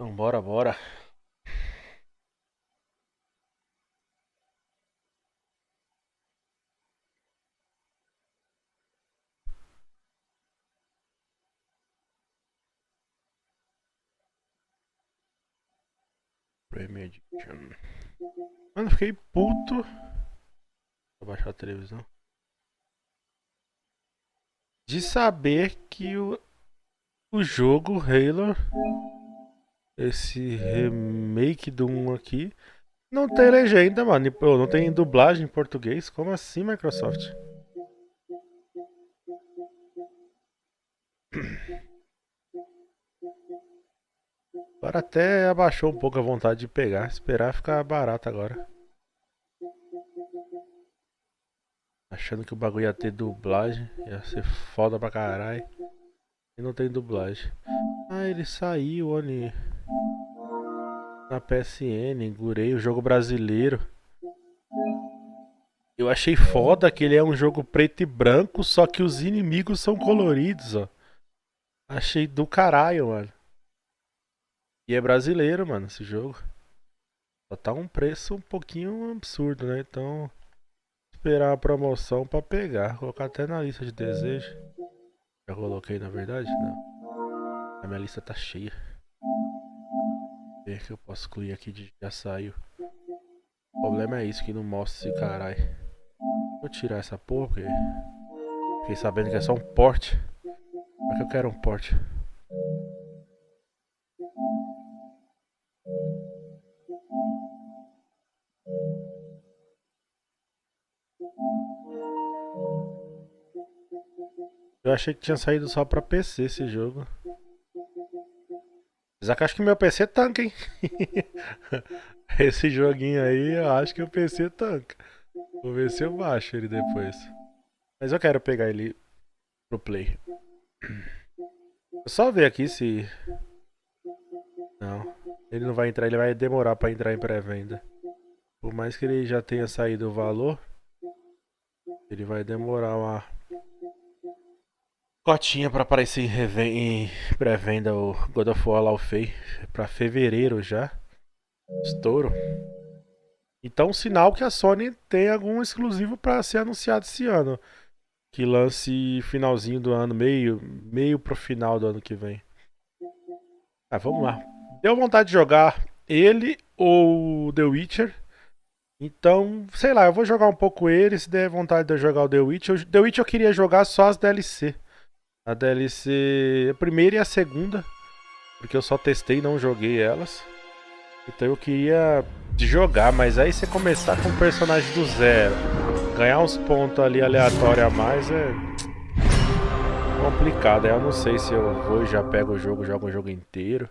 Então, bora. Premier Edition. Mano, fiquei puto. Vou baixar a televisão. De saber que o jogo Halo, esse remake do 1 aqui, não tem legenda, mano. E, pô, não tem dublagem em português. Como assim, Microsoft? Agora até abaixou um pouco a vontade de pegar. Esperar ficar barato agora. Achando que o bagulho ia ter dublagem. Ia ser foda pra caralho. E não tem dublagem. Ah, ele saiu ali na PSN. Gurei o jogo brasileiro. Eu achei foda que ele é um jogo preto e branco, só que os inimigos são coloridos, ó. Achei do caralho, mano. E é brasileiro, mano, esse jogo. Só tá um preço um pouquinho absurdo, né? Então, esperar a promoção pra pegar. Vou colocar até na lista de desejo. Já coloquei, na verdade? Não. A minha lista tá cheia. Ver que eu posso excluir aqui de já saiu. O problema é isso, que não mostra esse caralho. Vou tirar essa porra, porque fiquei sabendo que é só um porte. Pra que eu quero um porte? Eu achei que tinha saído só pra PC esse jogo. Apesar que acho que meu PC tanca, hein? Esse joguinho aí, eu acho que o PC tanca. Vou ver se eu baixo ele depois. Mas eu quero pegar ele pro play. Vou só ver aqui se... Não, ele não vai entrar, ele vai demorar pra entrar em pré-venda. Por mais que ele já tenha saído o valor, ele vai demorar uma cotinha pra aparecer em pré-venda o God of War lá, o Fei. Pra fevereiro já. Estouro. Então, sinal que a Sony tem algum exclusivo pra ser anunciado esse ano. Que lance finalzinho do ano, meio pro final do ano que vem. Ah, vamos lá. Deu vontade de jogar ele ou The Witcher. Então, sei lá, eu vou jogar um pouco ele. Se der vontade de eu jogar o The Witcher. The Witcher eu queria jogar só as DLC. A DLC, a primeira e a segunda. Porque eu só testei e não joguei elas. Então eu queria jogar, mas aí você começar com um personagem do zero, ganhar uns pontos ali aleatórios a mais é complicado. Aí eu não sei se eu vou e já pego o jogo, jogo o jogo inteiro.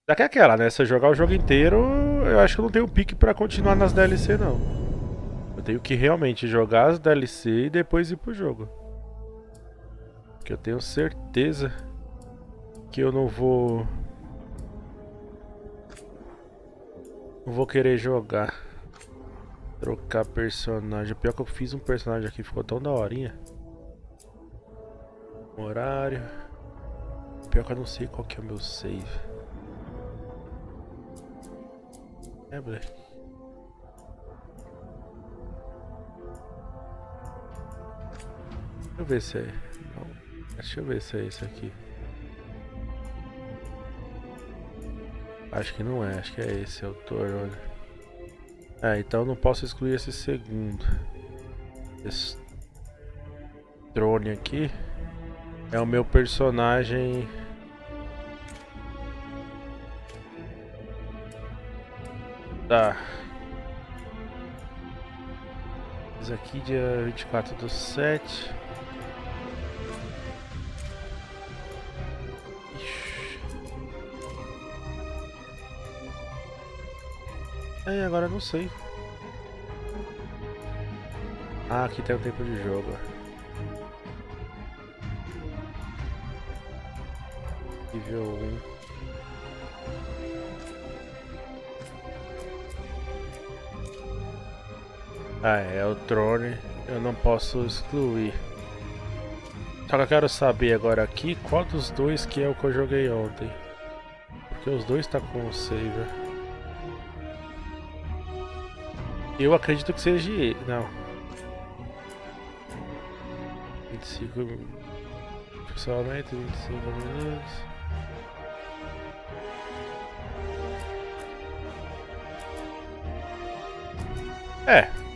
Daqui é aquela, né? Se eu jogar o jogo inteiro, eu acho que eu não tenho pique pra continuar nas DLC, não. Eu tenho que realmente jogar as DLC e depois ir pro jogo. Porque eu tenho certeza que eu não vou... Não vou querer jogar. Trocar personagem. Pior que eu fiz um personagem aqui, ficou tão daorinha. Horário. Pior que eu não sei qual que é o meu save. É, Black. Deixa eu ver se é. Não. Deixa eu ver se é esse aqui. Acho que não é, acho que é esse autor, olha. É, então eu não posso excluir esse segundo. Esse drone aqui é o meu personagem. Tá. Esse aqui dia 24/7. Ixi. É, agora eu não sei. Ah, aqui tem o tempo de jogo. Nível 1. Ah, é o drone. Eu não posso excluir. Só que eu quero saber agora aqui qual dos dois que é o que eu joguei ontem. Porque os dois tá com o saver. Eu acredito que seja ele. Não. 25 funcionamento, 25 minutos.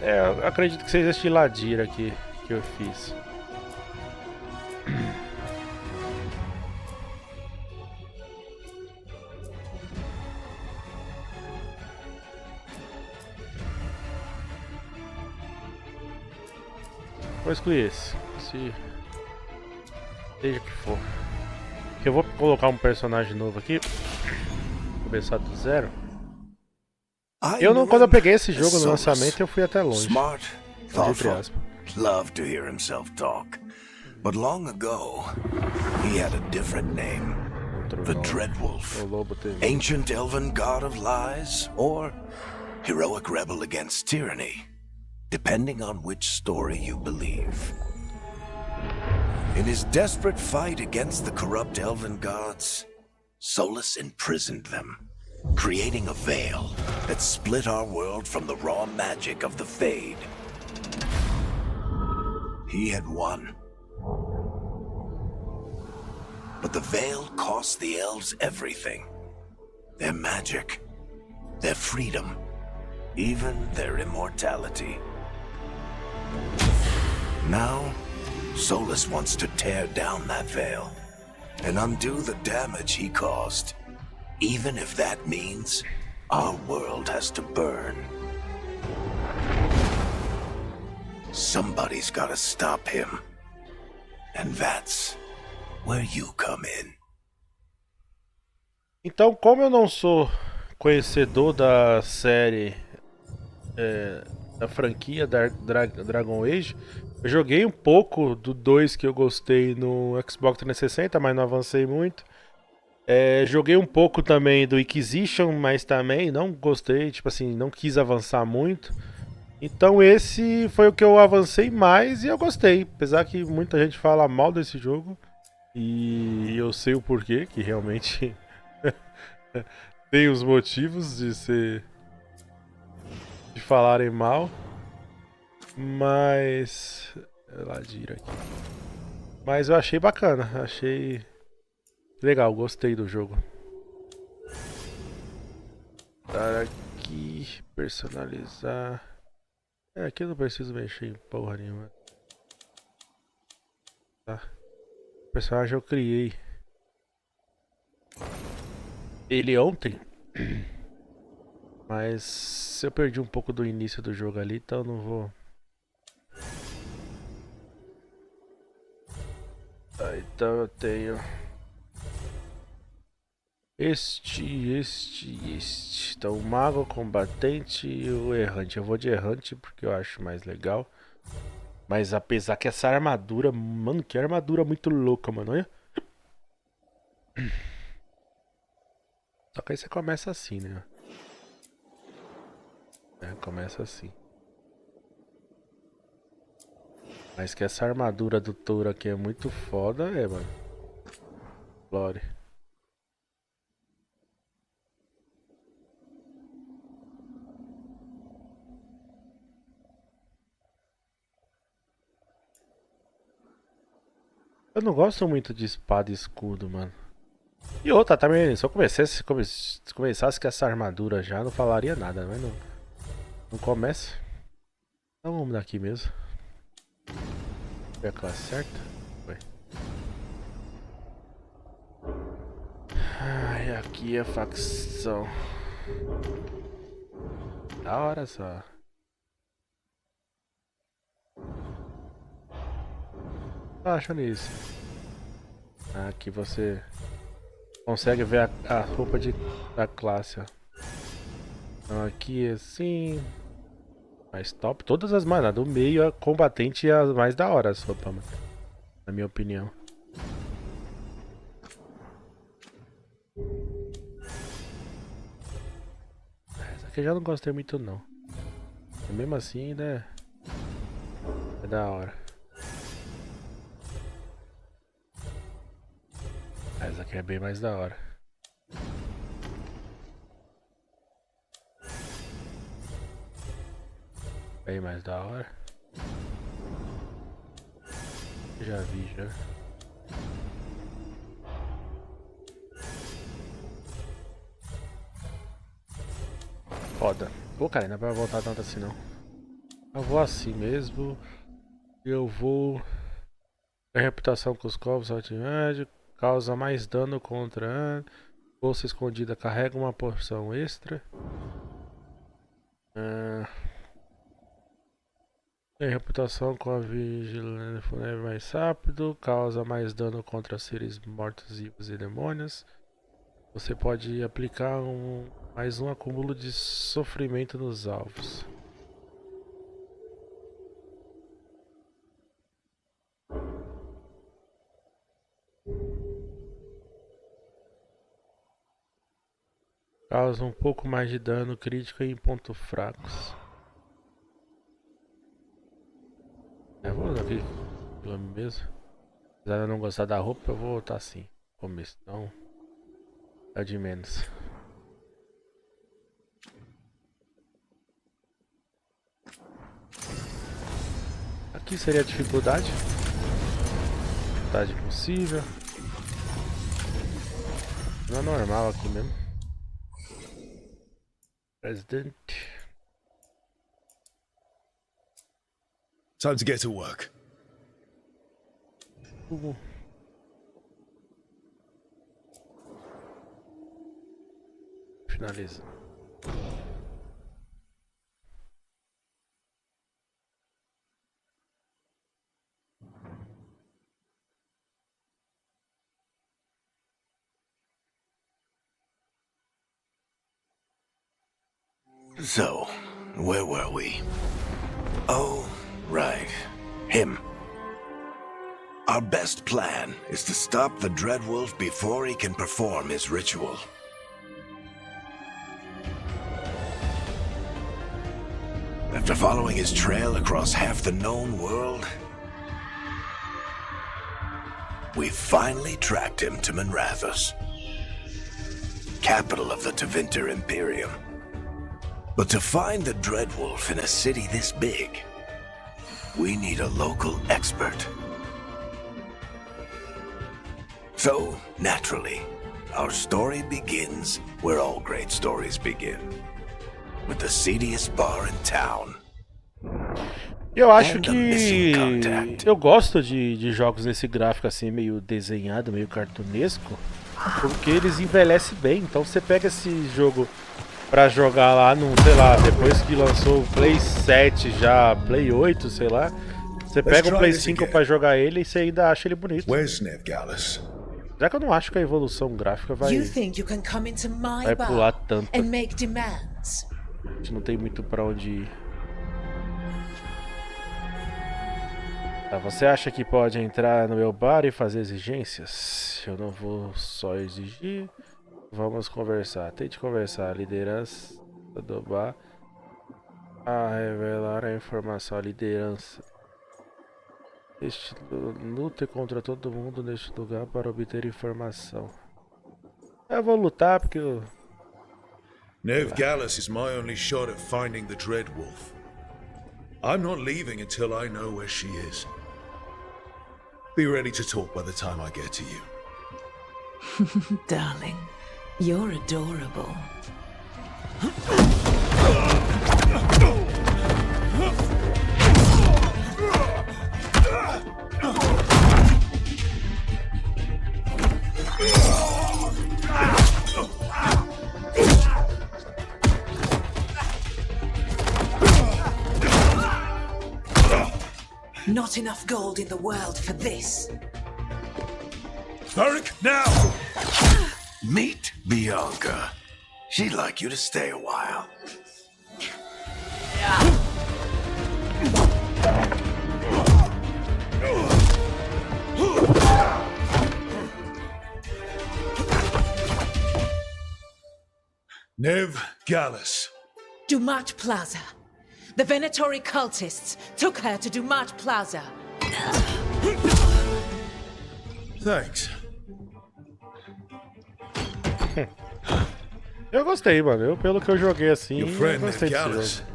Eu acredito que seja este ladira aqui que eu fiz. Vou excluir esse. Seja o que for. Eu vou colocar um personagem novo aqui. Começar do zero. Quando eu peguei esse jogo no lançamento, eu fui até longe. Smart, thoughtful, loved to hear himself talk. But long ago, he had a different name. The Dreadwolf. Ancient elven god of lies, or heroic rebel against tyranny, depending on which story you believe. In his desperate fight against the corrupt elven gods, Solus imprisoned them, creating a veil that split our world from the raw magic of the Fade. He had won. But the veil cost the elves everything. Their magic, their freedom, even their immortality. Now, Solus wants to tear down that veil and undo the damage he caused, even if that means our world has to burn. Somebody's gotta stop him. And that's where you come in. Então, como eu não sou conhecedor da série, da franquia Dragon Age, eu joguei um pouco do 2 que eu gostei no Xbox 360, mas não avancei muito. Joguei um pouco também do Inquisition, mas também não gostei, tipo assim, não quis avançar muito. Então esse foi o que eu avancei mais e eu gostei. Apesar que muita gente fala mal desse jogo. E eu sei o porquê, que realmente tem os motivos de falarem mal. Mas... Ladira aqui. Mas eu achei bacana, achei legal, gostei do jogo. Dar aqui, personalizar. Aqui eu não preciso mexer em porra nenhuma. Tá. O personagem eu criei ele ontem. Mas eu perdi um pouco do início do jogo ali, então eu não vou. Então eu tenho este. Então o mago, o combatente e o errante. Eu vou de errante porque eu acho mais legal. Mas apesar que essa armadura, mano, que armadura muito louca, mano, olha. Só que aí você começa assim, né? Começa assim. Mas que essa armadura do touro aqui é muito foda, mano. Glória. Eu não gosto muito de espada e escudo, mano. E outra também, se eu começasse com essa armadura já, não falaria nada, mas não começa. Então vamos daqui mesmo. Foi a classe certa? Foi. Ai, aqui é a facção. Da hora só. Acha nisso. Aqui você consegue ver a roupa da classe, ó. Então aqui assim. Mais top. Todas as manas do meio, a combatente é a mais da hora as roupas, mano. Na minha opinião. que eu já não gostei muito não. Mas mesmo assim, né? É da hora. Essa aqui é bem mais da hora. Bem mais da hora. Já vi, já. Foda. Pô, cara, não vai voltar tanto assim não. Eu vou assim mesmo. Eu vou... A reputação com os covos altimade. Causa mais dano contra... Bolsa escondida carrega uma porção extra. Tem reputação com a vigilância fúnebre mais rápido. Causa mais dano contra seres mortos, vivos e demônios. Você pode aplicar mais um acúmulo de sofrimento nos alvos. Causa um pouco mais de dano crítico em pontos fracos. Vou usar aqui mesmo. Apesar de eu não gostar da roupa, eu vou voltar assim. Começo, então é de menos. Aqui seria a dificuldade. Dificuldade possível. Não é normal aqui mesmo. Presidente. Time to get to work. Finaliza. So, where were we? Oh, right. Him. Our best plan is to stop the Dreadwolf before he can perform his ritual. After following his trail across half the known world, we finally tracked him to Minrathous, capital of the Tevinter Imperium. But to find the Dreadwolf in a city this big, we need a local expert. So, naturally, our story begins where all great stories begin. With the seediest bar in town. Eu acho que eu gosto de jogos nesse gráfico assim, meio desenhado, meio cartunesco, porque eles envelhecem bem. Então você pega esse jogo pra jogar lá no, sei lá, depois que lançou o Play 7 já, Play 8, sei lá. Você pega o Play 5 pra jogar ele e você ainda acha ele bonito. Já que eu não acho que a evolução gráfica vai pular tanto. A gente não tem muito pra onde ir. Tá, você acha que pode entrar no meu bar e fazer exigências? Eu não vou só exigir. Vamos conversar. Tente conversar. A liderança do bar a revelar a informação. A liderança. Lute contra todo mundo neste lugar para obter informação. Eu vou lutar porque eu... Nev Gallus is my only shot at finding the Dreadwolf. I'm not leaving until I know where she is. Be ready to talk by the time I get to you. Darling, you're adorable. Not enough gold in the world for this. Varric, now! Meet Bianca. She'd like you to stay a while. Nev Gallus, Dumat Plaza. The Venatori cultists took her to Dumat Plaza. Thanks. Eu gostei, mano. Pelo que eu joguei assim, Your eu friend gostei desse Gallus. jogo.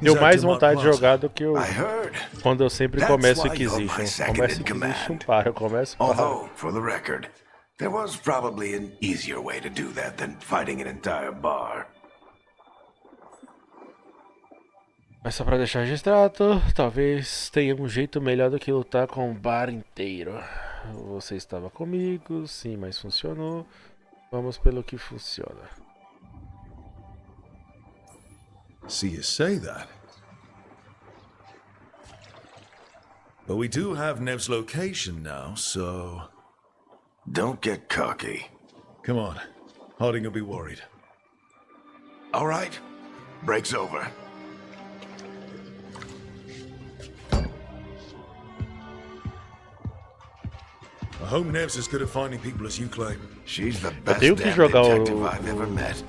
Deu mais vontade de jogar do que eu... I heard. Quando eu sempre That's começo why you're my Inquisition. second Começo in Inquisition, command. para. Eu começo, para. Although, for the record, there was probably an easier way to do that than fighting an entire bar. Mas só pra deixar registrado, talvez tenha um jeito melhor do que lutar com o bar inteiro. Você estava comigo, sim, mas funcionou. Vamos pelo que funciona. See you say that. But we do have Nev's location now, so... Don't get cocky. Come on. Harding will be worried. All right. Break's over. I hope Nev's as good at finding people as you claim. She's the best tenho que damn jogar detective I've ever met.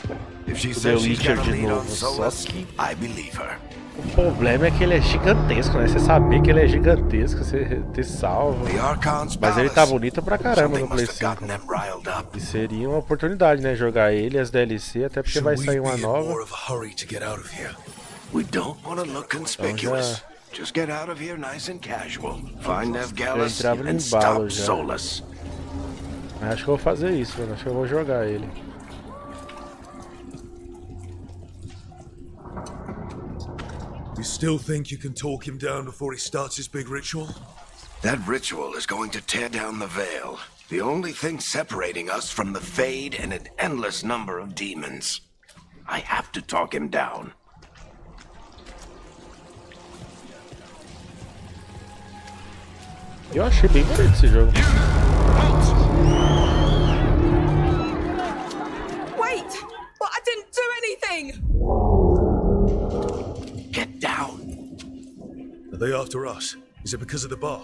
If she says she's Witcher got a de lead on novo, só Solus, que- I believe her. O problema é que ele é gigantesco, né? Você saber que ele é gigantesco, você ter salvo. The Archon's Mas ele palace. tá bonito pra caramba Something no Play must have 5. gotten them riled up. E seria uma oportunidade, né? Jogar ele, as DLC, até porque Should vai we sair be uma in more nova. of a hurry to get out of here? We don't want to look conspicuous. Just get out of here nice and casual. Find Nev Gallus entrava no and embalo stop já. Solus. Acho que eu vou fazer isso, mano. Acho que eu vou jogar ele. You still think you can talk him down before he starts his big ritual? That ritual is going to tear down the veil. The only thing separating us from the Fade and an endless number of demons. I have to talk him down. Eu achei bem bonito esse jogo. Wait! But I didn't do anything! Get down. Are they after us? Is it because of the bar?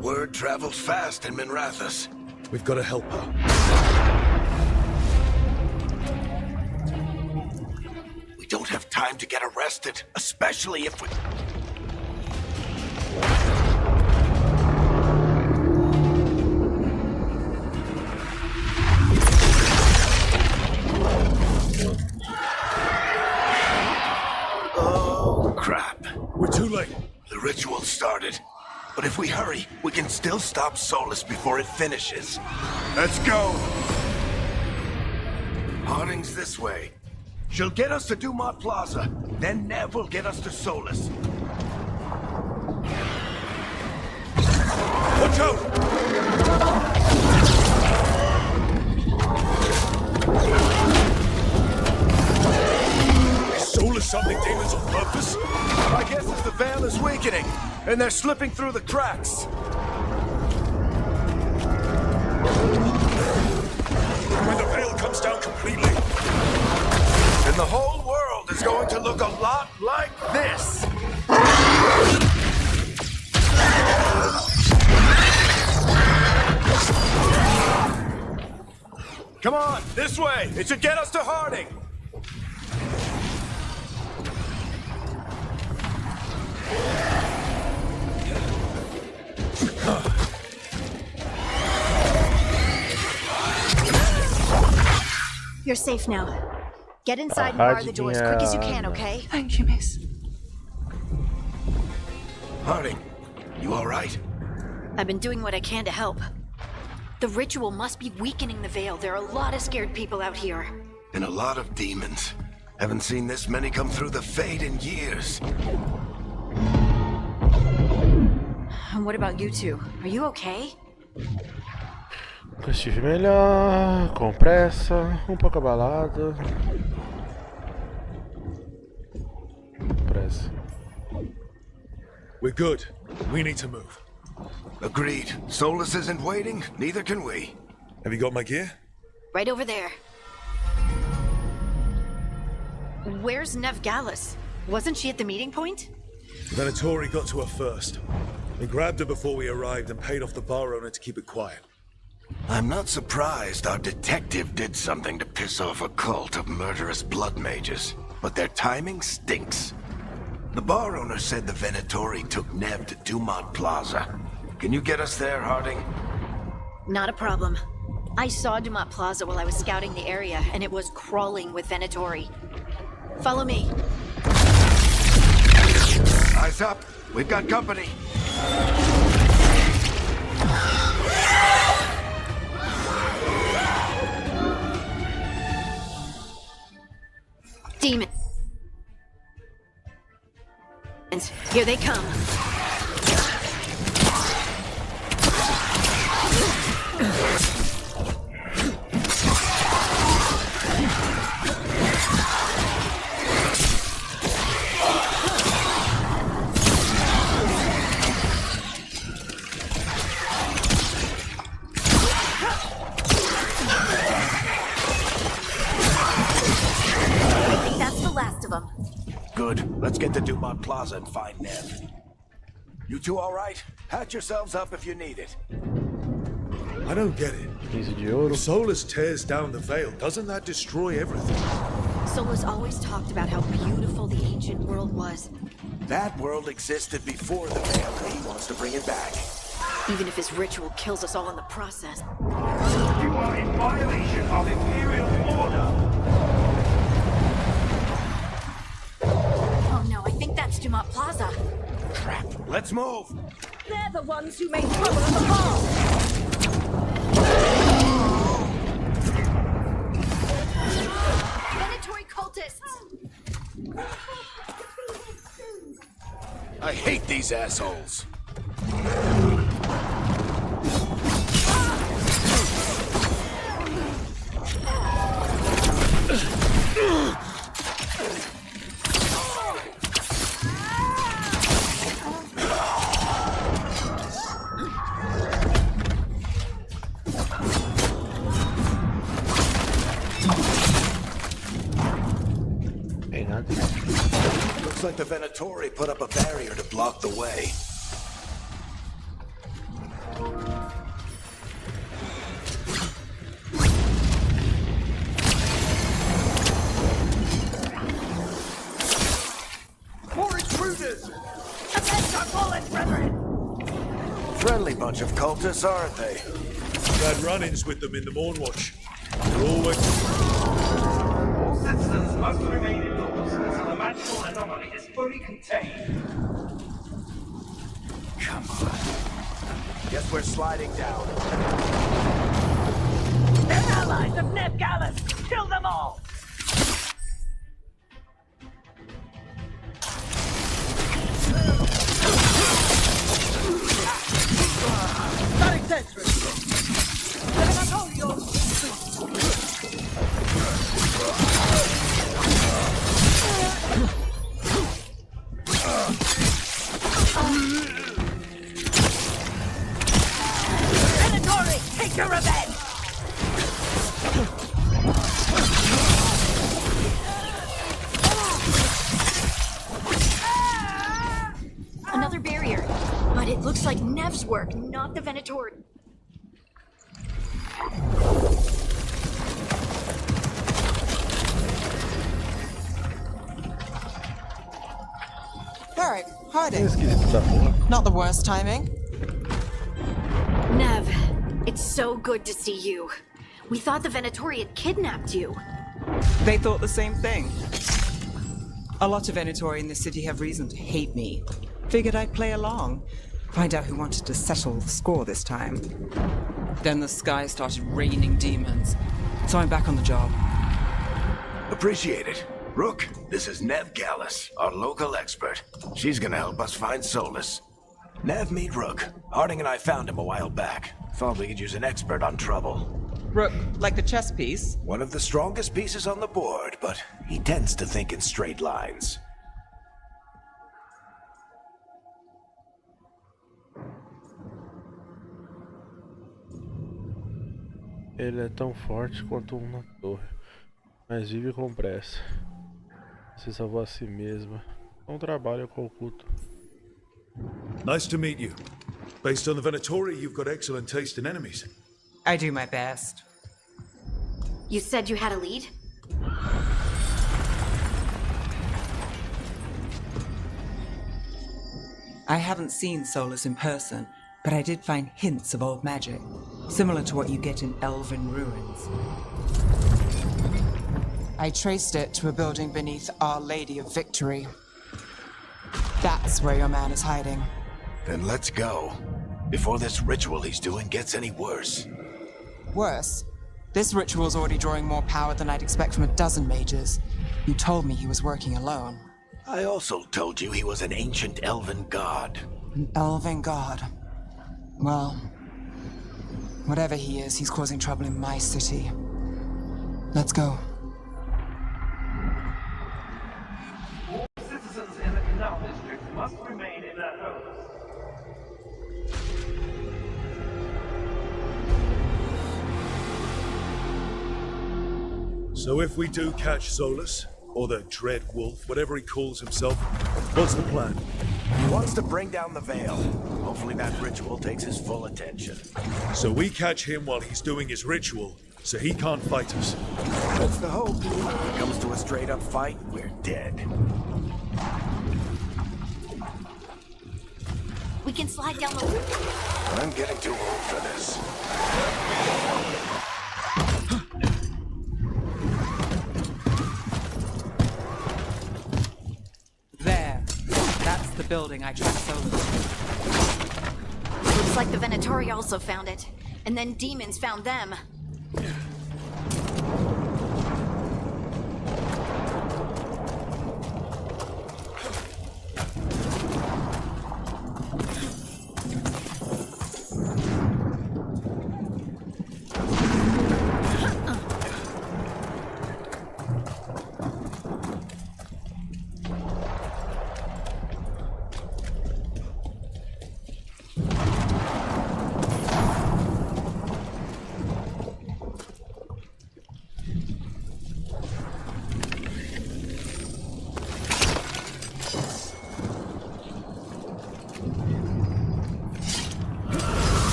Word travels fast in Minrathous. We've got to help her. We don't have time to get arrested, especially if we... Oh, crap. We're too late. The ritual started. But if we hurry, we can still stop Solus before it finishes. Let's go! Harding's this way. She'll get us to Dumont Plaza. Then Nev will get us to Solus. Watch out! Is Solus summoning demons on purpose? My guess is the veil is weakening, and they're slipping through the cracks. When the veil comes down completely, And the whole world is going to look a lot like this. Come on, this way. It should get us to Harding. You're safe now. Get inside and bar the door as quick as you can, okay? Thank you, miss. Harding, you all right? I've been doing what I can to help. The ritual must be weakening the veil. There are a lot of scared people out here. And a lot of demons. Haven't seen this many come through the Fade in years. And what about you two? Are you okay? Estive melhor, com pressa, pouco abalado. Pressa. we're good. We need to move. Agreed. Solus isn't waiting, neither can we. Have you got my gear? Right over there. Where's Nev Gallus? Wasn't she at the meeting point? Venatori got to her first. We grabbed her before we arrived and paid off the bar owner to keep it quiet. I'm not surprised our detective did something to piss off a cult of murderous blood mages. but their timing stinks. The bar owner said the Venatori took Nev to Dumont Plaza. Can you get us there, Harding? Not a problem. I saw Dumont Plaza while I was scouting the area, and it was crawling with Venatori. Follow me. Eyes up. We've got company. Demons. Here they come. Good. Let's get to Dumont Plaza and find Nev. You two all right? Patch yourselves up if you need it. I don't get it. If Solus tears down the Veil, doesn't that destroy everything? Solus always talked about how beautiful the ancient world was. That world existed before the Veil, and he wants to bring it back. Even if his ritual kills us all in the process. You are in violation of Imperial order. Oh no, I think that's Dumont Plaza. Crap. Let's move. They're the ones who made trouble at the bar. Venatori cultists! I hate these assholes. Looks like the Venatori put up a barrier to block the way. More intruders! Against our bullets, brethren! Friendly bunch of cultists, aren't they? I've had run-ins with them in the Mornwatch. They're always... All citizens must remain indoors until the magical anomaly is fully contained. Come on. Guess we're sliding down. They're allies of Nev Gallus! Kill them all! Starting sentry! Venatori, take your revenge! Another barrier. But it looks like Nev's work, not the Venatori. Eric, Harding. Not the worst timing. Nev, it's so good to see you. We thought the Venatori had kidnapped you. They thought the same thing. A lot of Venatori in the city have reason to hate me. Figured I'd play along. Find out who wanted to settle the score this time. Then the sky started raining demons. So I'm back on the job. Appreciate it. Rook, this is Nev Gallus, our local expert. She's gonna help us find Solus. Nev, meet Rook. Harding and I found him a while back. Thought we could use an expert on trouble. Rook, like the chess piece? One of the strongest pieces on the board, but he tends to think in straight lines. Ele é tão forte quanto na torre, mas vive com pressa. Se salvou a si mesma. Não trabalha com o culto. Nice to meet you. Based on the Venatori, you've got excellent taste in enemies. I do my best. You said you had a lead? I haven't seen Solus in person, but I did find hints of old magic, similar to what you get in elven ruins. I traced it to a building beneath Our Lady of Victory. That's where your man is hiding. Then let's go, before this ritual he's doing gets any worse. Worse, this ritual's already drawing more power than I'd expect from a dozen mages. You told me he was working alone. I also told you he was an ancient elven god. An elven god. Well, whatever he is, he's causing trouble in my city. Let's go. Citizens in the Canal District must remain in their homes. So if we do catch Solus, or the Dread Wolf, whatever he calls himself, what's the plan? He wants to bring down the Veil. Hopefully that ritual takes his full attention. So we catch him while he's doing his ritual, so he can't fight us. That's the hope. If it comes to a straight-up fight, we're dead. We can slide down the... I'm getting too old for this. There. That's the building I tracked Solus. Looks like the Venatori also found it. And then demons found them.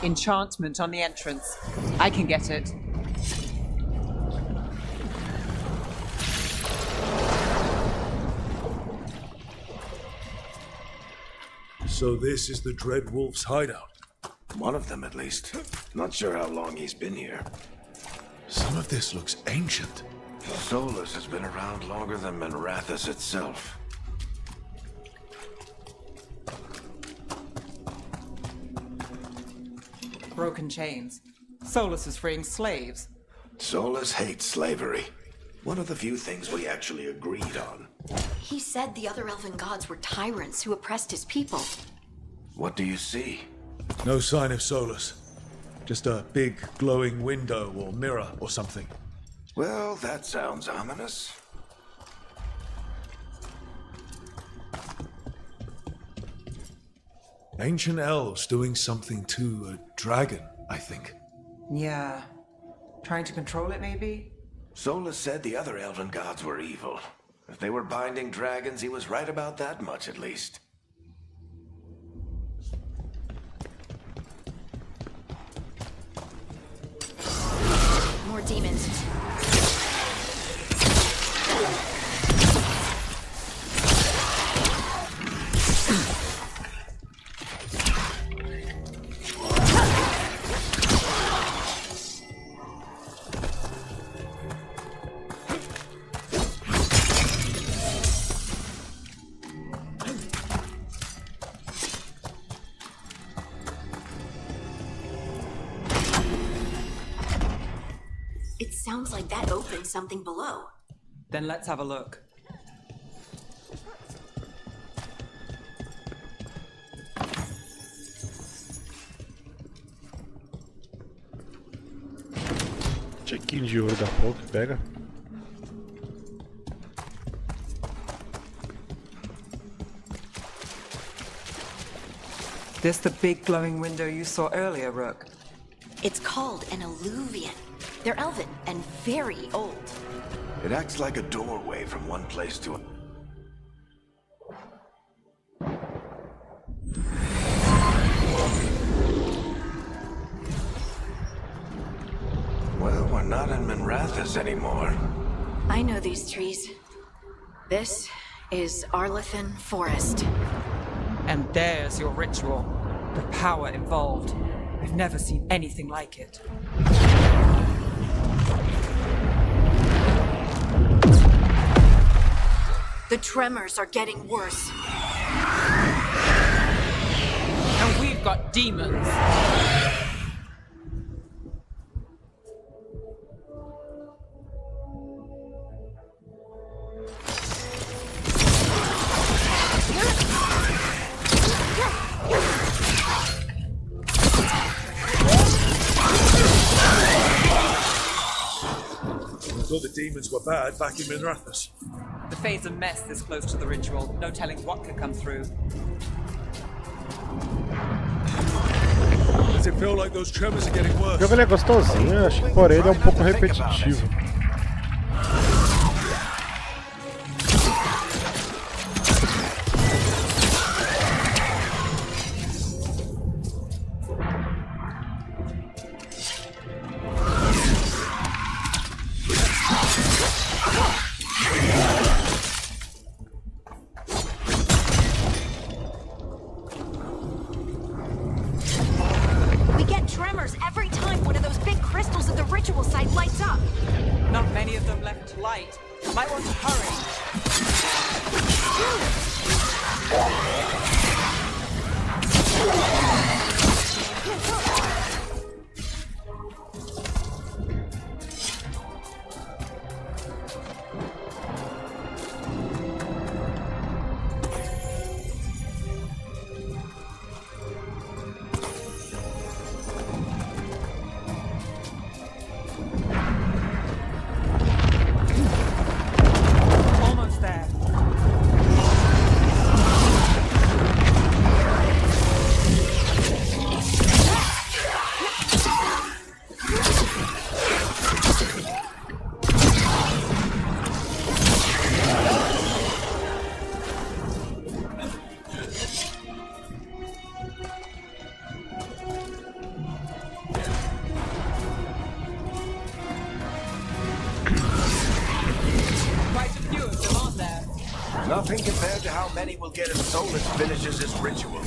Enchantment on the entrance. I can get it. So this is the Dread Wolf's hideout. One of them, at least. Not sure how long he's been here. Some of this looks ancient. Solus has been around longer than Manrathus itself. Broken chains. Solus is freeing slaves. Solus hates slavery. One of the few things we actually agreed on. He said the other elven gods were tyrants who oppressed his people. What do you see? No sign of Solus. Just a big glowing window or mirror or something. Well, that sounds ominous. Ancient elves doing something to a dragon, I think. Yeah. Trying to control it, maybe? Solus said the other elven gods were evil. If they were binding dragons, he was right about that much, at least. More demons. It sounds like that opened something below. Then let's have a look. Chequinho de ouro da pouco, pega. this the big glowing window you saw earlier, Rook? It's called an alluvian. They're elven and very old. It acts like a doorway from one place to another. Well, we're not in Minrathous anymore. I know these trees. This is Arlethan Forest. And there's your ritual. The power involved. I've never seen anything like it. The tremors are getting worse. And we've got demons. I thought the demons were bad back in Minrathous. The Fade's a mess this close to the ritual. No telling what could come through. Does it feel like those tremors are getting O worse? jogo ele é gostosinho, acho que porém ele é um pouco repetitivo. We get tremors every time one of those big crystals at the ritual site lights up. Not many of them left to light. Might want to hurry. Almost there. Quite a few of them, aren't there? Nothing compared to how many will get if Solus finishes his ritual.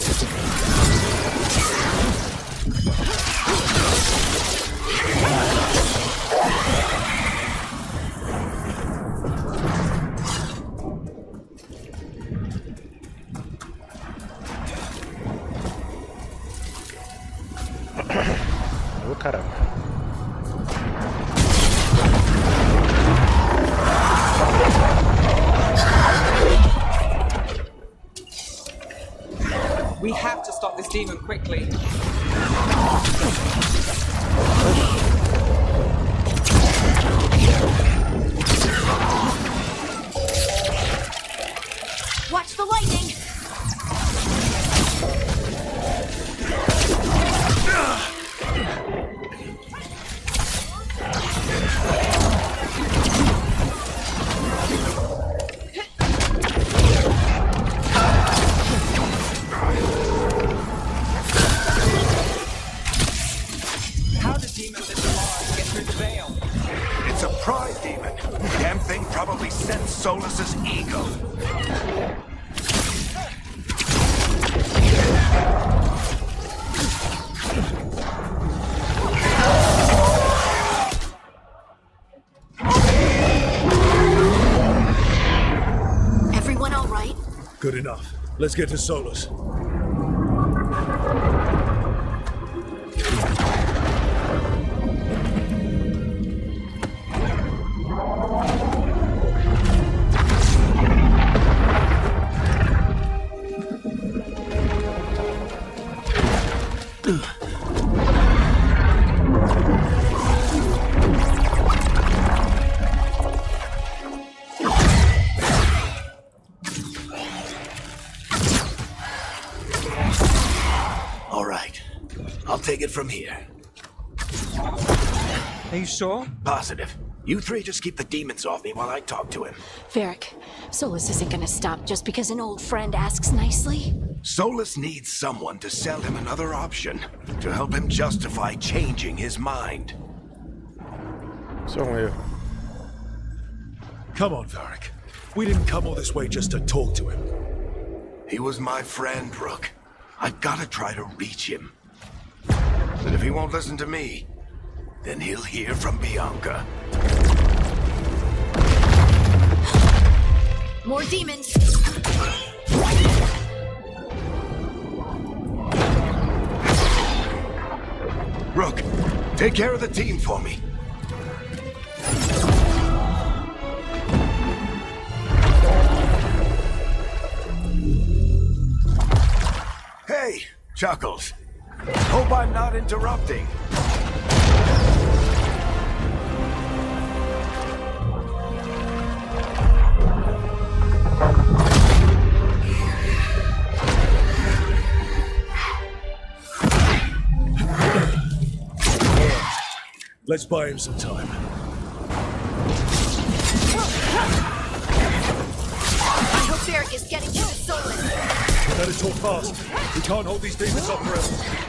Ô caramba. We have to stop this demon quickly. Watch the lightning! How do demons in the Mars get through the veil? It's a pride demon. Damn thing probably sensed Solus's ego. Everyone all right? Good enough. Let's get to Solus. I'll take it from here. Are you sure? Positive. You three just keep the demons off me while I talk to him. Varric, Solus isn't gonna stop just because an old friend asks nicely. Solus needs someone to sell him another option, to help him justify changing his mind. Isso é um erro. Come on, Varric. We didn't come all this way just to talk to him. He was my friend, Rook. I've got to try to reach him. But if he won't listen to me, then he'll hear from Bianca. More demons! Rook, take care of the team for me. Hey, Chuckles. Hope I'm not interrupting. Let's buy him some time. I hope Varric is getting to the Solus. Better talk fast. We can't hold these demons up forever.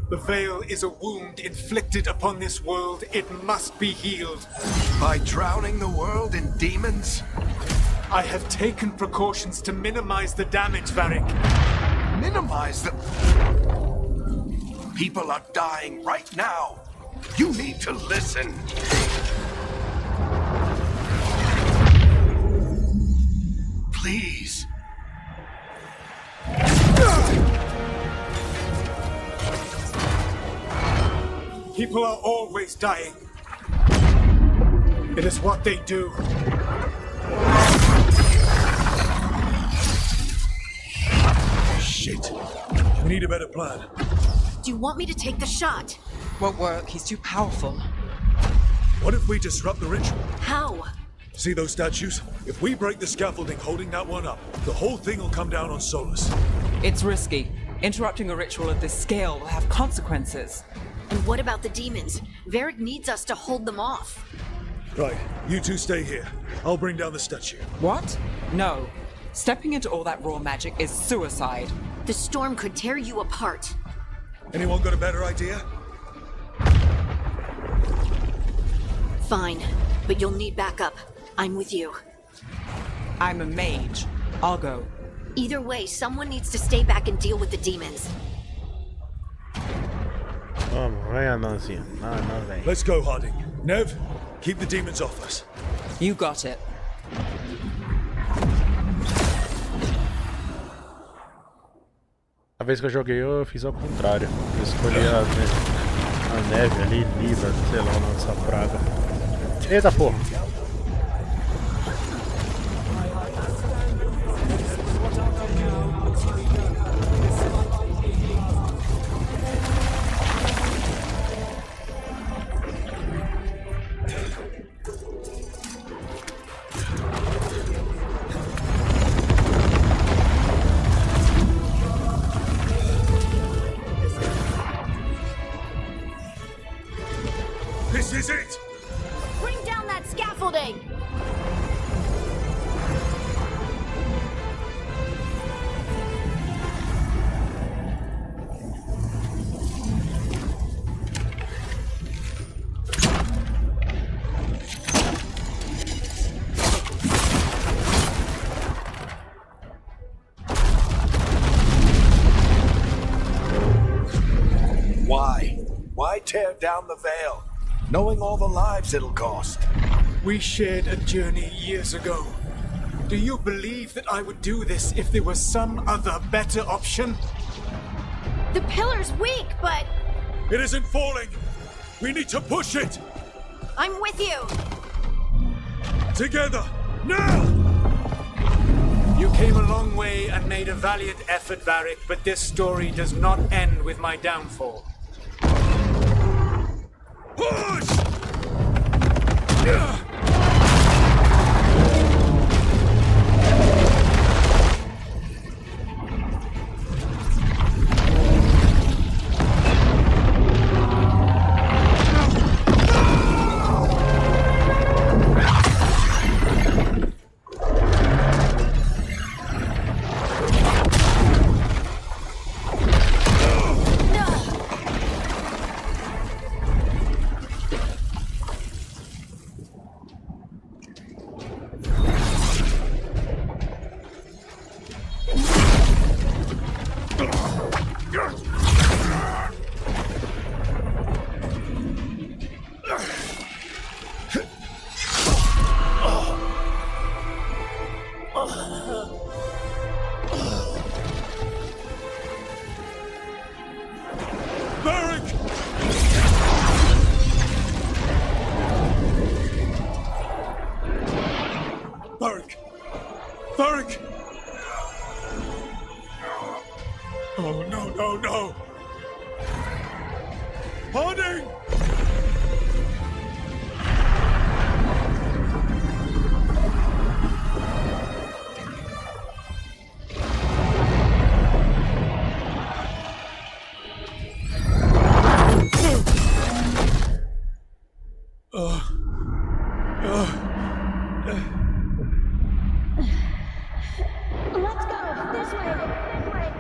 The Veil is a wound inflicted upon this world. It must be healed. By drowning the world in demons? I have taken precautions to minimize the damage, Varric. Minimize the... People are dying right now. You need to listen. Please. People are always dying. It is what they do. Shit. We need a better plan. Do you want me to take the shot? Won't work. He's too powerful. What if we disrupt the ritual? How? See those statues? If we break the scaffolding holding that one up, the whole thing will come down on Solus. It's risky. Interrupting a ritual of this scale will have consequences. And what about the demons? Varric needs us to hold them off. Right, you two stay here. I'll bring down the statue. What? No. Stepping into all that raw magic is suicide. The storm could tear you apart. Anyone got a better idea? Fine, but you'll need backup. I'm with you. I'm a mage. I'll go. Either way, someone needs to stay back and deal with the demons. Vamos, vai Anãozinho. Não, velho. Let's go, Harding. Nev, keep the demons off us. You got it. A vez que eu joguei eu fiz ao contrário. Eu escolhi a neve ali, lisa, sei lá o nome dessa praga. Eita porra! This is it! Bring down that scaffolding! Why tear down the Veil, knowing all the lives it'll cost? We shared a journey years ago. Do you believe that I would do this if there was some other better option? The pillar's weak, but It isn't falling! We need to push it! I'm with you! Together! Now! You came a long way and made a valiant effort, Varric, but this story does not end with my downfall. Varric! Oh, no, no, no! Harding! Let's go! This way! This way!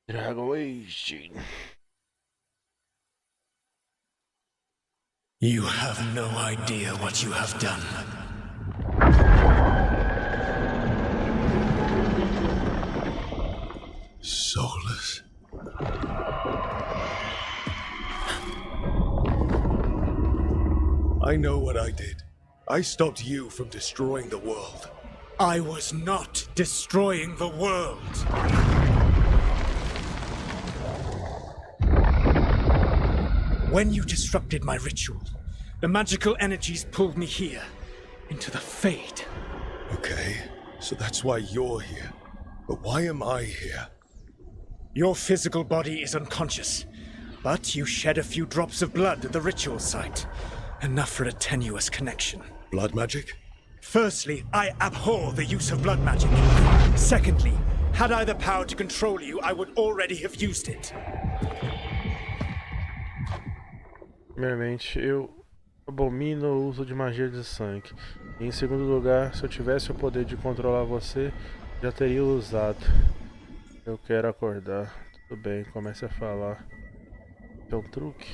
Dragon Age. You have no idea what you have done. Soulless. I know what I did. I stopped you from destroying the world. I was not destroying the world. When you disrupted my ritual, the magical energies pulled me here, into the Fade. Okay, so that's why you're here. But why am I here? Your physical body is unconscious, but you shed a few drops of blood at the ritual site. Enough for a tenuous connection. Blood magic? Firstly, I abhor the use of blood magic. Secondly, had I the power to control you, I would already have used it. Primeiramente, eu abomino o uso de magia de sangue. E em segundo lugar, se eu tivesse o poder de controlar você, já teria usado. Eu quero acordar. Tudo bem, comece a falar. É um truque?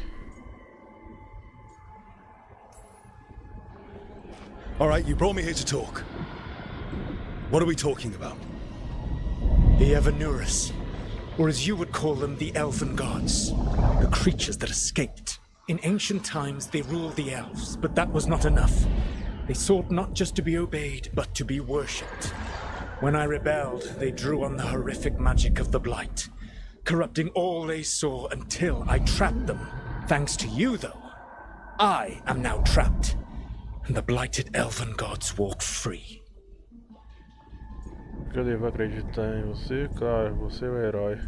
Alright, you brought me here to talk. What are we talking about? The Evanurus, or as you would call them, the Elven Gods. The creatures that escaped. In ancient times, they ruled the elves, but that was not enough. They sought not just to be obeyed, but to be worshipped. When I rebelled, they drew on the horrific magic of the Blight, corrupting all they saw until I trapped them. Thanks to you, though, I am now trapped, and the blighted Elven Gods walk free. Eu devo acreditar em você? Claro, você é o herói.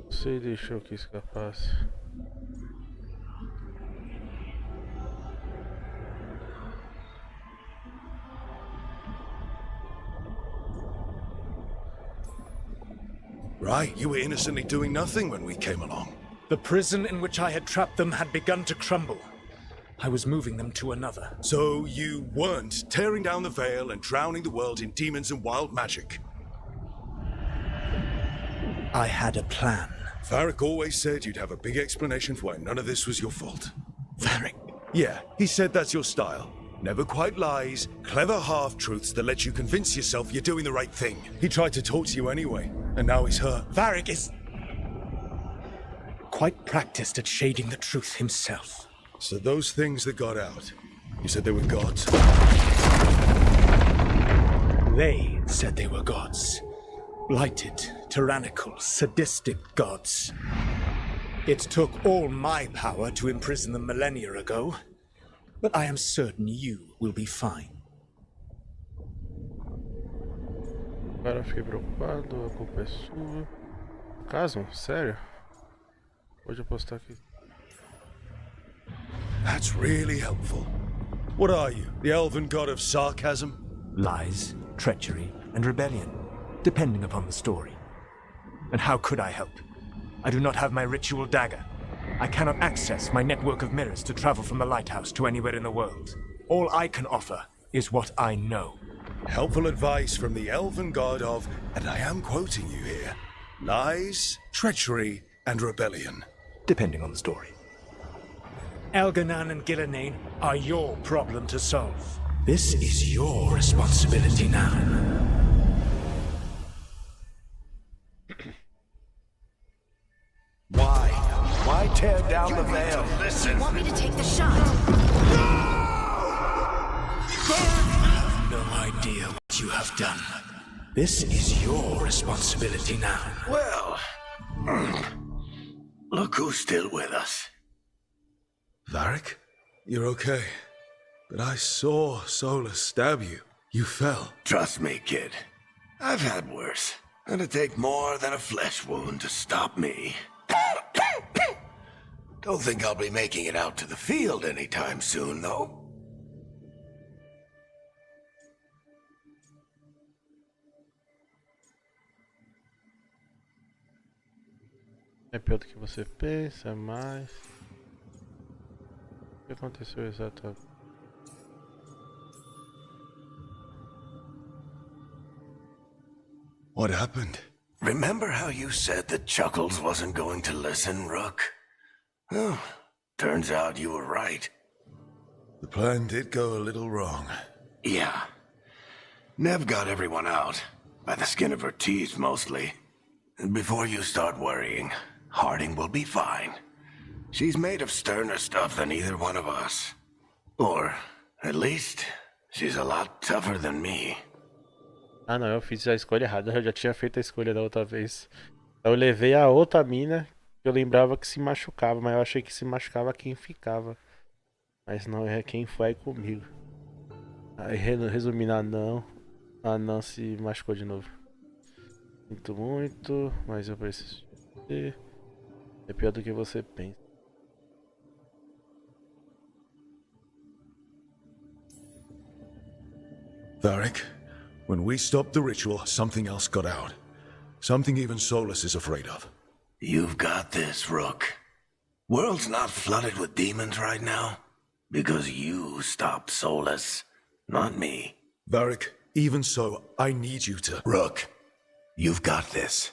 Você deixou que escapasse. Right, you were innocently doing nothing when we came along. The prison in which I had trapped them had begun to crumble. I was moving them to another. So you weren't tearing down the veil and drowning the world in demons and wild magic. I had a plan. Varric always said you'd have a big explanation for why none of this was your fault. Varric? Yeah, he said that's your style. Never quite lies, clever half-truths that let you convince yourself you're doing the right thing. He tried to talk to you anyway, and now he's hurt. Varric is quite practiced at shading the truth himself. So those things that got out, you said they were gods? They said they were gods. Blighted, tyrannical, sadistic gods. It took all my power to imprison them millennia ago, but I am certain you will be fine. Agora eu fiquei preocupado, a culpa é sua. Caso? Sério? Hoje eu posso estar aqui. That's really helpful. What are you, the elven god of sarcasm? Lies, treachery, and rebellion, depending upon the story. And how could I help? I do not have my ritual dagger. I cannot access my network of mirrors to travel from the lighthouse to anywhere in the world. All I can offer is what I know. Helpful advice from the elven god of, and I am quoting you here, lies, treachery, and rebellion. Depending on the story. Elganan and Gillenane are your problem to solve. This is your responsibility now. Why tear down the veil? You want me to take the shot? No idea what you have done. This is your responsibility now. Well, look who's still with us. Varric, you're okay. But I saw Solus stab you. You fell. Trust me, kid. I've had worse. It'd take more than a flesh wound to stop me. Don't think I'll be making it out to the field anytime soon, though. É pior do que você pensa, mas... O que aconteceu exatamente? What happened? Remember how you said that Chuckles wasn't going to listen, Rook? Oh, turns out you were right. The plan did go a little wrong. Yeah. Nev got everyone out. By the skin of her teeth, mostly. And before you start worrying, Harding will be fine. She's made of sterner stuff than either one of us. Or, at least, she's a lot tougher than me. Ah não, eu fiz a escolha errada, eu já tinha feito a escolha da outra vez. Eu levei a outra mina, que eu lembrava que se machucava, mas eu achei que se machucava quem ficava. Mas não, é quem foi comigo. Aí resumindo, a não se machucou de novo. Sinto muito, mas eu preciso de... É pior do que você pensa. Varric, when we stopped the ritual, something else got out. Something even Solus is afraid of. You've got this, Rook. World's not flooded with demons right now. Because you stopped Solus, not me. Varric, even so, I need you to... Rook, you've got this.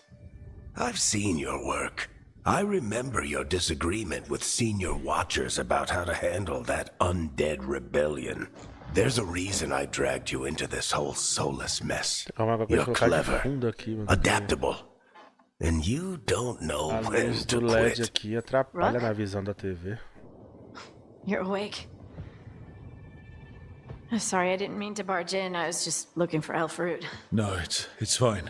I've seen your work. I remember your disagreement with senior watchers about how to handle that undead rebellion. There's a reason I dragged you into this whole Solus mess. You're clever, adaptable, and you don't know when to quit. Aqui atrapalha na visão da TV. You're awake. I'm sorry, I didn't mean to barge in. I was just looking for Elfroot. No, it's fine.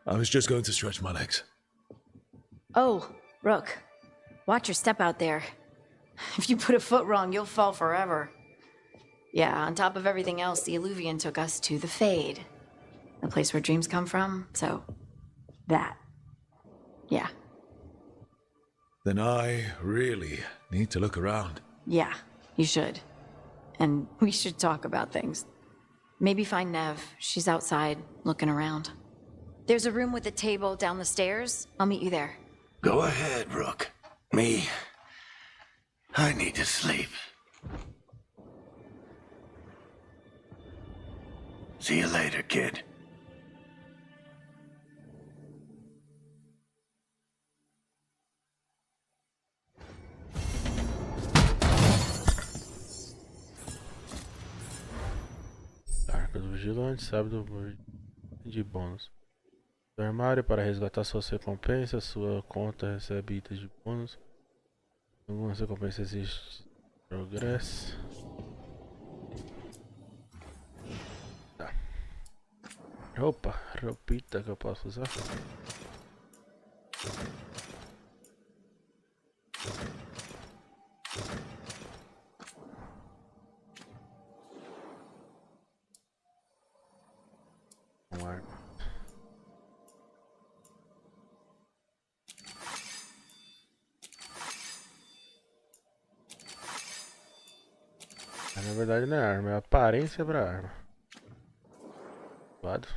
I was just going to stretch my legs. Oh, Rook. Watch your step out there. If you put a foot wrong, you'll fall forever. Yeah, on top of everything else, the Illuvian took us to the Fade. The place where dreams come from, so... that. Yeah. Then I really need to look around. Yeah, you should. And we should talk about things. Maybe find Nev. She's outside, looking around. There's a room with a table down the stairs. I'll meet you there. Go ahead, Rook. Me... I need to sleep. See you later, kid. marca do vigilante, sabe do de bônus. Do armário para resgatar suas recompensas, sua conta recebe itens de bônus. Algumas recompensas existem. Progresso. Tá. Opa, roupita que eu posso usar. Um arco. Na verdade não é arma, é aparência pra arma. Lado.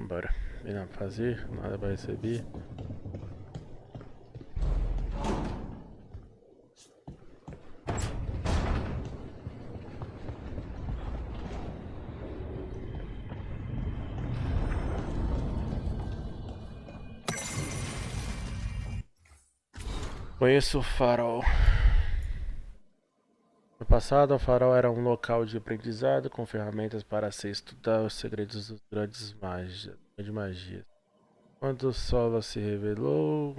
Bora. Bem nada pra fazer, nada pra receber. Conheço o farol. No passado, o farol era um local de aprendizado com ferramentas para se estudar os segredos dos grandes magias. Quando o solo se revelou...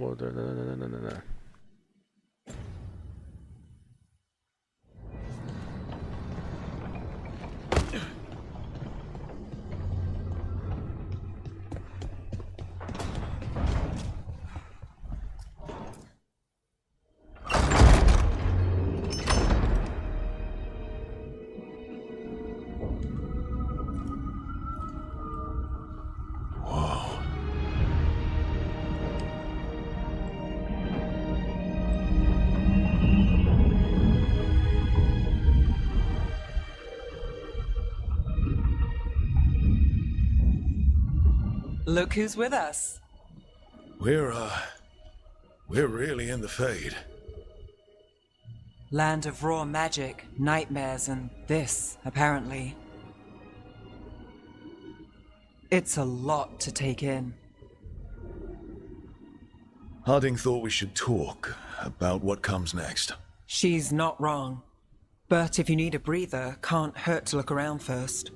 Look who's with us. We're really in the Fade. Land of raw magic, nightmares, and this, apparently. It's a lot to take in. Harding thought we should talk about what comes next. She's not wrong. But if you need a breather, can't hurt to look around first.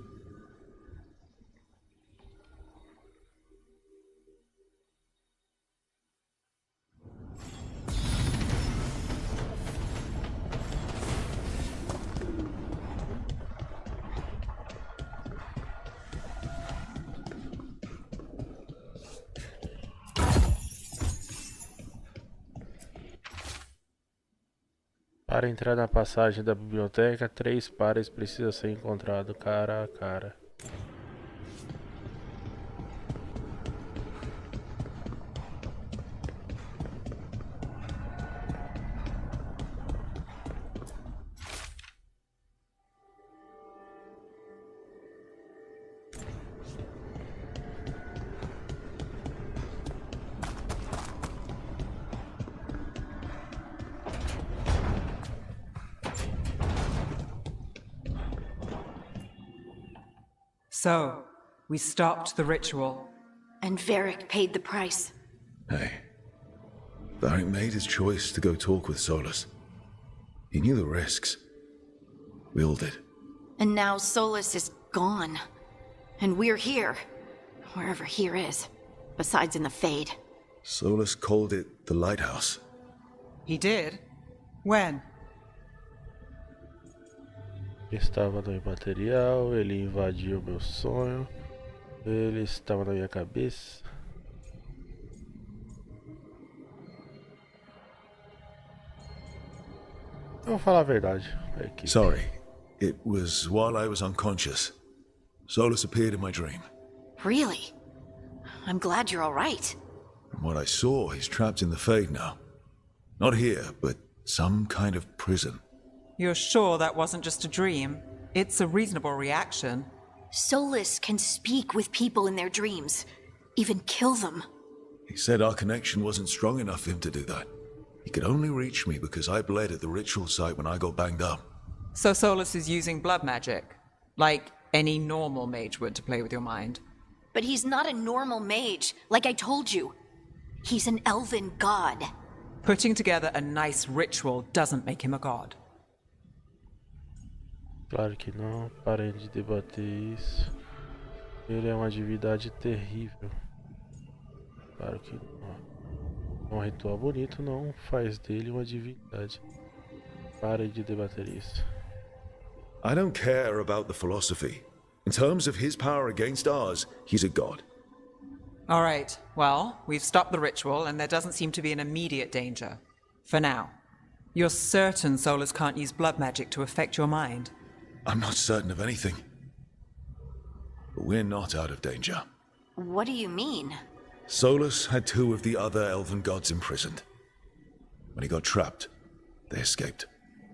Para entrar na passagem da biblioteca, 3 pares precisam ser encontrados cara a cara. So, we stopped the ritual. And Varric paid the price. Hey, Varric made his choice to go talk with Solus. He knew the risks. We all did. And now Solus is gone. And we're here. Wherever here is. Besides in the Fade. Solus called it the Lighthouse. He did? When? Estava no material, ele invadiu meu sonho, ele estava na minha cabeça. Eu vou falar a verdade. Sorry, It was while I was unconscious. Solus appeared in my dream. Really? I'm glad you're all right. From what I saw, he's trapped in the Fade now. Not here, but some kind of prison. You're sure that wasn't just a dream? It's a reasonable reaction. Solus can speak with people in their dreams, even kill them. He said our connection wasn't strong enough for him to do that. He could only reach me because I bled at the ritual site when I got banged up. So Solus is using blood magic, like any normal mage would to play with your mind. But he's not a normal mage, like I told you. He's an elven god. Putting together a nice ritual doesn't make him a god. Claro que não. Parem de debater isso. Ele é uma divindade terrível. Claro que não. É um ritual bonito, não faz dele uma divindade. Parem de debater isso. I don't care about the philosophy. In terms of his power against ours, he's a god. All right, well, we've stopped the ritual and there doesn't seem to be an immediate danger. For now. You're certain Solus can't use blood magic to affect your mind? I'm not certain of anything. But we're not out of danger. What do you mean? Solus had 2 of the other elven gods imprisoned. When he got trapped, they escaped.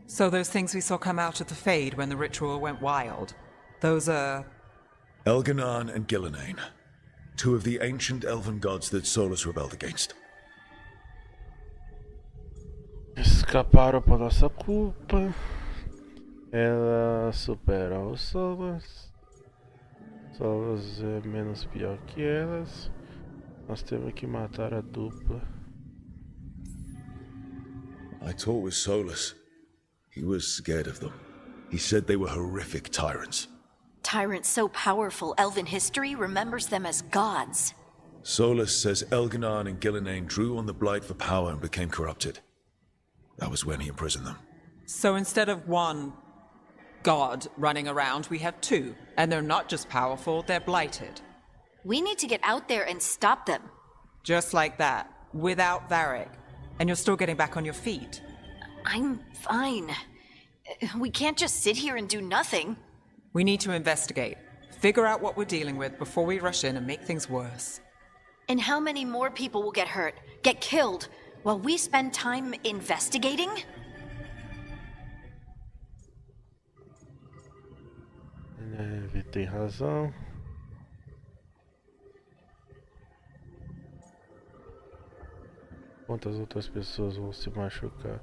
So those things we saw come out of the Fade when the ritual went wild, those are... Elganan and Gillenane. 2 of the ancient elven gods that Solus rebelled against. Escaparam por nossa culpa. Ela supera os Solus. Solus é menos pior que elas. Nós temos que matar a dupla. I talked with Solus. He was scared of them. He said they were horrific tyrants. Tyrants so powerful, elven history remembers them as gods. Solus says Elganan and Gillenane drew on the Blight for power and became corrupted. That was when he imprisoned them. So instead of 1 god running around, we have 2. And they're not just powerful, they're blighted. We need to get out there and stop them. Just like that, without Varric. And you're still getting back on your feet. I'm fine. We can't just sit here and do nothing. We need to investigate. Figure out what we're dealing with before we rush in and make things worse. And how many more people will get hurt, get killed, while we spend time investigating? Ele tem razão. Quantas outras pessoas vão se machucar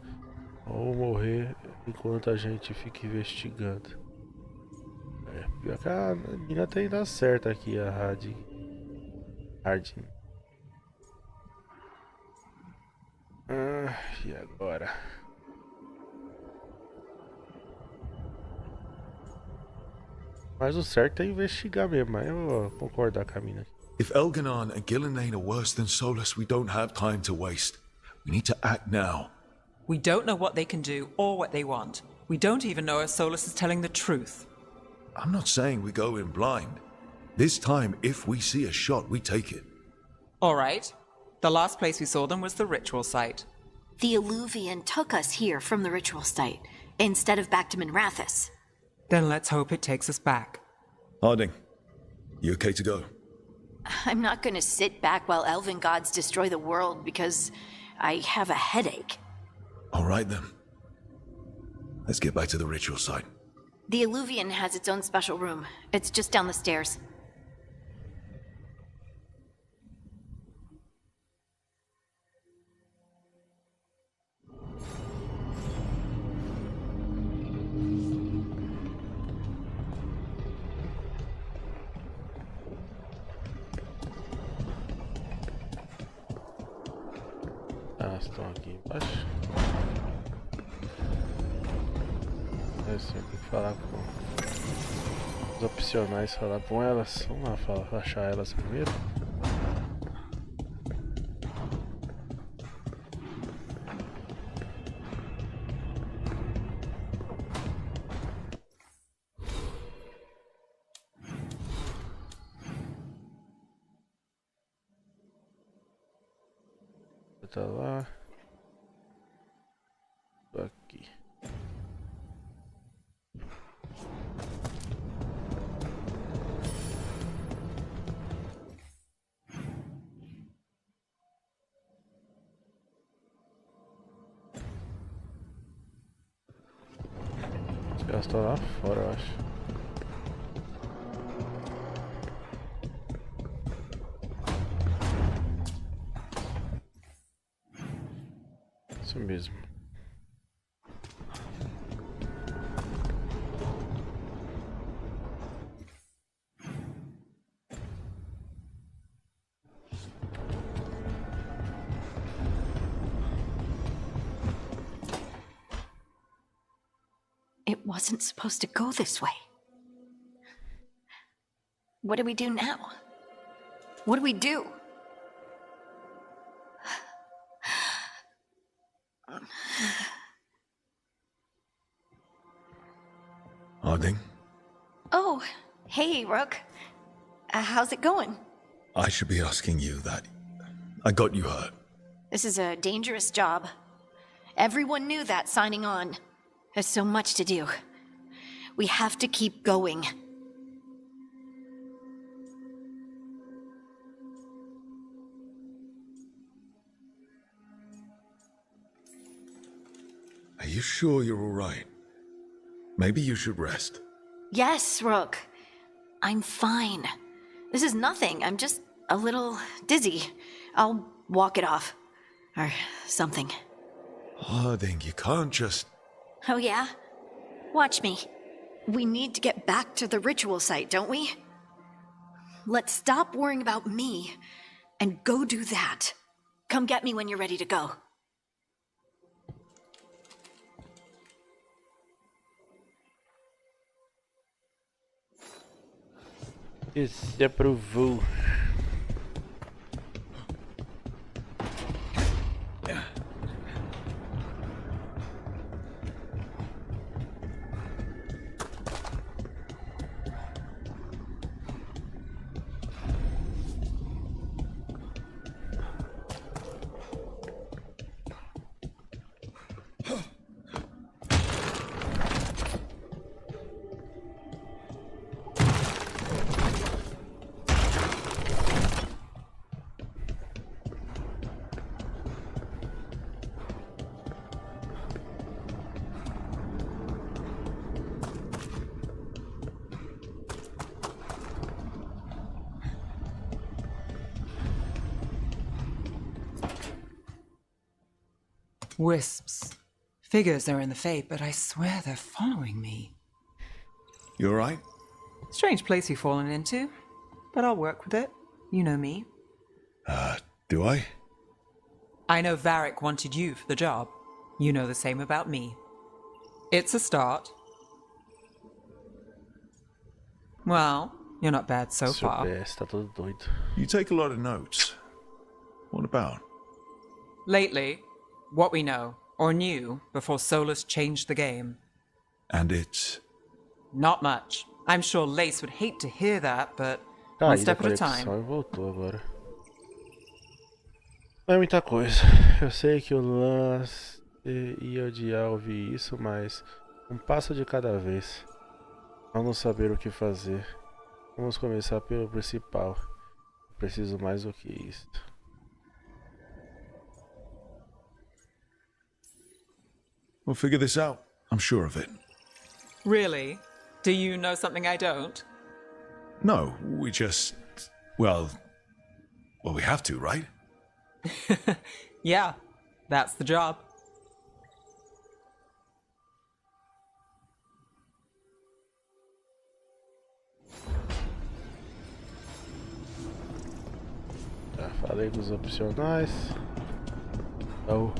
ou morrer enquanto a gente fica investigando? Pior que a mina tem que dar certo aqui, a Hardin. E agora? Mas o certo é investigar mesmo, mas eu vou concordar com a mina. If Elganan and Gillenane are worse than Solus, we don't have time to waste. We need to act now. We don't know what they can do or what they want. We don't even know if Solus is telling the truth. I'm not saying we go in blind. This time, if we see a shot, we take it. All right. The last place we saw them was the ritual site. The Illuvian took us here from the ritual site, instead of back to Minrathous. Then let's hope it takes us back. Harding, you okay to go? I'm not gonna sit back while elven gods destroy the world because I have a headache. All right then. Let's get back to the ritual site. The Illuvian has its own special room. It's just down the stairs. Estão aqui embaixo. Eu sempre falar com os opcionais, falar com elas. Vamos lá, achar elas primeiro. Tá lá. Tô aqui. elas estão lá fora, eu acho. Isso mesmo. It wasn't supposed to go this way. What do we do now? What do we do? Harding? Oh, hey, Rook. How's it going? I should be asking you that. I got you hurt. This is a dangerous job. Everyone knew that signing on. There's so much to do. We have to keep going. Are you sure you're all right? Maybe you should rest. Yes, Rook. I'm fine. This is nothing. I'm just a little dizzy. I'll walk it off. Or something. Harding, you can't just... Oh, yeah? Watch me. We need to get back to the ritual site, don't we? Let's stop worrying about me and go do that. Come get me when you're ready to go. Esse aprovou. Wisps. Figures are in the Fate, but I swear they're following me. You all right? Strange place you've fallen into, but I'll work with it. You know me. Do I? I know Varric wanted you for the job. You know the same about me. It's a start. Well, you're not bad so far. Tá todo doido. You take a lot of notes. What about? Lately, what we know, or knew, before Solus changed the game. And it's... Not much. I'm sure Lace would hate to hear that, but Tá one aí da step at a conexão time. e voltou agora. Não é muita coisa. Eu sei que o Lance ia odiar ouvir isso, mas um passo de cada vez. Vamos saber o que fazer. Vamos começar pelo principal. Preciso mais do que isso. We'll figure this out. I'm sure of it. Really? Do you know something I don't? No, we just... Well, we have to, right? Yeah, that's the job. Já falei dos opcionais. Então...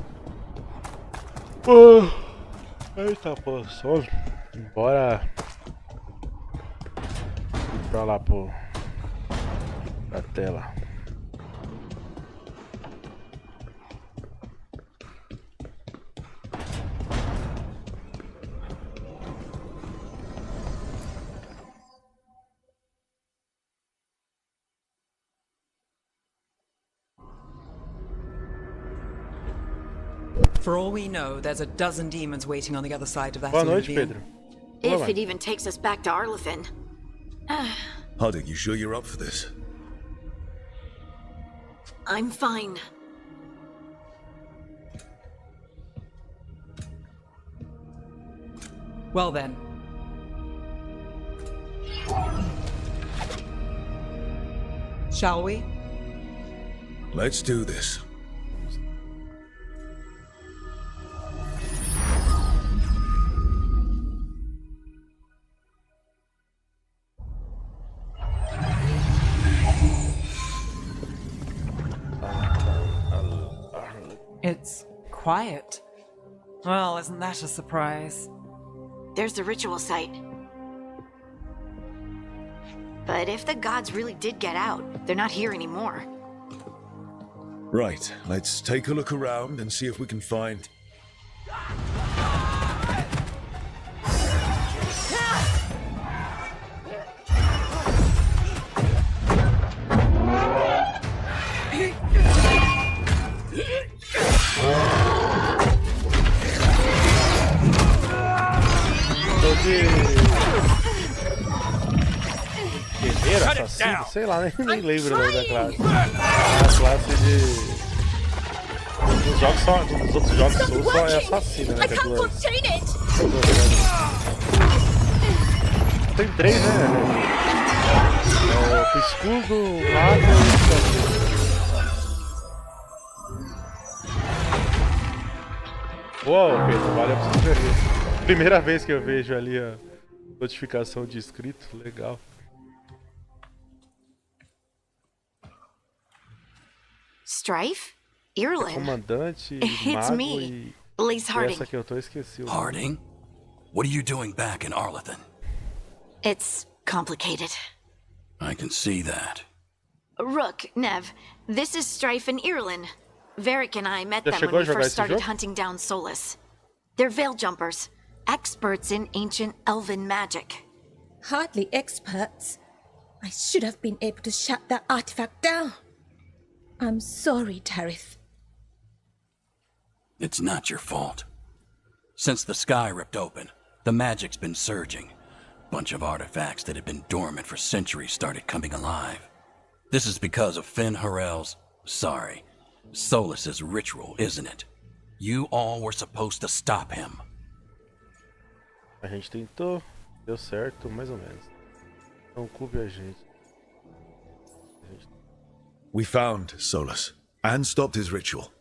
Eita, pô, sono. Bora ir pra lá pra tela. For all we know, there's a dozen demons waiting on the other side of that Boa noite, illuvium. Pedro. If it even takes us back to Arlefin. Harding, you sure you're up for this? I'm fine. Well then, Shall we? Let's do this. It's quiet. Well, isn't that a surprise? There's the ritual site. But if the gods really did get out, they're not here anymore. Right, let's take a look around and see if we can find... Guerreiro, assassino, sei lá, nem lembro da classe. A classe de... Dos jogos só, dos outros jogos só é assassino, né? Tem 3, né? É o escudo, o mago e o assassino. Uou, Pedro, valeu pra você ver. Primeira vez que eu vejo ali a notificação de inscrito, legal. Strife? Ireland? Comandante, It's mago me, e Lace Harding. essa que eu tô esqueci. Harding? What are you doing back in Arlethan? It's complicated. I can see that. Rook, Nev, this is Strife and Ireland. Varric and I met Já them chegou when a we jogar first esse started jogo? hunting down Solus. They're veil jumpers, experts in ancient elven magic. Hardly experts. I should have been able to shut that artifact down. I'm sorry, Tarith. It's not your fault. Since the sky ripped open, the magic's been surging. Bunch of artifacts that had been dormant for centuries started coming alive. This is because of Finn Harel's... Solus's ritual, isn't it? You all were supposed to stop him. A gente tentou, deu certo, mais ou menos. Não culpe a gente. We found Solus and stopped his ritual,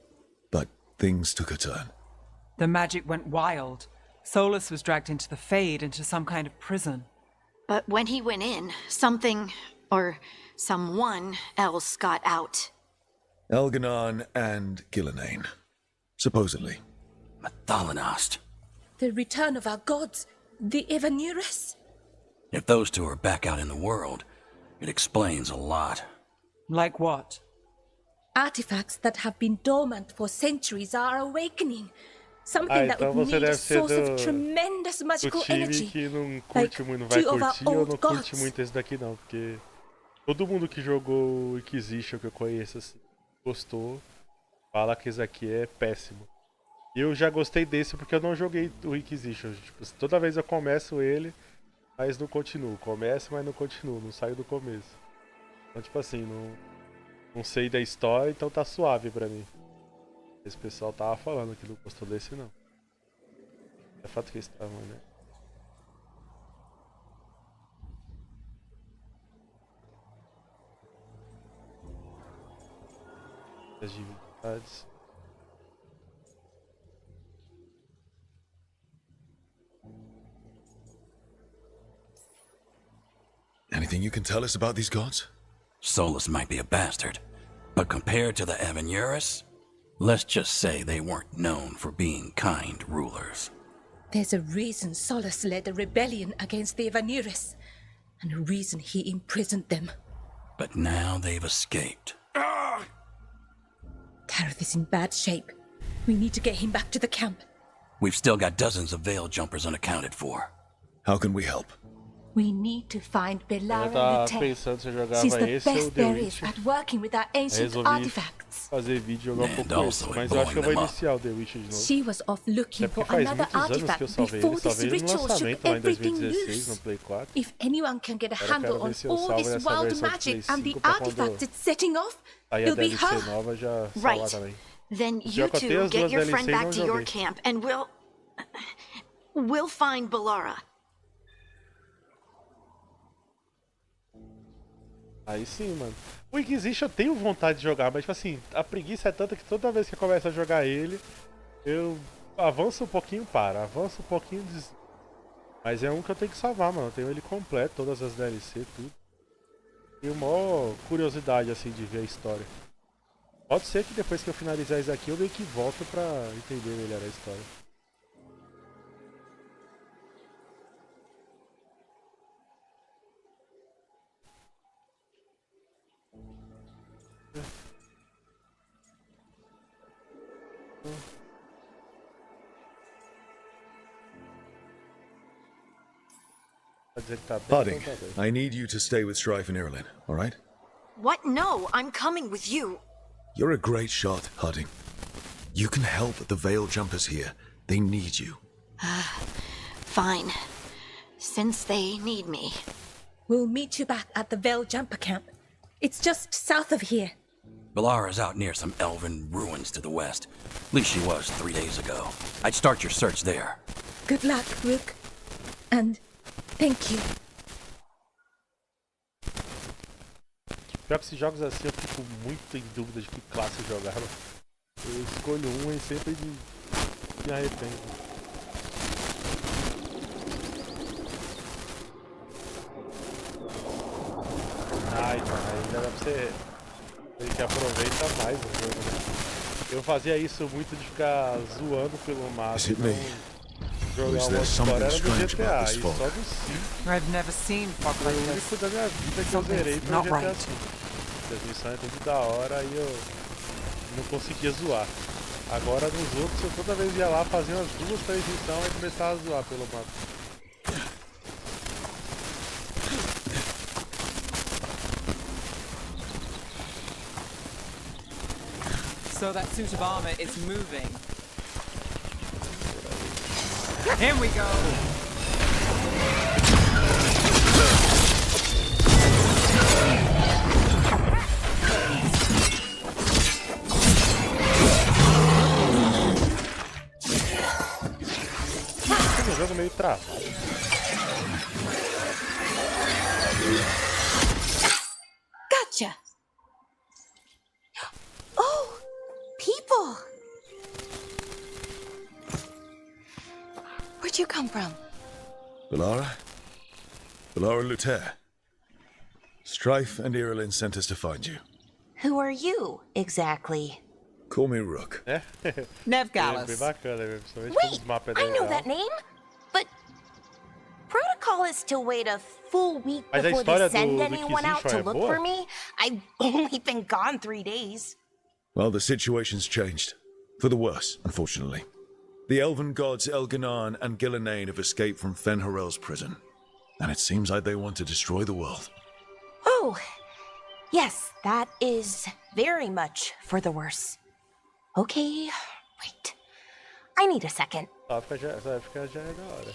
but things took a turn. The magic went wild. Solus was dragged into the Fade, into some kind of prison. But when he went in, something, or someone else got out. Elganon and Gillenane, supposedly. Mathalanost. The return of our gods, the Evanurus. If those two are back out in the world, it explains a lot. Like what? Artifacts that have been dormant for centuries are awakening. Something that would need a source of tremendous magical energy. Que não curte muito, não vai curtir ou não curte muito esse daqui não, porque todo mundo que jogou Inquisition que eu conheço assim, gostou, fala que esse aqui é péssimo. Eu já gostei desse porque eu não joguei o Inquisition. Tipo, toda vez eu começo ele, mas não continuo. Começo, mas não continuo, não saio do começo. Então, tipo assim, não sei da história, então tá suave pra mim. Esse pessoal tava falando que não gostou desse, não. É fato que eles estavam, né? As divindades. Anything you can tell us about these gods? Solus might be a bastard, but compared to the Evanurus, let's just say they weren't known for being kind rulers. There's a reason Solus led a rebellion against the Evanurus, and a reason he imprisoned them. But now they've escaped. Tarith is in bad shape. We need to get him back to the camp. We've still got dozens of veil jumpers unaccounted for. How can we help? We need to find Eu Belara tava Lute. pensando se eu jogava She's the esse ou best The there Witch. is at working with our Aí ancient resolvi artifacts. fazer vídeo e jogar um And pouco also esse, mas eu acho que eu vou blowing them up. iniciar o The Witch de novo. She was off looking Até for porque faz another muitos anos que eu artifact salvei ele. before this Salvei ele no ritual shook lançamento lá em everything 2016 no loose. Play 4. If anyone can get a Agora eu handle quero on ver se eu all salvo this essa wild versão de magic Play and the 5 pra artifacts quando it's setting off, aí a it'll be DLC her. nova já salvar Right. também. Then Já you que eu tenho two as get duas your DLC friend e back não to your joguei. camp and we'll find Belara. Aí sim, mano. O Inquisition eu tenho vontade de jogar, mas tipo assim, a preguiça é tanta que toda vez que eu começo a jogar ele, eu avanço um pouquinho, avanço um pouquinho, mas é um que eu tenho que salvar, mano. Eu tenho ele completo, todas as DLC, tudo. Tenho maior curiosidade, assim, de ver a história. Pode ser que depois que eu finalizar isso aqui, eu meio que volto pra entender melhor a história. Harding, I need you to stay with Strife and Irulan, alright? What? No, I'm coming with you. You're a great shot, Harding. You can help the Veil Jumpers here. They need you. Fine. Since they need me. We'll meet you back at the Veil Jumper Camp. It's just south of here. Belara's out near some elven ruins to the west. At least she was 3 days ago. I'd start your search there. Good luck, Rook. And thank you. Pior que esses jogos assim eu fico muito em dúvida de que classe jogar. Eu escolho um e sempre me arrependo. Ai, mano, ainda dá pra você ver que aproveita mais o jogo, né? Eu fazia isso muito de ficar zoando pelo mapa. Jogar uma história era do GTA, e só do 5. I've never seen fog Foi like o this. único da minha vida que eu zerei foi o GTA 5. As missões é tudo da hora e eu não conseguia zoar. Agora nos outros eu toda vez ia lá, fazia umas 2, 3 missões e começava a zoar pelo mapa. So that suit of armor is moving. Here we go! Esse jogo meio travado. Gotcha! Oh, people! Where'd you come from? Belara? Belara Luther. Strife and Irulan sent us to find you. Who are you, exactly? Call me Rook. Nev É Gallus. bem bacana, principalmente Wait, quando o mapa é I know legal. that name, but protocol is to wait a full week Mas a before they história send do anyone out to Inquisition é look boa? for me. I've only been gone 3 days. Well, the situation's changed. For the worse, unfortunately. The elven gods Elganan and Gillenane have escaped from Fen'Harel's prison. And it seems like they want to destroy the world. Oh, yes, that is very much for the worse. Okay, wait. I need a second. Essa época já é da hora.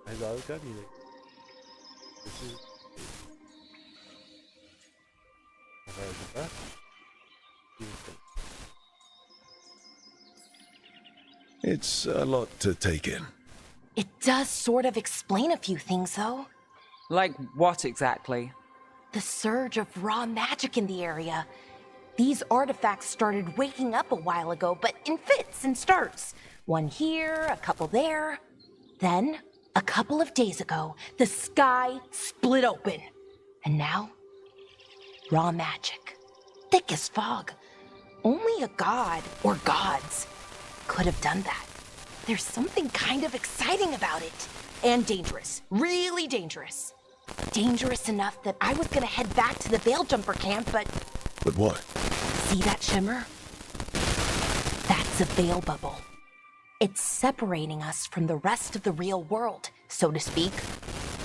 Mais da hora do que a minha. Vai ajudar? It's a lot to take in. It does sort of explain a few things, though. Like what exactly? The surge of raw magic in the area. These artifacts started waking up a while ago, but in fits and starts. One here, a couple there. Then, a couple of days ago, the sky split open. And now, raw magic. Thick as fog. Only a god, or gods, could have done that. There's something kind of exciting about it. And dangerous. Really dangerous. Dangerous enough that I was gonna head back to the Veil Jumper camp, but... But what? See that shimmer? That's a veil bubble. It's separating us from the rest of the real world, so to speak.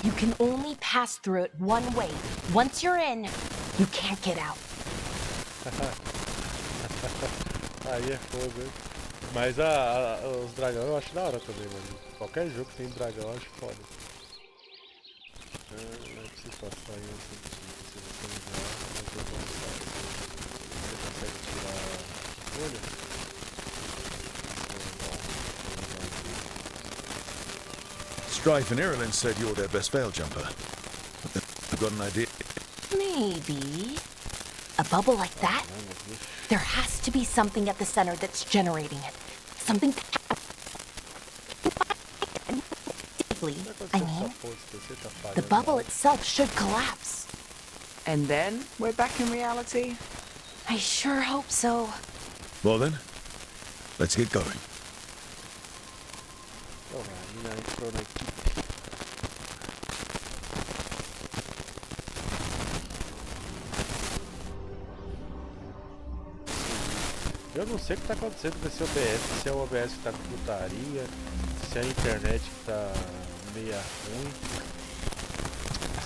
You can only pass through it one way. Once you're in, you can't get out. Aí é fogo, hein? Mas os dragões eu acho da hora também, mano. Qualquer jogo que tem dragão eu acho foda. Não preciso passar aí assim, se você não mas eu vou passar. Você consegue tirar a folha? Strife and Irulan said you're their best veil jumper. I've got an idea. Maybe. A bubble like that? There has to be something at the center that's generating it. Something deeply, I mean, the bubble itself should collapse. And then we're back in reality? I sure hope so. Well then, let's get going. Eu não sei o que tá acontecendo com esse OBS, se é o OBS que tá com putaria, se é a internet que tá meia ruim.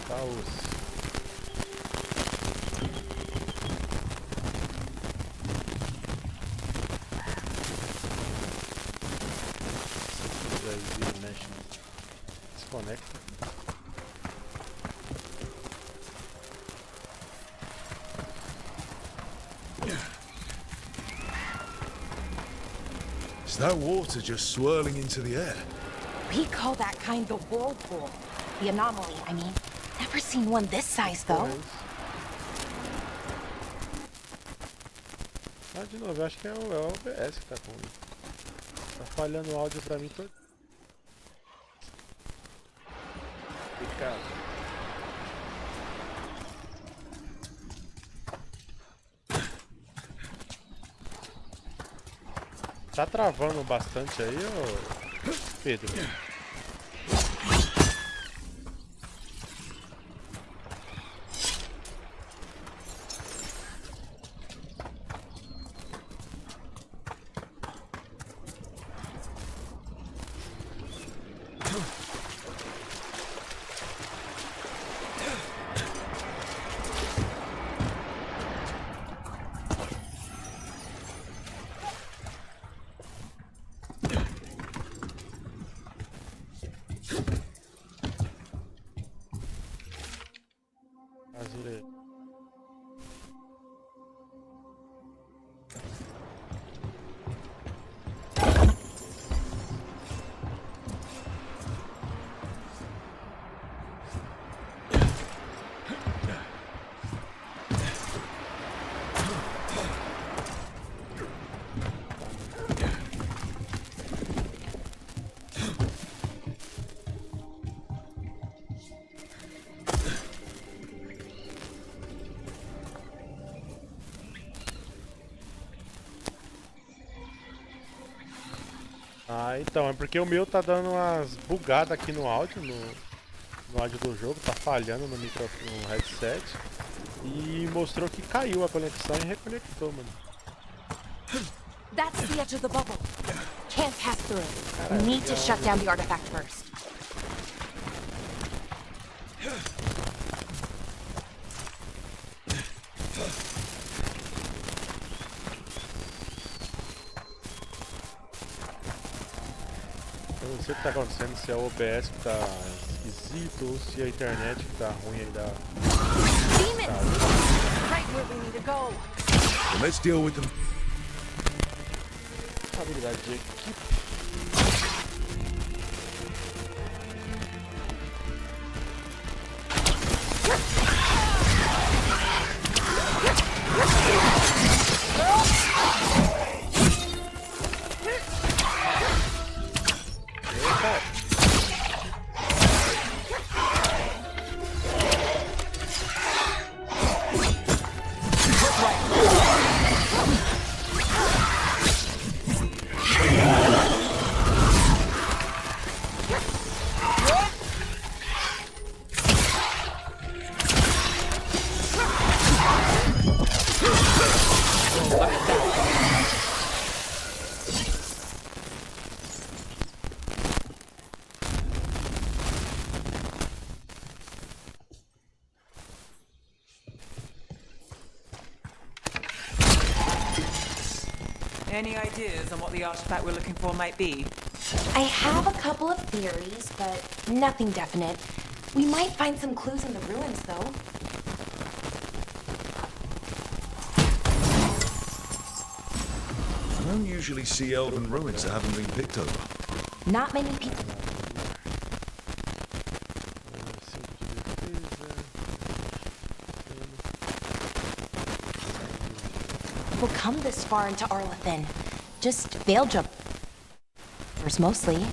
Tá osso. Desconecta. Is that water just swirling into the air? We call that kind the whirlpool. The anomaly, I mean. Never seen one this size, though. Ah, de novo, eu acho que é o OBS que tá com... Tá falhando o áudio pra mim todo. Complicado. Tá travando bastante aí, ô Pedro? Ah, então, é porque o meu tá dando umas bugadas aqui no áudio, no áudio do jogo, tá falhando no microfone, no headset. E mostrou que caiu a conexão e reconectou, mano. That's the edge of the bubble. Can't pass through it. We need to shut down the artifact first. Eu não sei o que tá acontecendo, se é o OBS que tá esquisito ou se é a internet que tá ruim aí da... Right where we need to go. Well, let's deal with them. Habilidade de equipe. Any ideas on what the artifact we're looking for might be? I have a couple of theories, but nothing definite. We might find some clues in the ruins, though. I don't usually see elven ruins that haven't been picked over. Not many people. come this far into Arlathan. Just Veilguard mostly.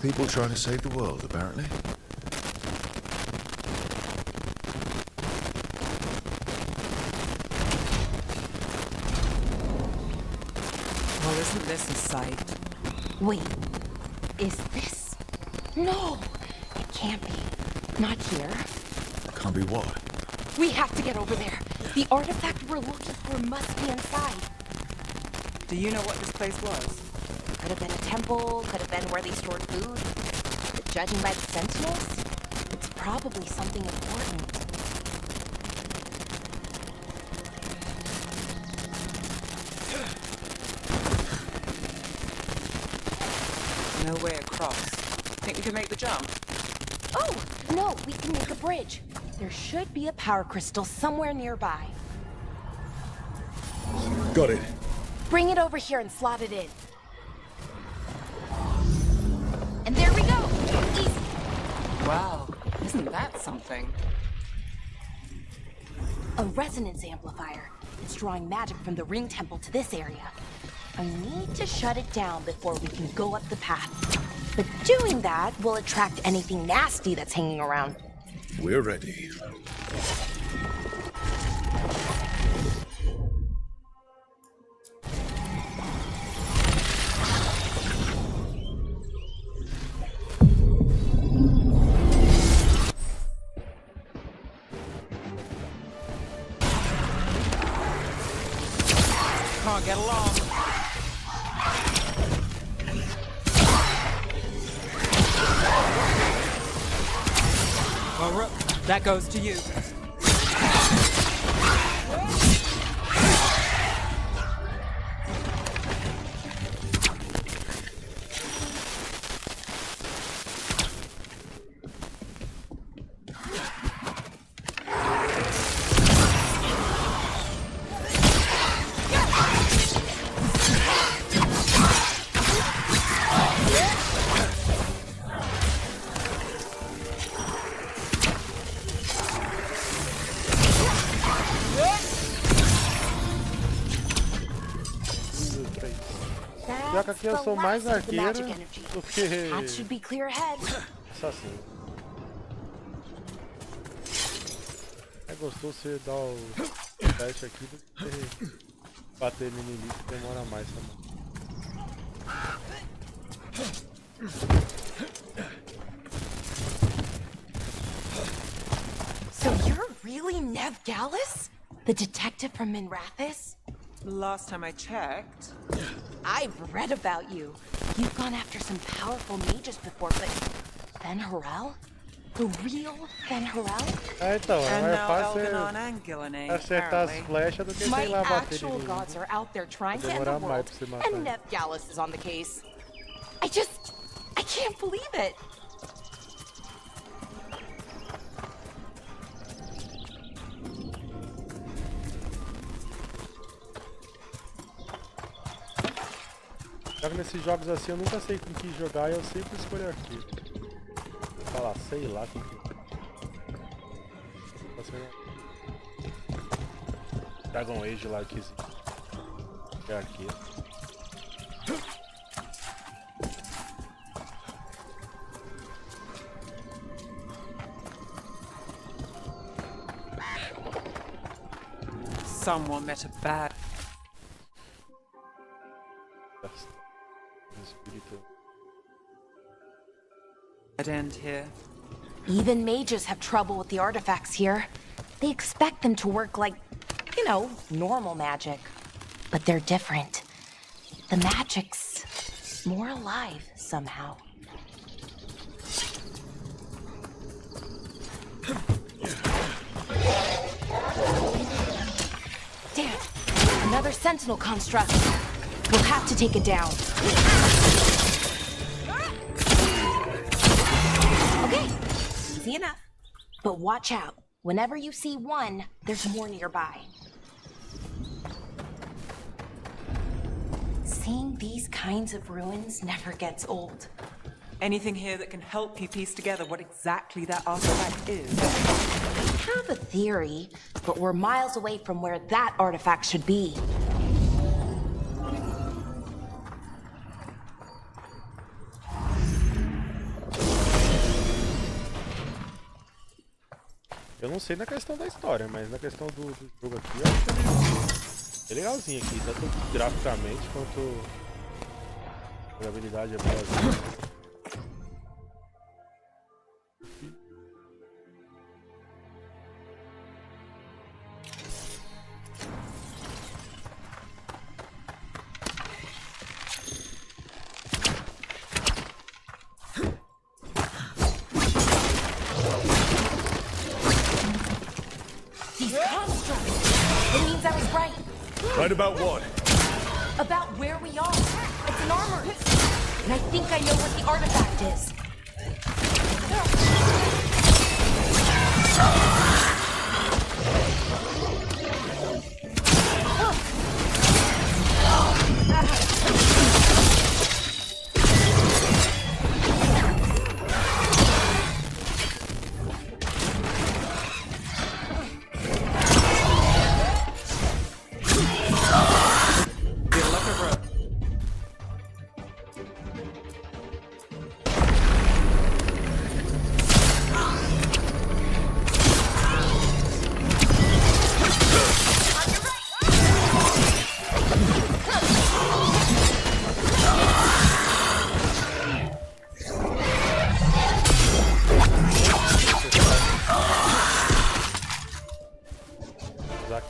People trying to save the world, apparently. Well, isn't this a sight? Wait, is this? No, it can't be. Not here. Can't be what? We have to get over there. The artifact we're looking for must be inside. Do you know what this place was? Could have been a temple, could have been where they stored food. But judging by the sentinels, it's probably something important. No way across. Think we can make the jump? Oh, no, we can make a bridge. There should be a power crystal somewhere nearby. Got it. Bring it over here and slot it in. And there we go! Easy! Wow, isn't that something? A resonance amplifier. It's drawing magic from the ring temple to this area. I need to shut it down before we can go up the path. But doing that will attract anything nasty that's hanging around. We're ready. Come on, get along. Well, Rook, that goes to you. Já que aqui eu sou mais arqueiro do que assassino. É gostoso você dar o teste aqui do que Bater no inimigo demora mais também. So you're really Nev Gallus? The detective from Minrathis? Last time I checked. I've read about you. You've gone after some powerful mages before, but Fen Harel? The real Fen Harel? Então, é mais fácil acertar as apparently. flechas do que My sei lá bater actual inimigo. gods are out there trying to end the Demorar mais world, pra você matar. and Nev Gallus is on the case. I can't believe it. Jogo nesses jogos assim, eu nunca sei com que jogar e eu sempre escolho arqueiro. Falar, sei lá com que. Dragon Age lá que existe. É arqueiro. Someone met a bad end here. Even mages have trouble with the artifacts here. They expect them to work like, you know, normal magic. But they're different. The magic's more alive somehow. Damn, another sentinel construct. We'll have to take it down. Okay, easy enough. But watch out. Whenever you see one, there's more nearby. Seeing these kinds of ruins never gets old. Anything here that can help you piece together what exactly that artifact is? I have a theory, but we're miles away from where that artifact should be. Eu não sei na questão da história, mas na questão do jogo aqui, eu acho que é legalzinho aqui, tanto graficamente quanto a jogabilidade é boa. Right about what? About where we are. It's an armory. And I think I know what the artifact is.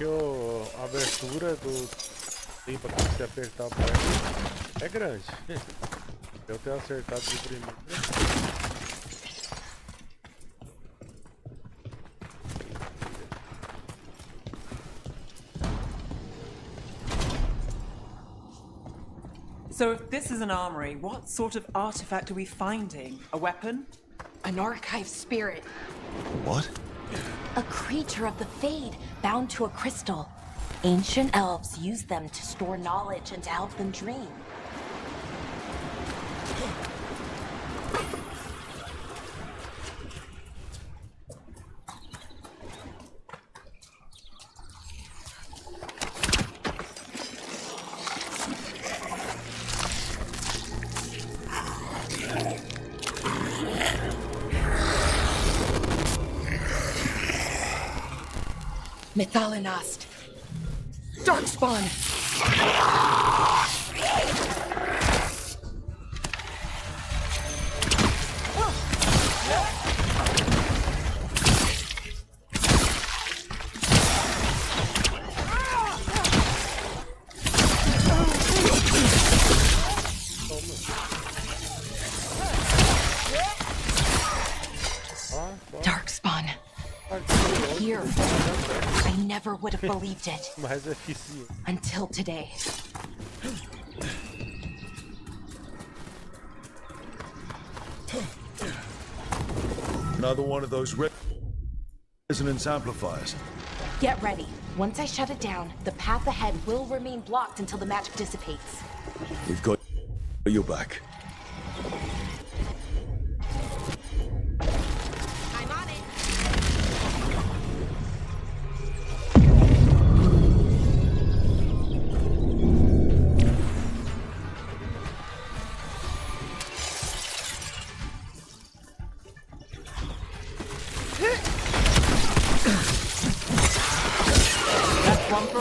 A abertura do tempo pra você apertar o botão é grande. Eu tenho acertado de primeiro. So if this is an armory, what sort of artifact are we finding? A weapon? An archive spirit. What? A creature of the Fade, bound to a crystal. Ancient elves use them to store knowledge and to help them dream. Mythalinast. Darkspawn! Darkspawn. Here. I never would have believed it. Mais eficiente. Until today. Another one of those resonance amplifiers. Get ready. Once I shut it down, the path ahead will remain blocked until the magic dissipates. We've got your back. I'm on it. That's one for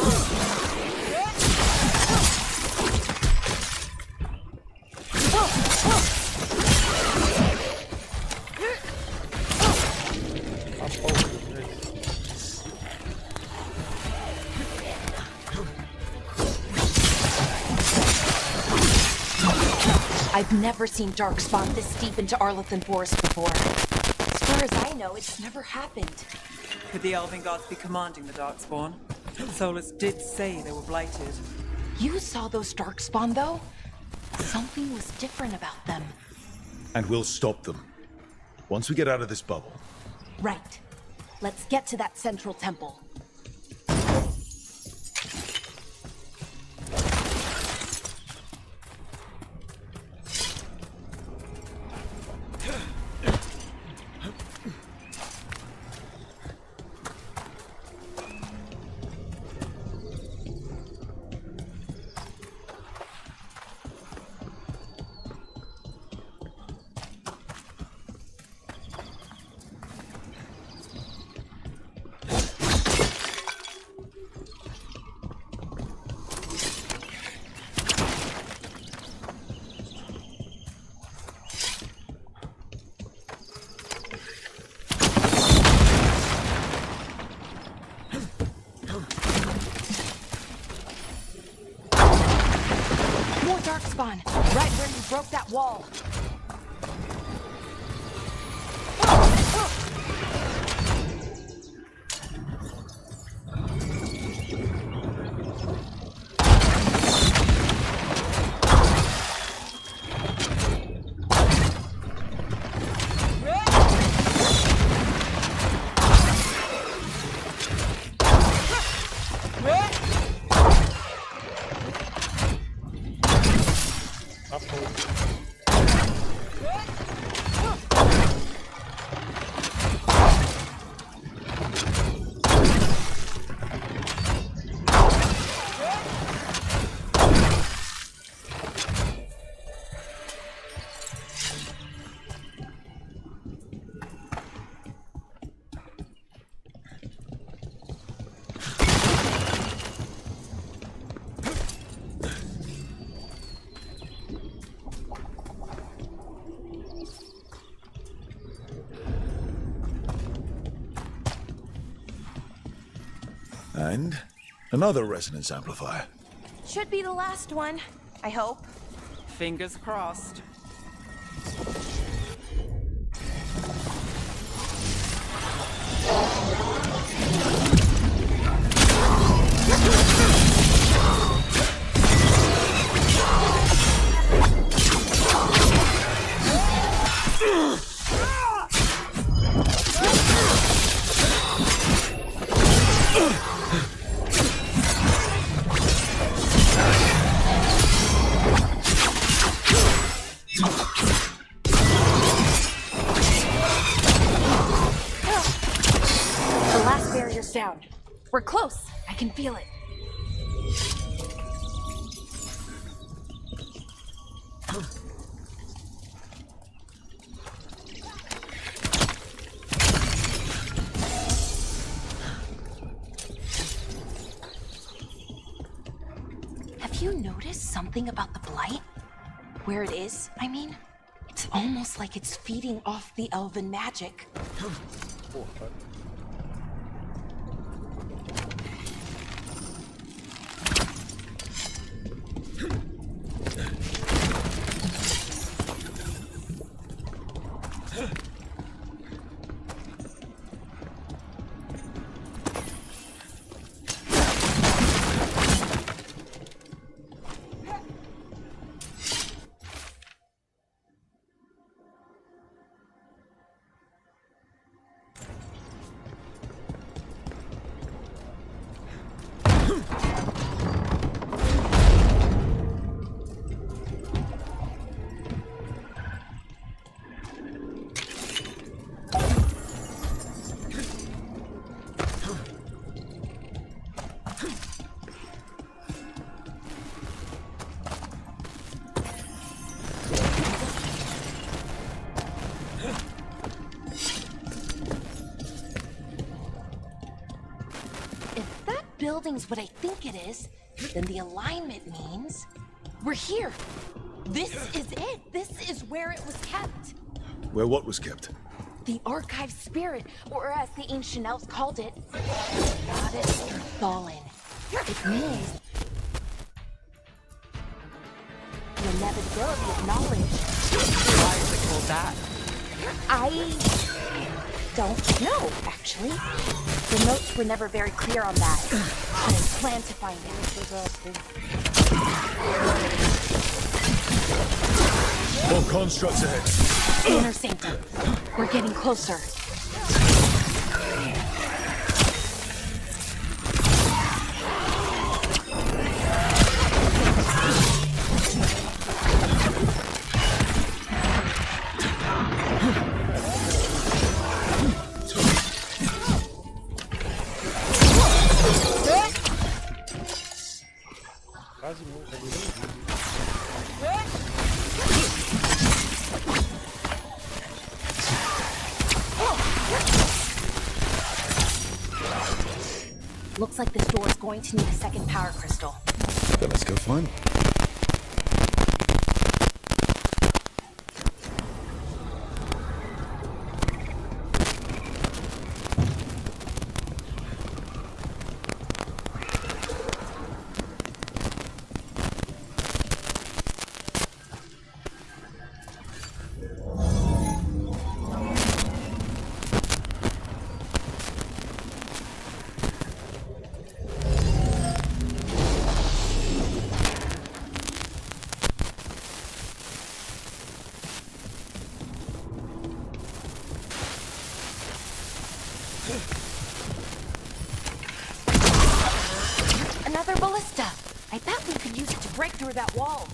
I've never seen Darkspawn this deep into Arlothan Forest before. As far as I know, it's never happened. Could the Elven Gods be commanding the Darkspawn? Solus did say they were blighted. You saw those Darkspawn, though? Something was different about them. And we'll stop them. Once we get out of this bubble. Right. Let's get to that central temple. Darkspawn, right where you broke that wall. And another resonance amplifier. Should be the last one, I hope. Fingers crossed. Down. We're close. I can feel it. you noticed something about the blight? Where it is, I mean? It's almost like it's feeding off the elven magic. Building's what I think it is, then the alignment means we're here. This is it. This is where it was kept. Where what was kept? The archive spirit, or as the ancient elves called it, goddess or fallen. It means the inevitability of knowledge. Why is it called that? I don't know, actually. The notes were never very clear on that, but I plan to find out. More constructs ahead. Inner Sanctum. We're getting closer. Looks like this door is going to need a second power crystal. Then let's go find one. Another ballista! I bet we could use it to break through that wall.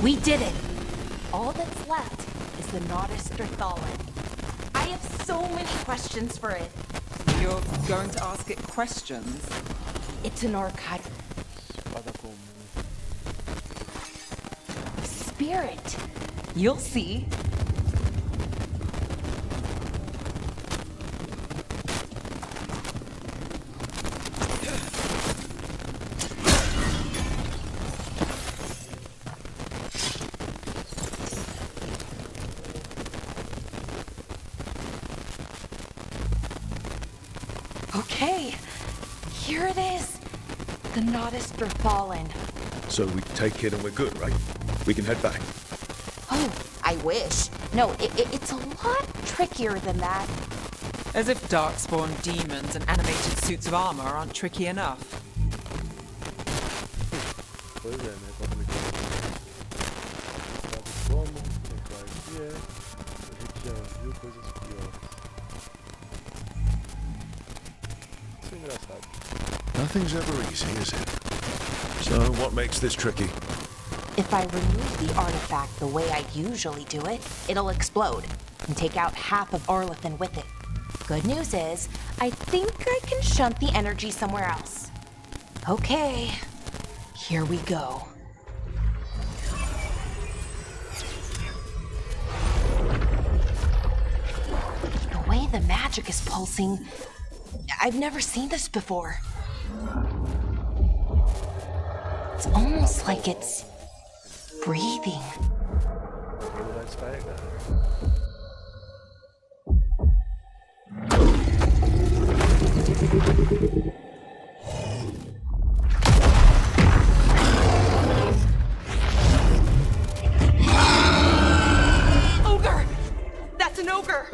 We did it! All that's left is the Nodus Strathallan. I have so many questions for it. You're going to ask it questions? It's an archive. Spirit. You'll see. Okay, here it is. The Nodist Fallen. So we take it and we're good, right? We can head back. Oh, I wish. No, it's a lot trickier than that. As if darkspawn demons and animated suits of armor aren't tricky enough. Pois é, né? Quando ele como, claro que é. A gente já viu coisas piores. Isso é engraçado. Nothing's ever easy, is it? So what makes this tricky? If I remove the artifact the way I usually do it, it'll explode and take out half of Orlethan with it. Good news is, I think I can shunt the energy somewhere else. Okay, here we go. The way the magic is pulsing, I've never seen this before. It's almost like it's breathing. Ogre! That's an ogre!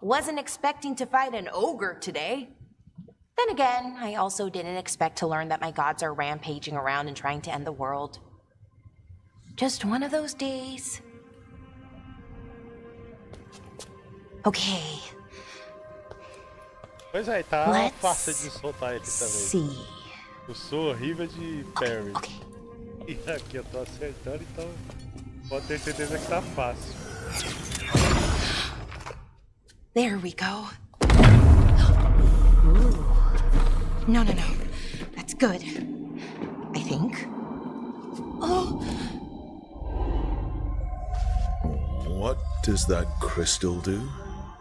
Wasn't expecting to fight an ogre today. Then again, I also didn't expect to learn that my gods are rampaging around and trying to end the world. Just one of those days. Okay. Pois é, tá fácil de soltar ele também. Eu sou horrível de parry. E aqui eu tô acertando, então pode ter certeza que tá fácil. There we go. Ooh. No. That's good. I think. Oh. What does that crystal do?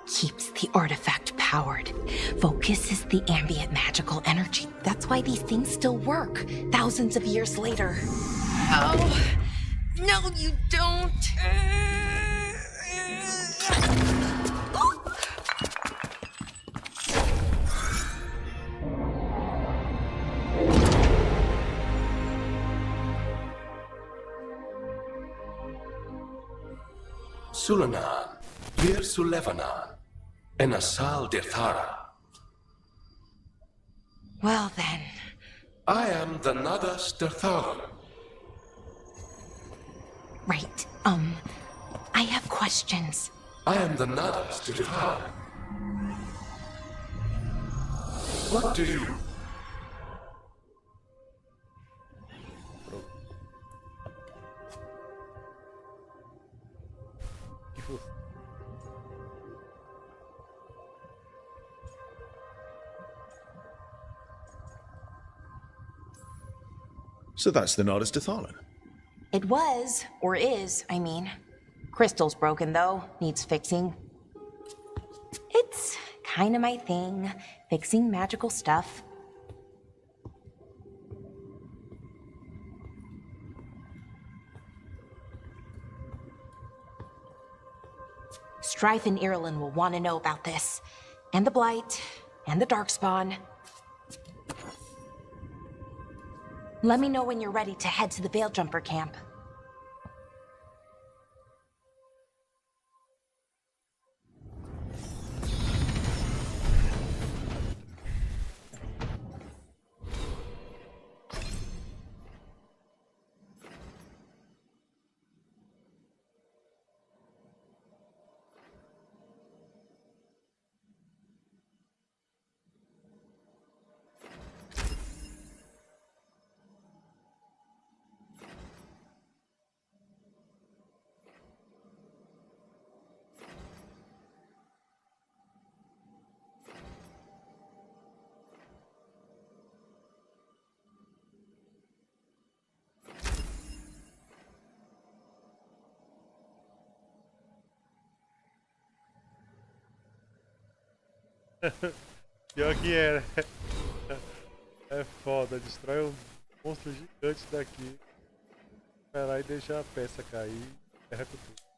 Keeps the artifact powered. Focuses the ambient magical energy. That's why these things still work, thousands of years later. Oh. No, you don't. Sulanan, Vir Sulevanan, and Asal Dirthara. Well then. I am the Nadas Dirthara. Right. I have questions. I am the Nadas Dirthara. What do you... So that's the Nardus Dathalan. It was, or is, I mean. Crystal's broken though, needs fixing. It's kinda my thing, fixing magical stuff. Strife and Irulan will want to know about this. And the Blight, and the Darkspawn. Let me know when you're ready to head to the Veil-Jumper camp. Pior que era. É foda, destrói um monstro gigante daqui. Esperar e deixar a peça cair. Erra com tudo.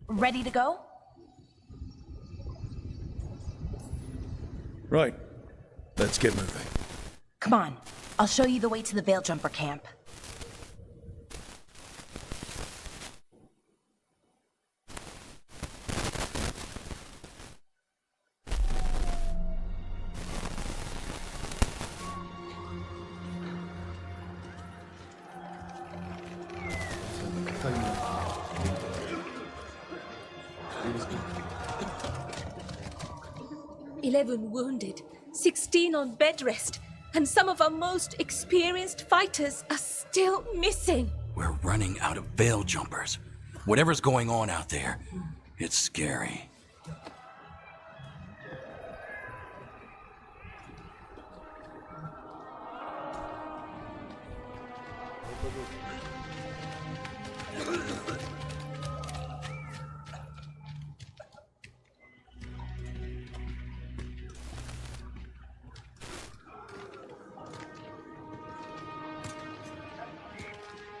Ready to go? Right. Let's get moving. Come on. I'll show you the way to the Veil-Jumper camp. Wounded, 16 on bed rest, and some of our most experienced fighters are still missing. We're running out of Veil Jumpers. Whatever's going on out there, it's scary.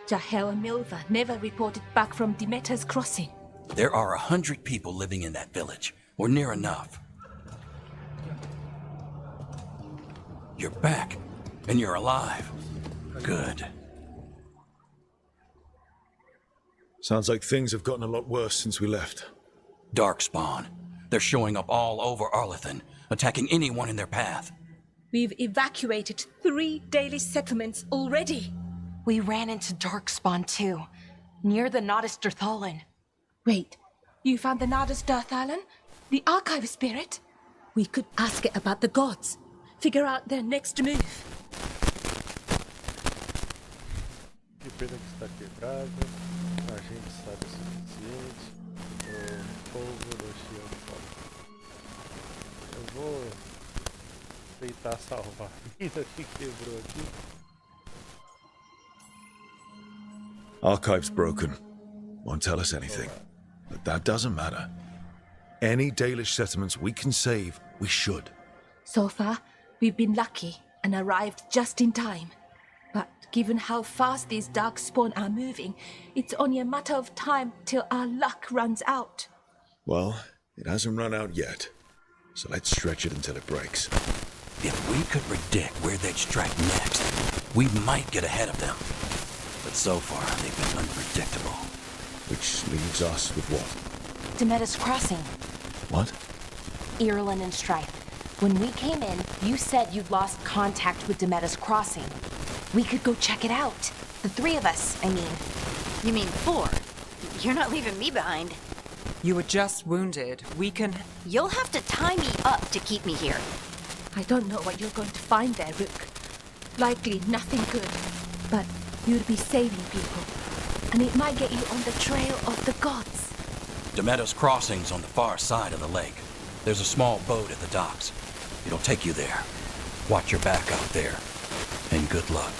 Jahel and Milva never reported back from Demeter's crossing. There are 100 people living in that village, or near enough. You're back, and you're alive. Good. Sounds like things have gotten a lot worse since we left. Darkspawn. They're showing up all over Arlethan, attacking anyone in their path. We've evacuated 3 daily settlements already. We ran into Darkspawn too, near the Nardus Dathalan. Wait, you found the Nardus Dathalan? The archive spirit? We could ask it about the gods. Figure out their next move. Que pena que está quebrada. A gente sabe o suficiente. O povo do Shield fora. Eu vou tentar salvar a mina que quebrou aqui. Archive's broken. Won't tell us anything. But that doesn't matter. Any Dalish settlements we can save, we should. So far, we've been lucky and arrived just in time. But given how fast these darkspawn are moving, it's only a matter of time till our luck runs out. Well, it hasn't run out yet. So let's stretch it until it breaks. If we could predict where they'd strike next, we might get ahead of them. But so far, they've been unpredictable. Which leaves us with what? Demeda's Crossing. What? Irulan and Strife. When we came in, you said you'd lost contact with Demeda's Crossing. We could go check it out. The three of us, I mean. You mean 4? You're not leaving me behind. You were just wounded. We can... You'll have to tie me up to keep me here. I don't know what you're going to find there, Rook. Likely nothing good. But you'll be saving people. And it might get you on the trail of the gods. Demeda's Crossing's on the far side of the lake. There's a small boat at the docks. It'll take you there. Watch your back out there. And good luck.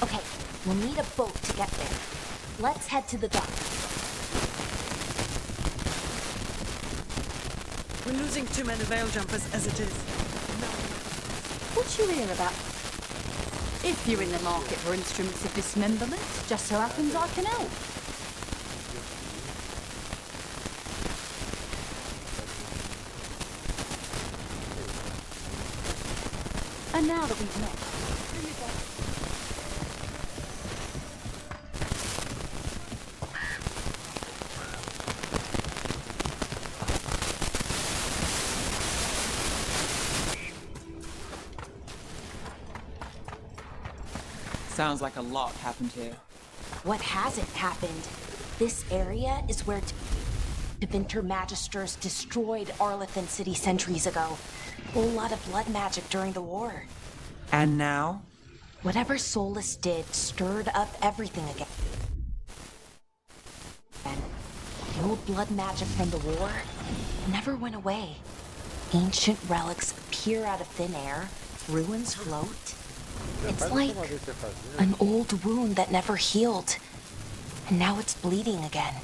Okay, we'll need a boat to get there. Let's head to the dock. We're losing too many veil jumpers as it is. What you hear about? If you're in the market for instruments of dismemberment, just so happens I can help. And now that we've met, Sounds like a lot happened here. What hasn't happened? This area is where Tevinter Magisters destroyed Arlathan City centuries ago. Whole lot of blood magic during the war. And now? Whatever Solus did stirred up everything again. The old blood magic from the war never went away. Ancient relics appear out of thin air, ruins float. It's like an old wound that never healed, and now it's bleeding again.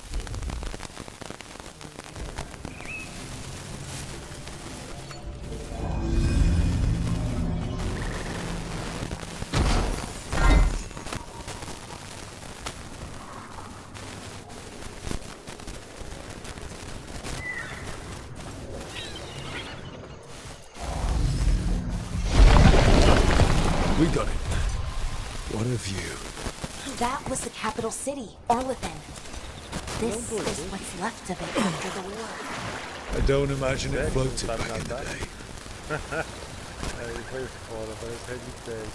We got it. What a view. That was the capital city, Arlathan. This is what's left of it after the war. I don't imagine it floated back in the day. Aí foi foda, parece Red Dead.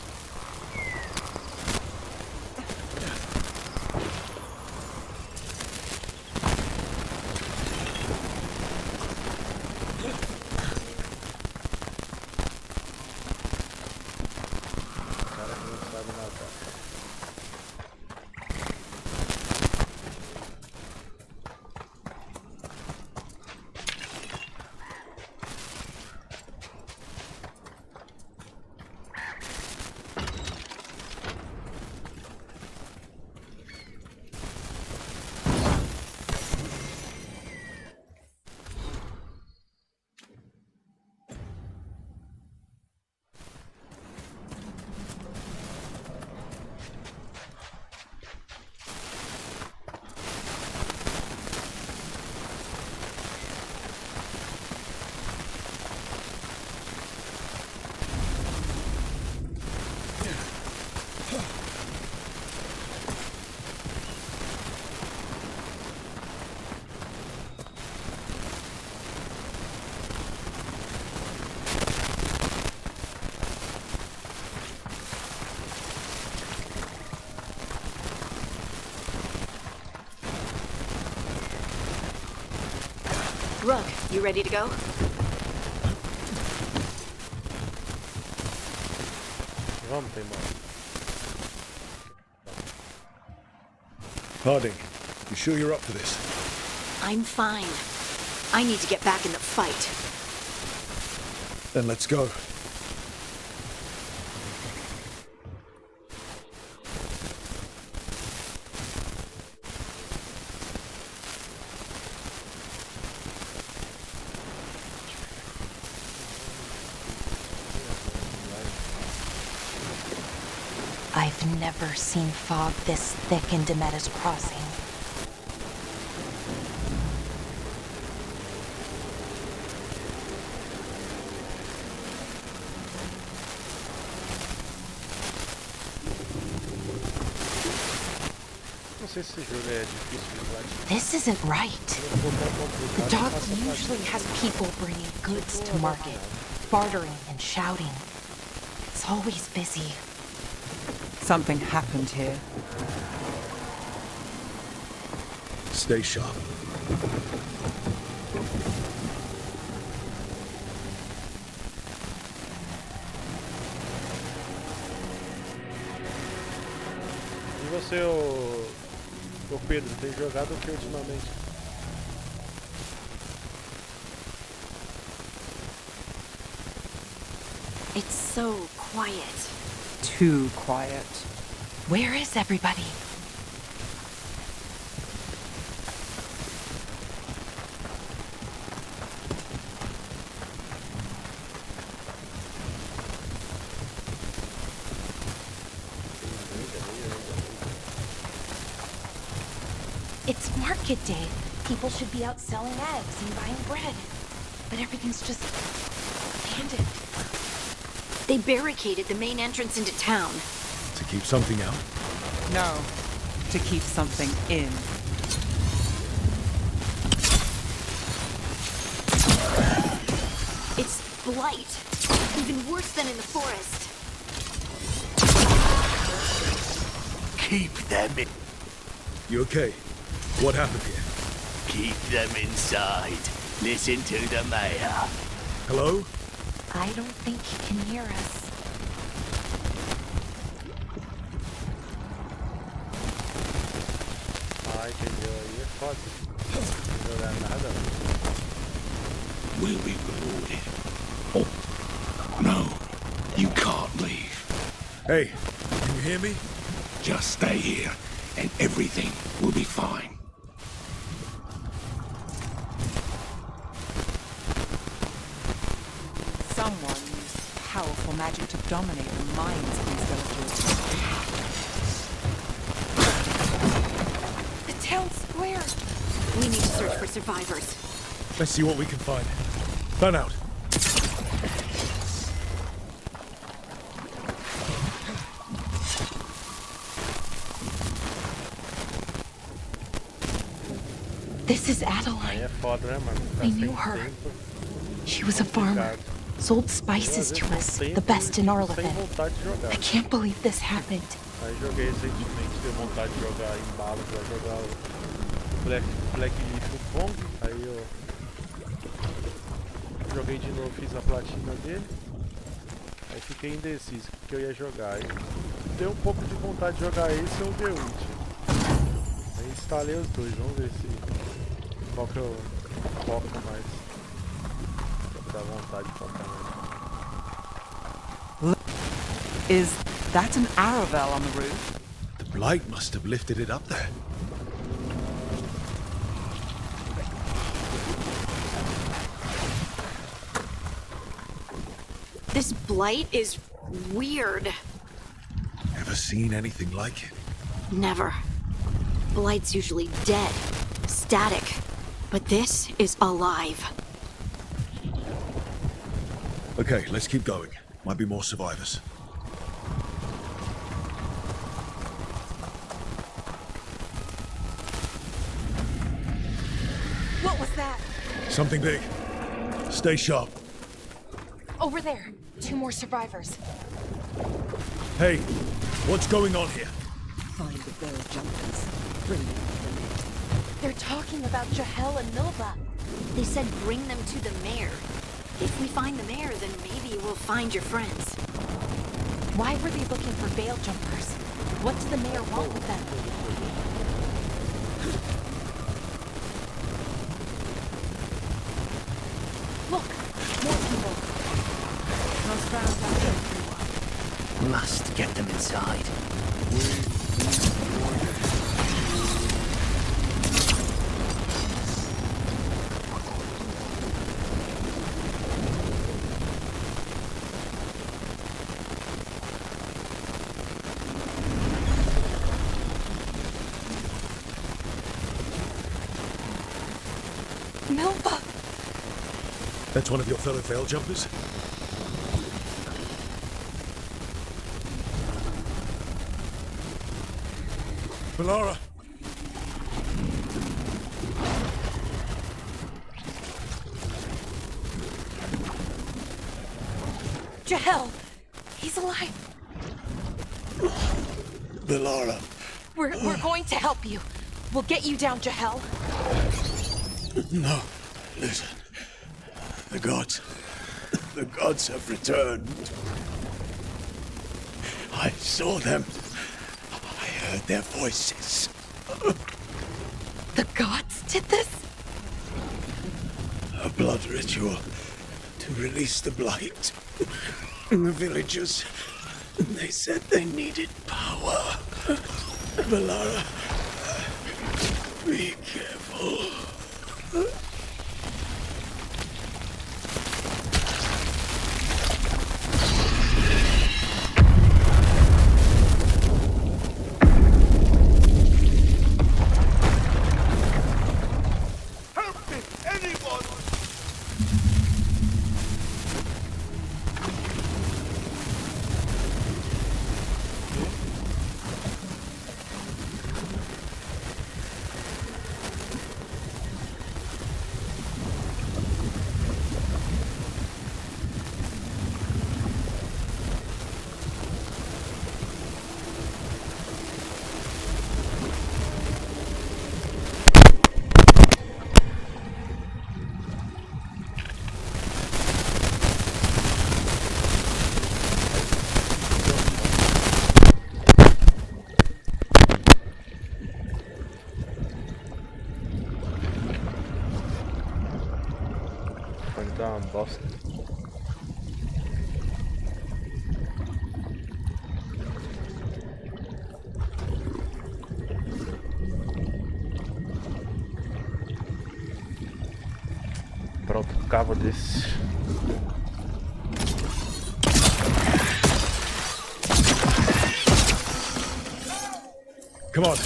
Rug, you ready to go? Vamos, teimoso. Harding, you sure you're up for this? I'm fine. I need to get back in the fight. Then let's go. I've never seen fog this thick in Demetta's Crossing. This isn't right. The dock usually has people bringing goods to market, bartering and shouting. It's always busy. Something happened here. Stay sharp. E você, ô Pedro, tem jogado o que ultimamente? It's so quiet. Too quiet. Where is everybody? It's market day. People should be out selling eggs and buying bread. But everything's just abandoned. They barricaded the main entrance into town. To keep something out? No, to keep something in. It's blight. Even worse than in the forest. Keep them in. You okay? What happened here? Keep them inside. Listen to the mayor. Hello? I don't think he can hear us. Entendeu? Aí é foda. Não jogar nada. We'll be rewarded. Oh, no. You can't leave. Hey, can you hear me? Just stay here, and everything will be fine. Someone used powerful magic to dominate the minds of these villagers. The town square. We need to search for survivors. Let's see what we can find. Fan out. This is Adeline. Aí é foda, né, mano? Tá I sem knew her. tempo. She was a farmer. Sold spices to us, the best in Arlington. Sem vontade de jogar. I can't believe this happened. Aí joguei recentemente, deu vontade de jogar em bala pra jogar o Black Leaf Pong. Aí eu joguei de novo, fiz a platina dele. Aí fiquei indeciso o que eu ia jogar. Aí deu um pouco de vontade de jogar esse ou o The Witcher. Aí instalei os dois, vamos ver se qual que eu foco mais. Dá vontade de focar mais. Is that an Aravel on the roof? The blight must have lifted it up there. This blight is weird. Ever seen anything like it? Never. Blight's usually dead, static. But this is alive. Okay, let's keep going. Might be more survivors. What was that? Something big. Stay sharp. Over there. 2 more survivors. Hey, what's going on here? Find the Veiljumpers. Bring them to the mayor. They're talking about Jahel and Nova. They said bring them to the mayor. If we find the mayor, then maybe we'll find your friends. Why were they looking for veil jumpers? What does the mayor want with them? Look, more people. Those rounds are everyone. Must get them inside. Milva! That's one of your fellow veil jumpers? Valara! Jahel! He's alive! Valara! We're going to help you. We'll get you down, Jahel. No, listen. The gods have returned. I saw them. I heard their voices. The gods did this? A blood ritual to release the blight. And the villagers, they said they needed power. Valara, be careful. Tá uma bosta. Pronto, cabo desse. Come on,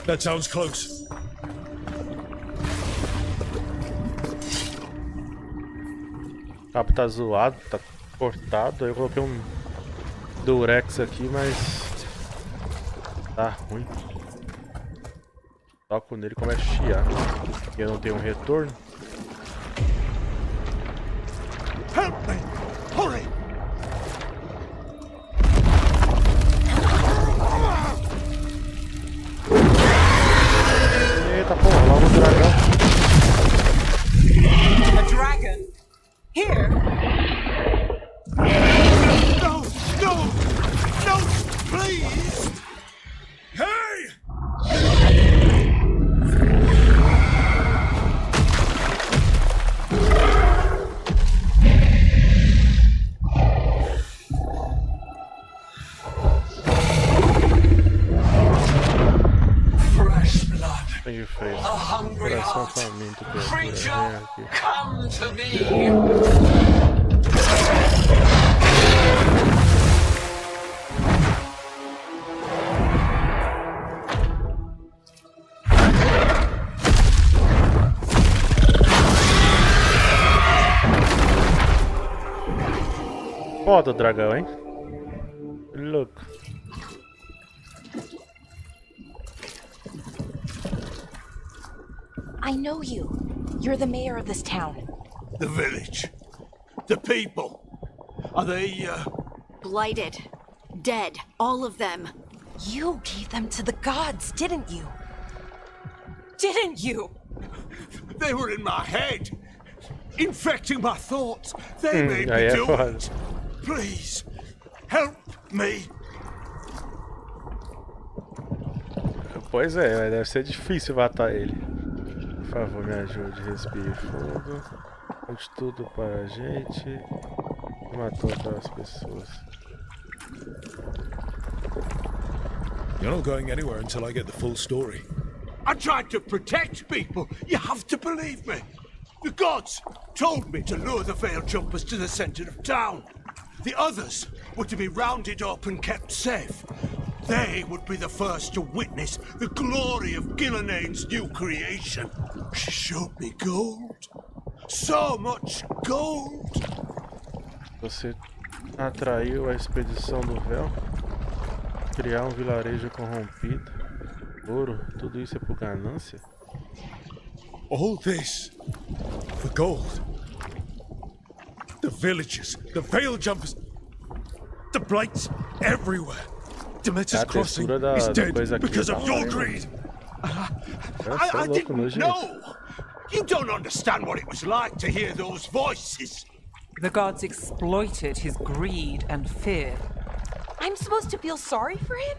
that sounds close. O cabo tá zoado, tá cortado. Aí eu coloquei um durex aqui, mas tá ruim. Toco nele e começa a chiar. E eu não tenho um retorno. Help me! Hurry! Eita porra, logo o dragão. A dragon? Here? No! No! No! Please! Hey! Fresh blood. Sangue fresco. A hungry Coração heart. faminto, Creature, aqui. come to me. Foda o dragão, hein? Louco. I know you. You're the mayor of this town. The village. The people. Are they, Blighted. Dead. All of them. You gave them to the gods, didn't you? Didn't you? They were in my head. Infecting my thoughts. They made me aí é do foda. it. Please, help me? Pois é, deve ser difícil matar ele. Por favor, me ajude. Respire fundo. Conte tudo para a gente. Matou aquelas pessoas. You're not going anywhere until I get the full story. I tried to protect people. You have to believe me. The gods told me to lure the Veil Jumpers to the center of town. The others were to be rounded up and kept safe. They would be the first to witness the glory of Gillenane's new creation. She showed me gold. So much gold. Você atraiu a expedição do véu? Criar um vilarejo corrompido? Ouro? Tudo isso é por ganância? All this for gold. The villagers, the Veil Jumpers, the blights everywhere. Demeter's crossing is dead because of your greed. I didn't know. You don't understand what it was like to hear those voices. The gods exploited his greed and fear. I'm supposed to feel sorry for him?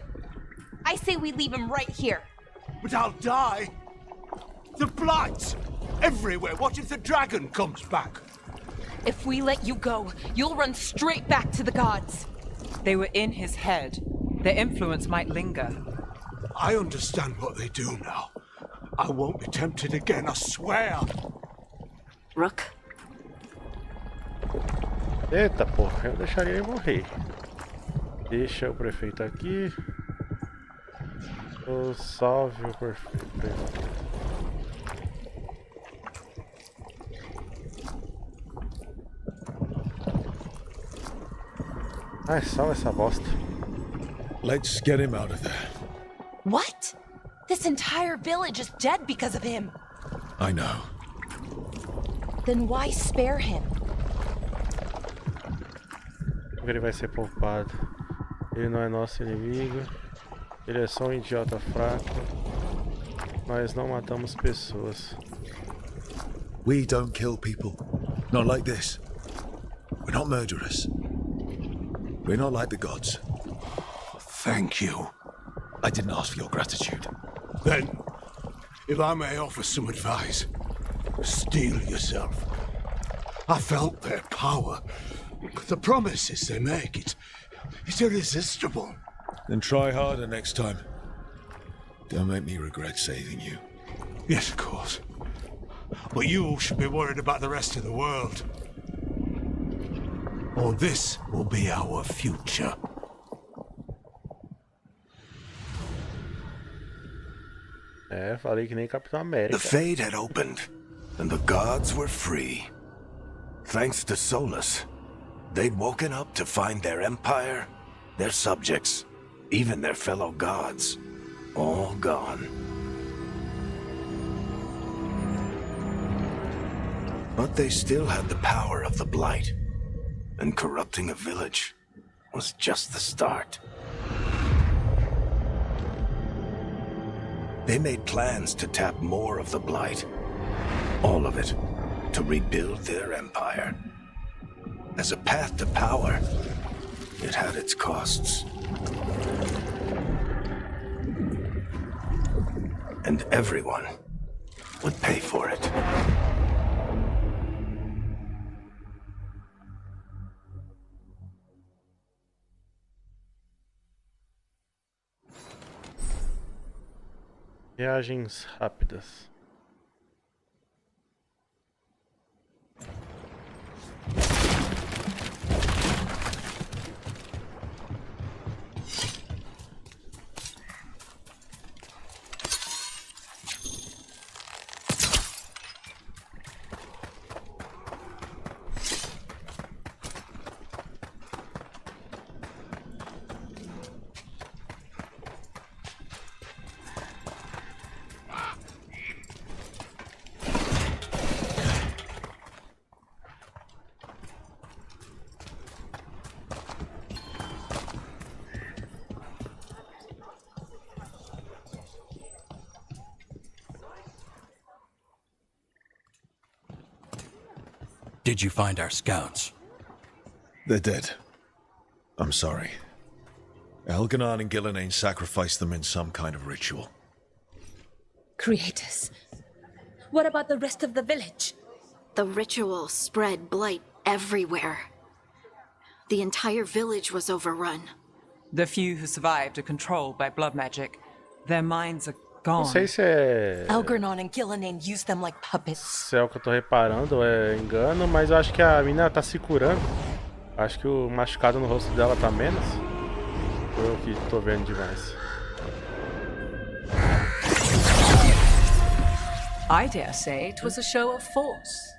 I say we leave him right here. But I'll die. The blights everywhere. What if the dragon comes back? If we let you go, you'll run straight back to the gods. They were in his head. Their influence might linger. I understand what they do now. I won't be tempted again, I swear. Rook? Eita porra, eu deixaria ele morrer. Deixa o prefeito aqui. Salve o prefeito. Ai, salva essa bosta. Let's get him out of there. What? This entire village is dead because of him. I know. Then why spare him? Ele vai ser poupado. Ele não é nosso inimigo. Ele é só um idiota fraco. Nós não matamos pessoas. We don't kill people. Not like this. We're not murderers. We're not like the gods. Thank you. I didn't ask for your gratitude. Then, if I may offer some advice, steel yourself. I felt their power. The promises they make, it's irresistible. Then try harder next time. Don't make me regret saving you. Yes, of course. But you should be worried about the rest of the world. Or this will be our future. Falei que nem Capitão América. The Fade had opened, and the gods were free. Thanks to Solus, they'd woken up to find their empire, their subjects, even their fellow gods, all gone. But they still had the power of the Blight, and corrupting a village was just the start. They made plans to tap more of the Blight. All of it, to rebuild their empire. As a path to power, it had its costs. And everyone would pay for it. Viagens rápidas. Did you find our scouts? They're dead. I'm sorry. Elganon and Gillenane sacrificed them in some kind of ritual. Creators. What about the rest of the village? The ritual spread blight everywhere. The entire village was overrun. The few who survived are controlled by blood magic. Their minds are Não gone. sei se é. Elganon and Gillenane used them like puppets. Se é o que eu tô reparando, é engano, mas eu acho que a menina tá se curando. Acho que o machucado no rosto dela tá menos. Eu que tô vendo demais. I dare say it was a show of force.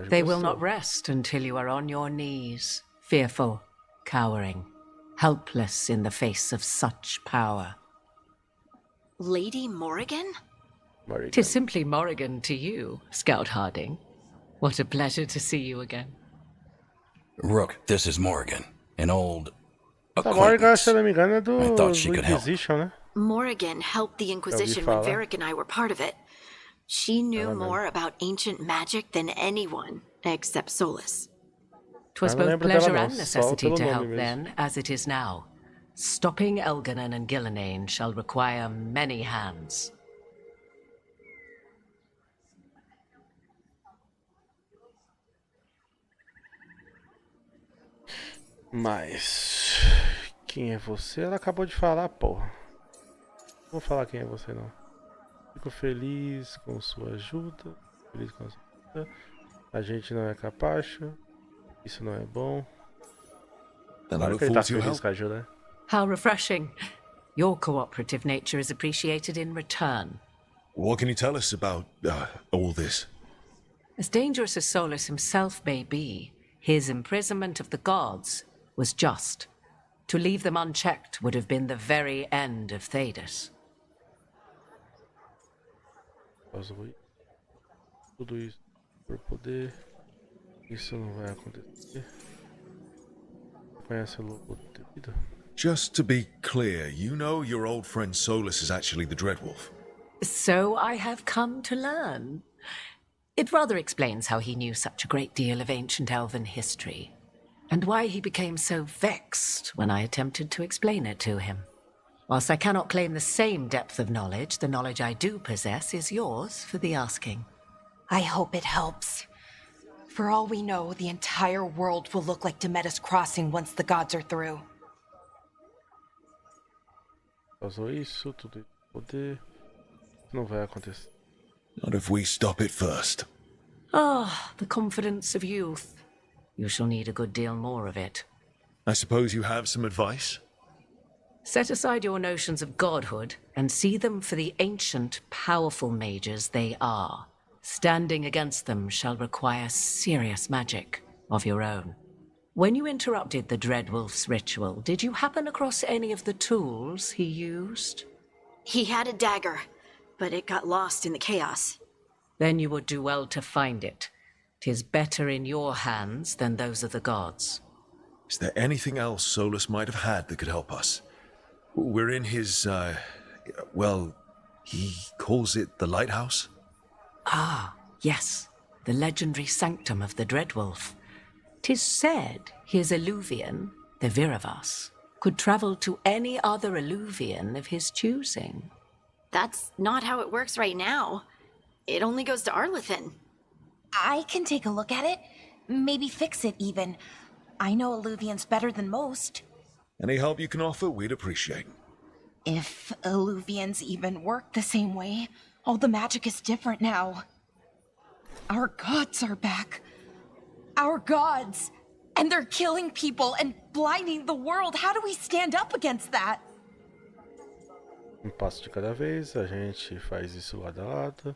They will not rest until you are on your knees, fearful, cowering, helpless in the face of such power. Lady Morrigan? Tis simply Morrigan to you, Scout Harding. What a pleasure to see you again. Rook, this is Morrigan, an old Morrigan, se eu não me engano, é I do thought she could help. Inquisition, né? Morrigan helped the Inquisition when Varric and I were part of it. She knew more about ancient magic than anyone, except Solus. 'Twas both pleasure and necessity to help then, as it is now. Stopping Elganon and Gillenane shall require many hands. Mas... Quem é você? Ela acabou de falar, porra. Não vou falar quem é você, não. Fico feliz com sua ajuda. Feliz com a sua ajuda. A gente não é capacho. Isso não é bom. Claro que ele tá feliz com a ajuda, né? How refreshing. Your cooperative nature is appreciated in return. What can you tell us about all this? As dangerous as Solus himself may be, his imprisonment of the gods was just. To leave them unchecked would have been the very end of Thedas. Tudo isso por poder. Isso não vai acontecer. Conhece o lobo devido? Just to be clear, you know your old friend Solus is actually the Dreadwolf. So I have come to learn. It rather explains how he knew such a great deal of ancient elven history, and why he became so vexed when I attempted to explain it to him. Whilst I cannot claim the same depth of knowledge, the knowledge I do possess is yours for the asking. I hope it helps. For all we know, the entire world will look like Demetus Crossing once the gods are through. Causou isso, tudo isso poder. Não vai acontecer. Not if we stop it first. Ah, the confidence of youth. You shall need a good deal more of it. I suppose you have some advice? Set aside your notions of godhood and see them for the ancient, powerful mages they are. Standing against them shall require serious magic of your own. When you interrupted the Dreadwolf's ritual, did you happen across any of the tools he used? He had a dagger, but it got lost in the chaos. Then you would do well to find it. 'Tis better in your hands than those of the gods. Is there anything else Solus might have had that could help us? We're in his, well, he calls it the lighthouse? Ah, yes, the legendary sanctum of the Dreadwolf. 'Tis said his Illuvian, the Viravas, could travel to any other Illuvian of his choosing. That's not how it works right now. It only goes to Arlethan. I can take a look at it. Maybe fix it, even. I know Illuvians better than most. Any help you can offer, we'd appreciate. If Illuvians even work the same way, all the magic is different now. Our gods are back. Our gods! And they're killing people and blinding the world. How do we stand up against that? Um passo de cada vez, a gente faz isso lado a lado.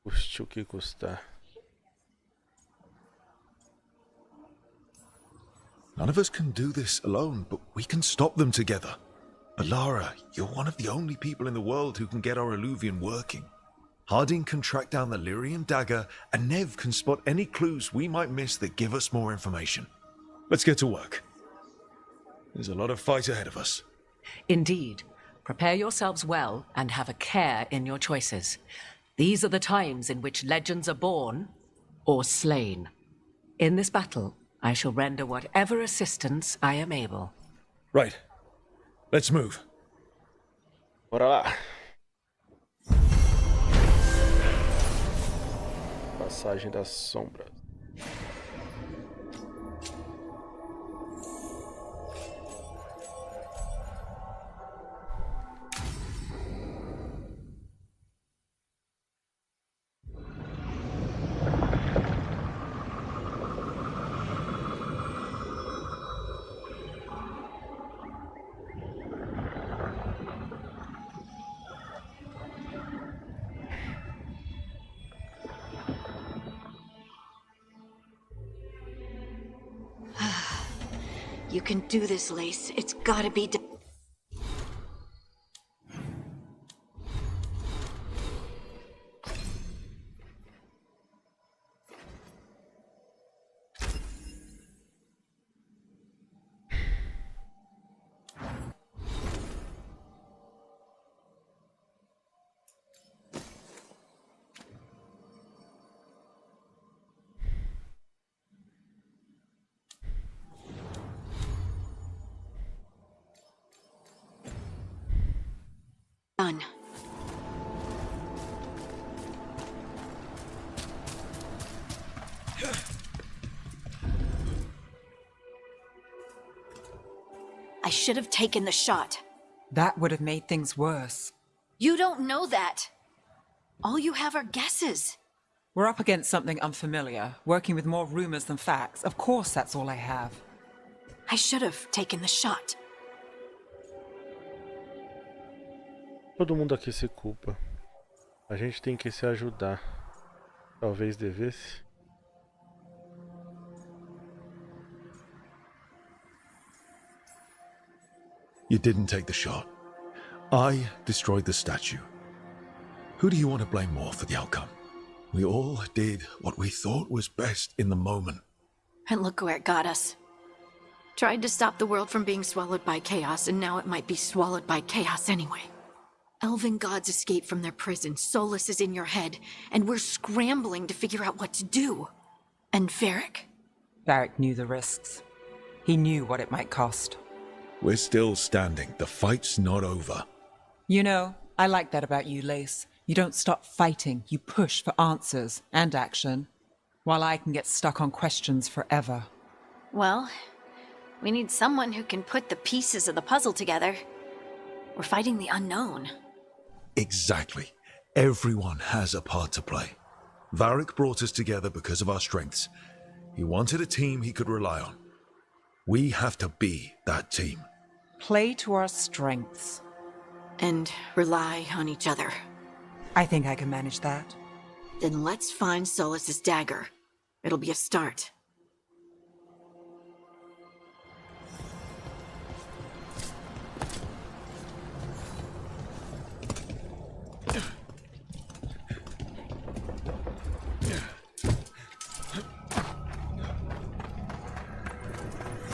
Custe o que custar. None of us can do this alone, but we can stop them together. Alara, you're one of the only people in the world who can get our Illuvian working. Harding can track down the Lyrian dagger, and Nev can spot any clues we might miss that give us more information. Let's get to work. There's a lot of fight ahead of us. Indeed. Prepare yourselves well and have a care in your choices. These are the times in which legends are born or slain. In this battle, I shall render whatever assistance I am able. Right. Let's move. Bora lá. Passagem das sombras. You can do this, Lace. It's gotta be... done. I should have taken the shot. That would have made things worse. You don't know that. All you have are guesses. We're up against something unfamiliar, working with more rumors than facts. Of course that's all I have. I should have taken the shot. Todo mundo aqui se culpa. A gente tem que se ajudar. Talvez devesse. You didn't take the shot. I destroyed the statue. Who do you want to blame more for the outcome? We all did what we thought was best in the moment. And look where it got us. Tried to stop the world from being swallowed by chaos, and now it might be swallowed by chaos anyway. Elven gods escaped from their prison, Solus is in your head, and we're scrambling to figure out what to do. And Varric? Varric knew the risks. He knew what it might cost. We're still standing. The fight's not over. You know, I like that about you, Lace. You don't stop fighting. You push for answers and action, while I can get stuck on questions forever. Well, we need someone who can put the pieces of the puzzle together. We're fighting the unknown. Exactly. Everyone has a part to play. Varric brought us together because of our strengths. He wanted a team he could rely on. We have to be that team. Play to our strengths. And rely on each other. I think I can manage that. Then let's find Solus's dagger. It'll be a start.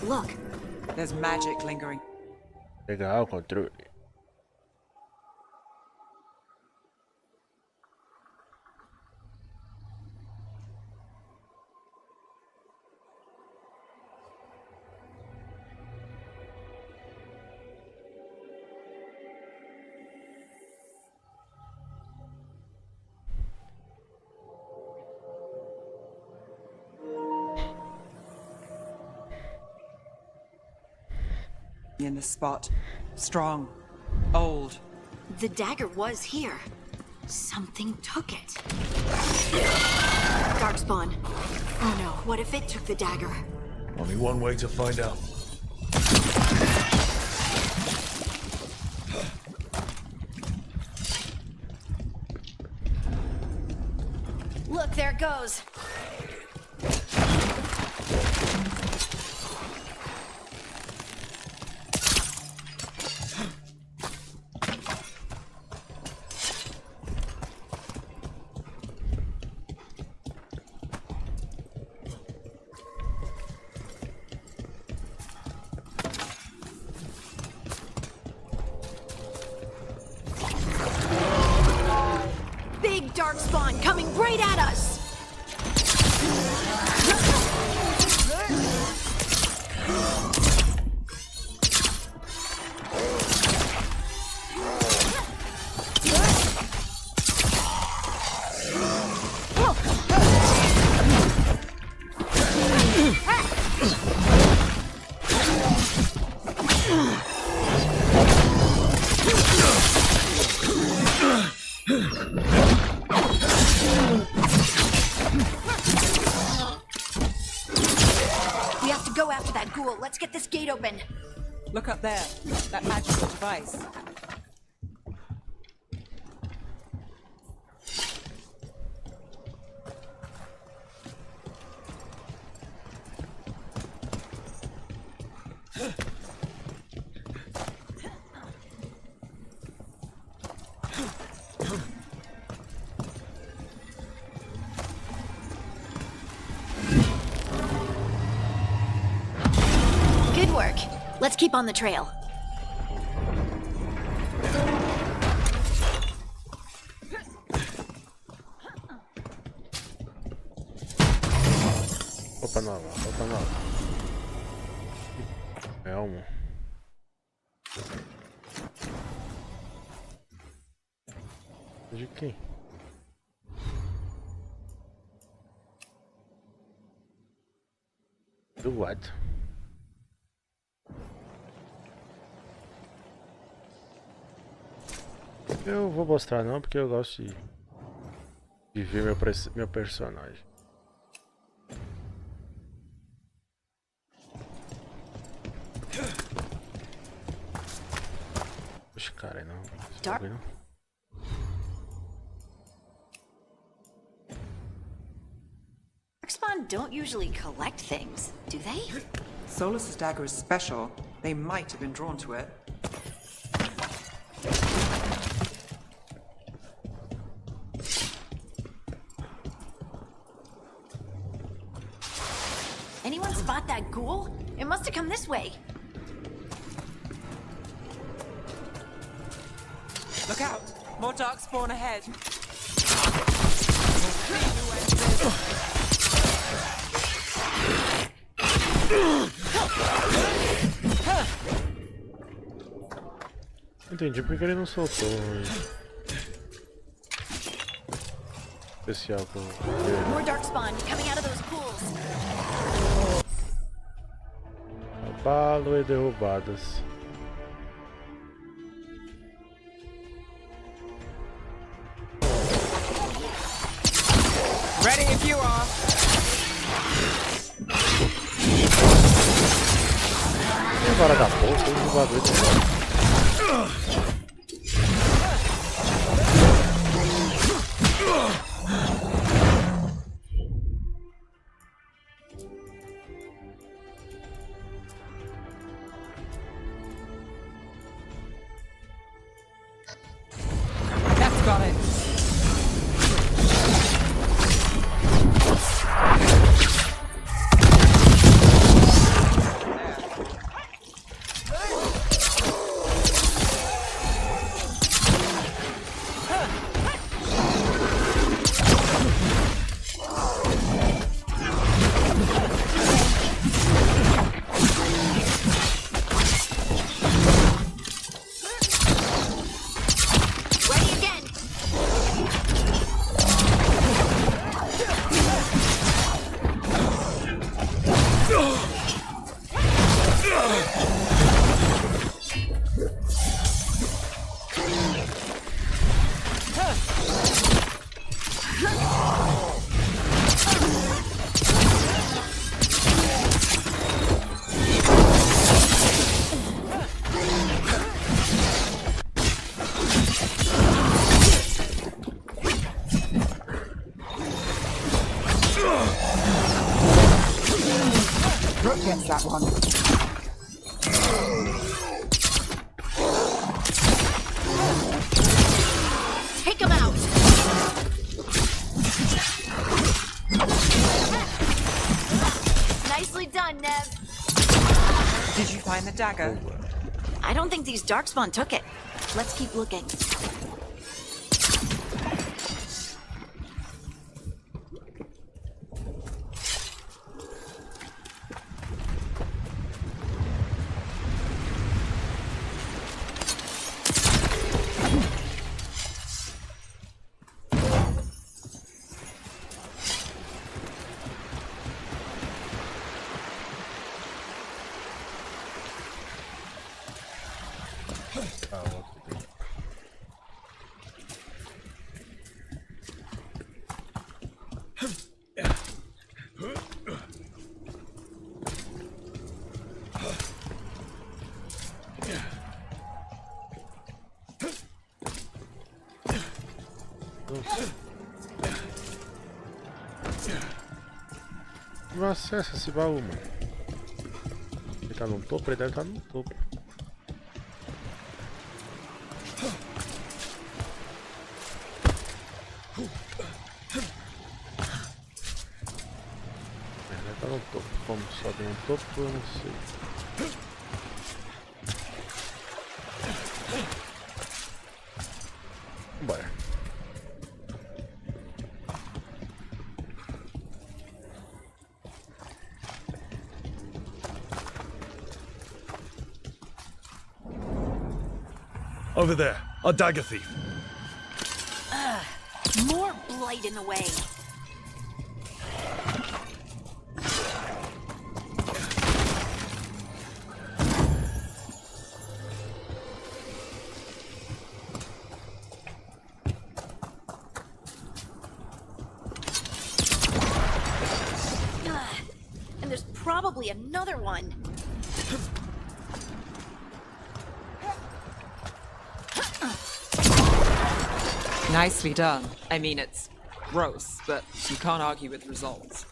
Look. There's magic lingering. Pegar o controle. In this spot. Strong. Old. The dagger was here. Something took it. Darkspawn. Oh no, what if it took the dagger? Only one way to find out. Look, there it goes. Darkspawn coming right at us! We have to go after that ghoul. Let's get this gate open. Look up there. That magical device. Good work. Let's keep on the trail. Roupa nova, roupa nova. Elmo. De quem? Do what? Eu vou mostrar não, porque eu gosto de ver meu personagem. Oxe, cara, não. Não. Darkspawn don't usually collect things, do they? Solus's dagger is special. They might have been drawn to it. Anyone spot that ghoul? It must have come this way. Look out! More darkspawn ahead. Entendi porque ele não soltou especial com More darkspawn coming out of those pools. abalo e derrubadas. Ready if you are. Agora da porra, tem um jogador de That's got it. Brooke gets that one. Take him out. Nicely done, Nev. Did you find the dagger? I don't think these darkspawn took it. Let's keep looking. Não acessa esse baú, mano. Ele tá no topo? Ele deve estar no topo. Ele deve estar no topo. Como sobe no topo, eu não sei. Bora. Over there, a dagger thief. More blight in the way. And there's probably another one. Nicely done. I mean, it's gross, but you can't argue with results.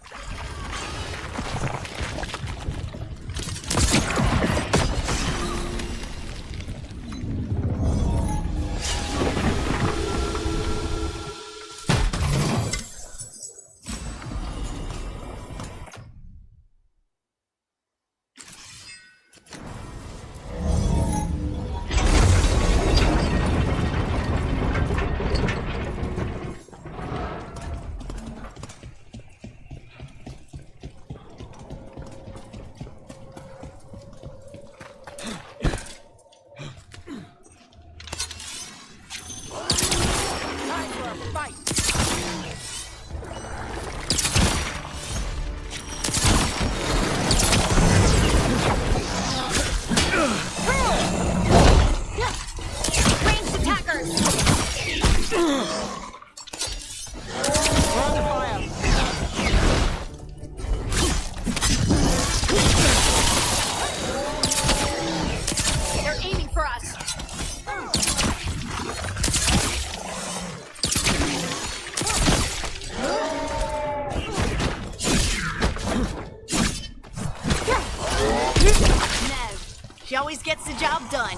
She always gets the job done.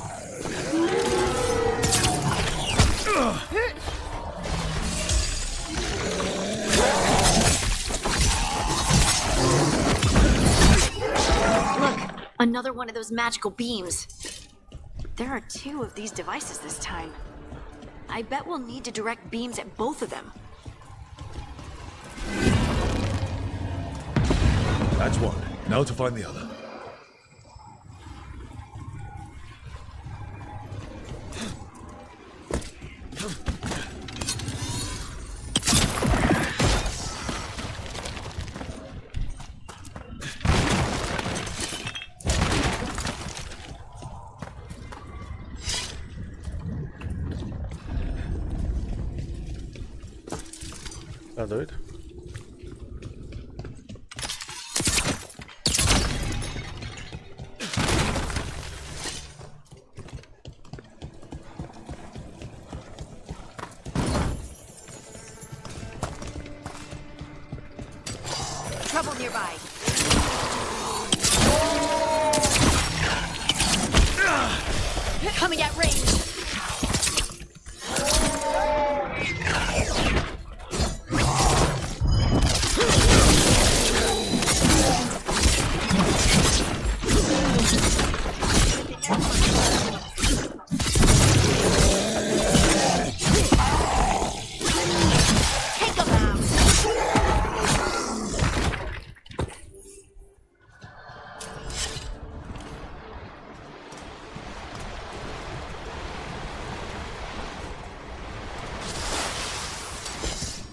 Look, another one of those magical beams. There are 2 of these devices this time. I bet we'll need to direct beams at both of them. That's one. Now to find the other. Tá doido? Trouble nearby. Coming at range.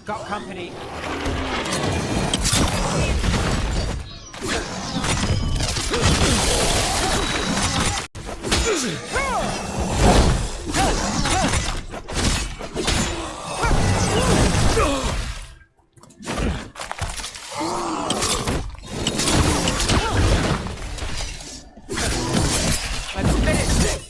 Got company. Let's finish this.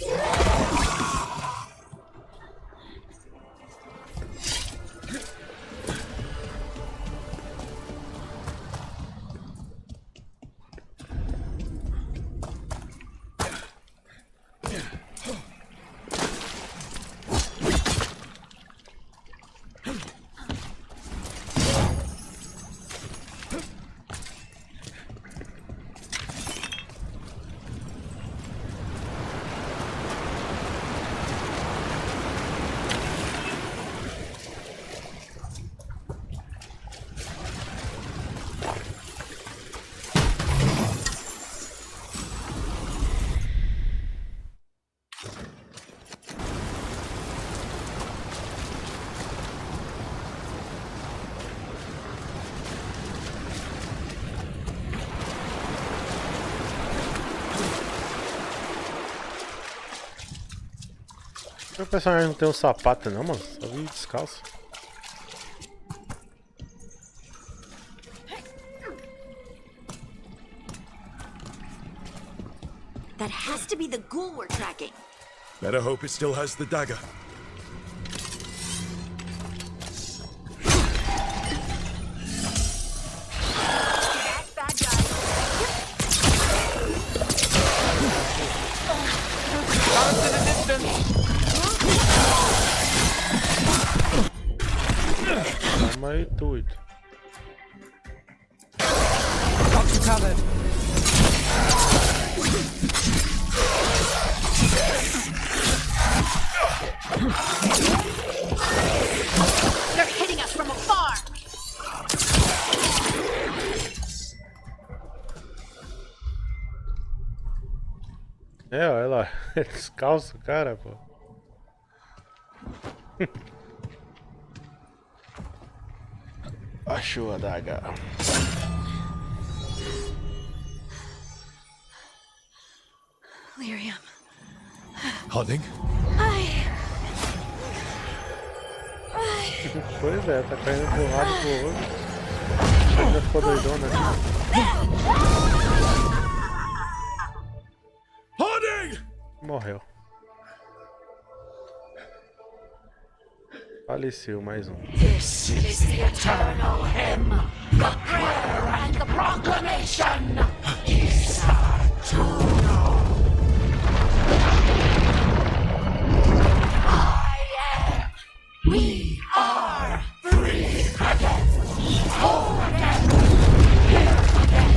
O personagem não tem um sapato não, mano. Só vi descalço. That has to be the ghoul we're tracking. Better hope it still has the dagger. Calma aí, doido. Got you covered. They're hitting us from afar. É, olha lá. Descalço, cara, pô. Achou a daga. Lyrium. Hunting? Pois é, tá caindo pro lado e pro outro. Ainda ficou doidona aqui. Hunting! Morreu. Faleceu mais um. This is the eternal hymn, the prayer and the proclamation. We are free again, whole again, here again.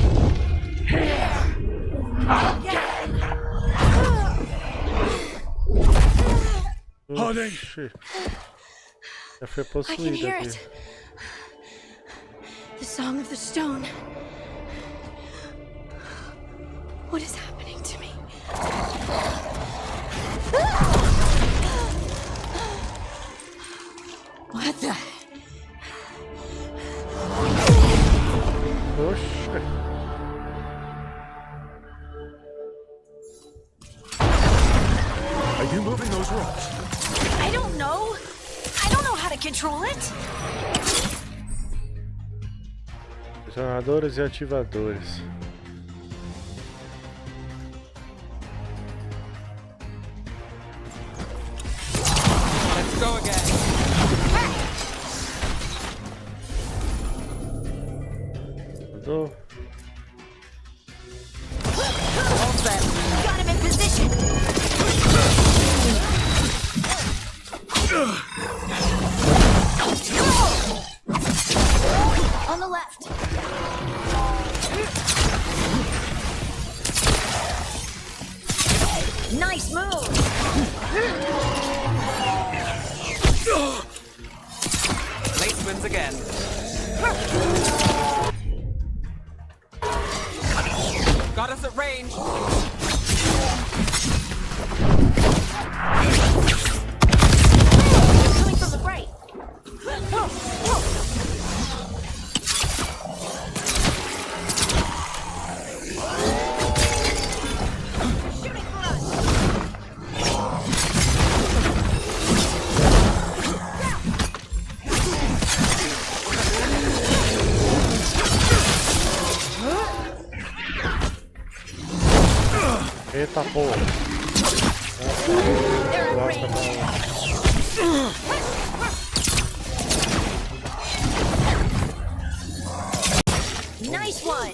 Hunting! Já foi I can possuído hear aqui. it. The song of the stone. What is happening to me? What the? Oxe. Are you moving those rocks? I don't know. I don't know how to control it. Acionadores e ativadores. Let's go again. Mandou. All set. Got him in position. On the left. Nice move. Lace wins again. Got us at range. Coming from the right. Eita porra. Gosta Nice one.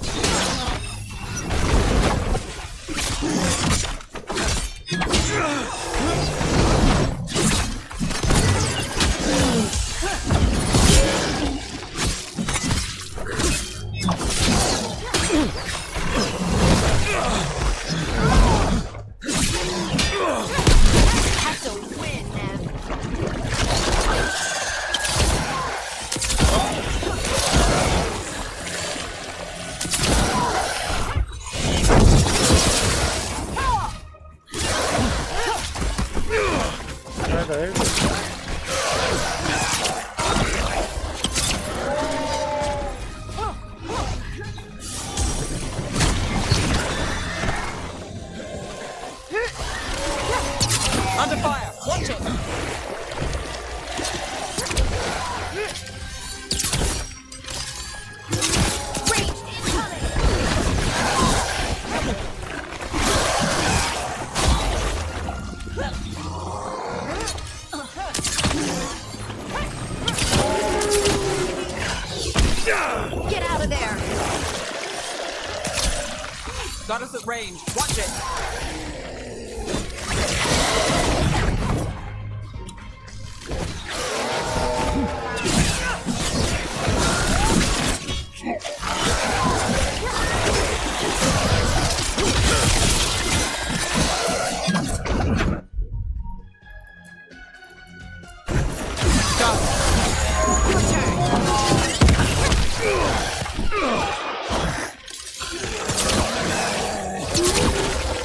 Got us at range. Watch it.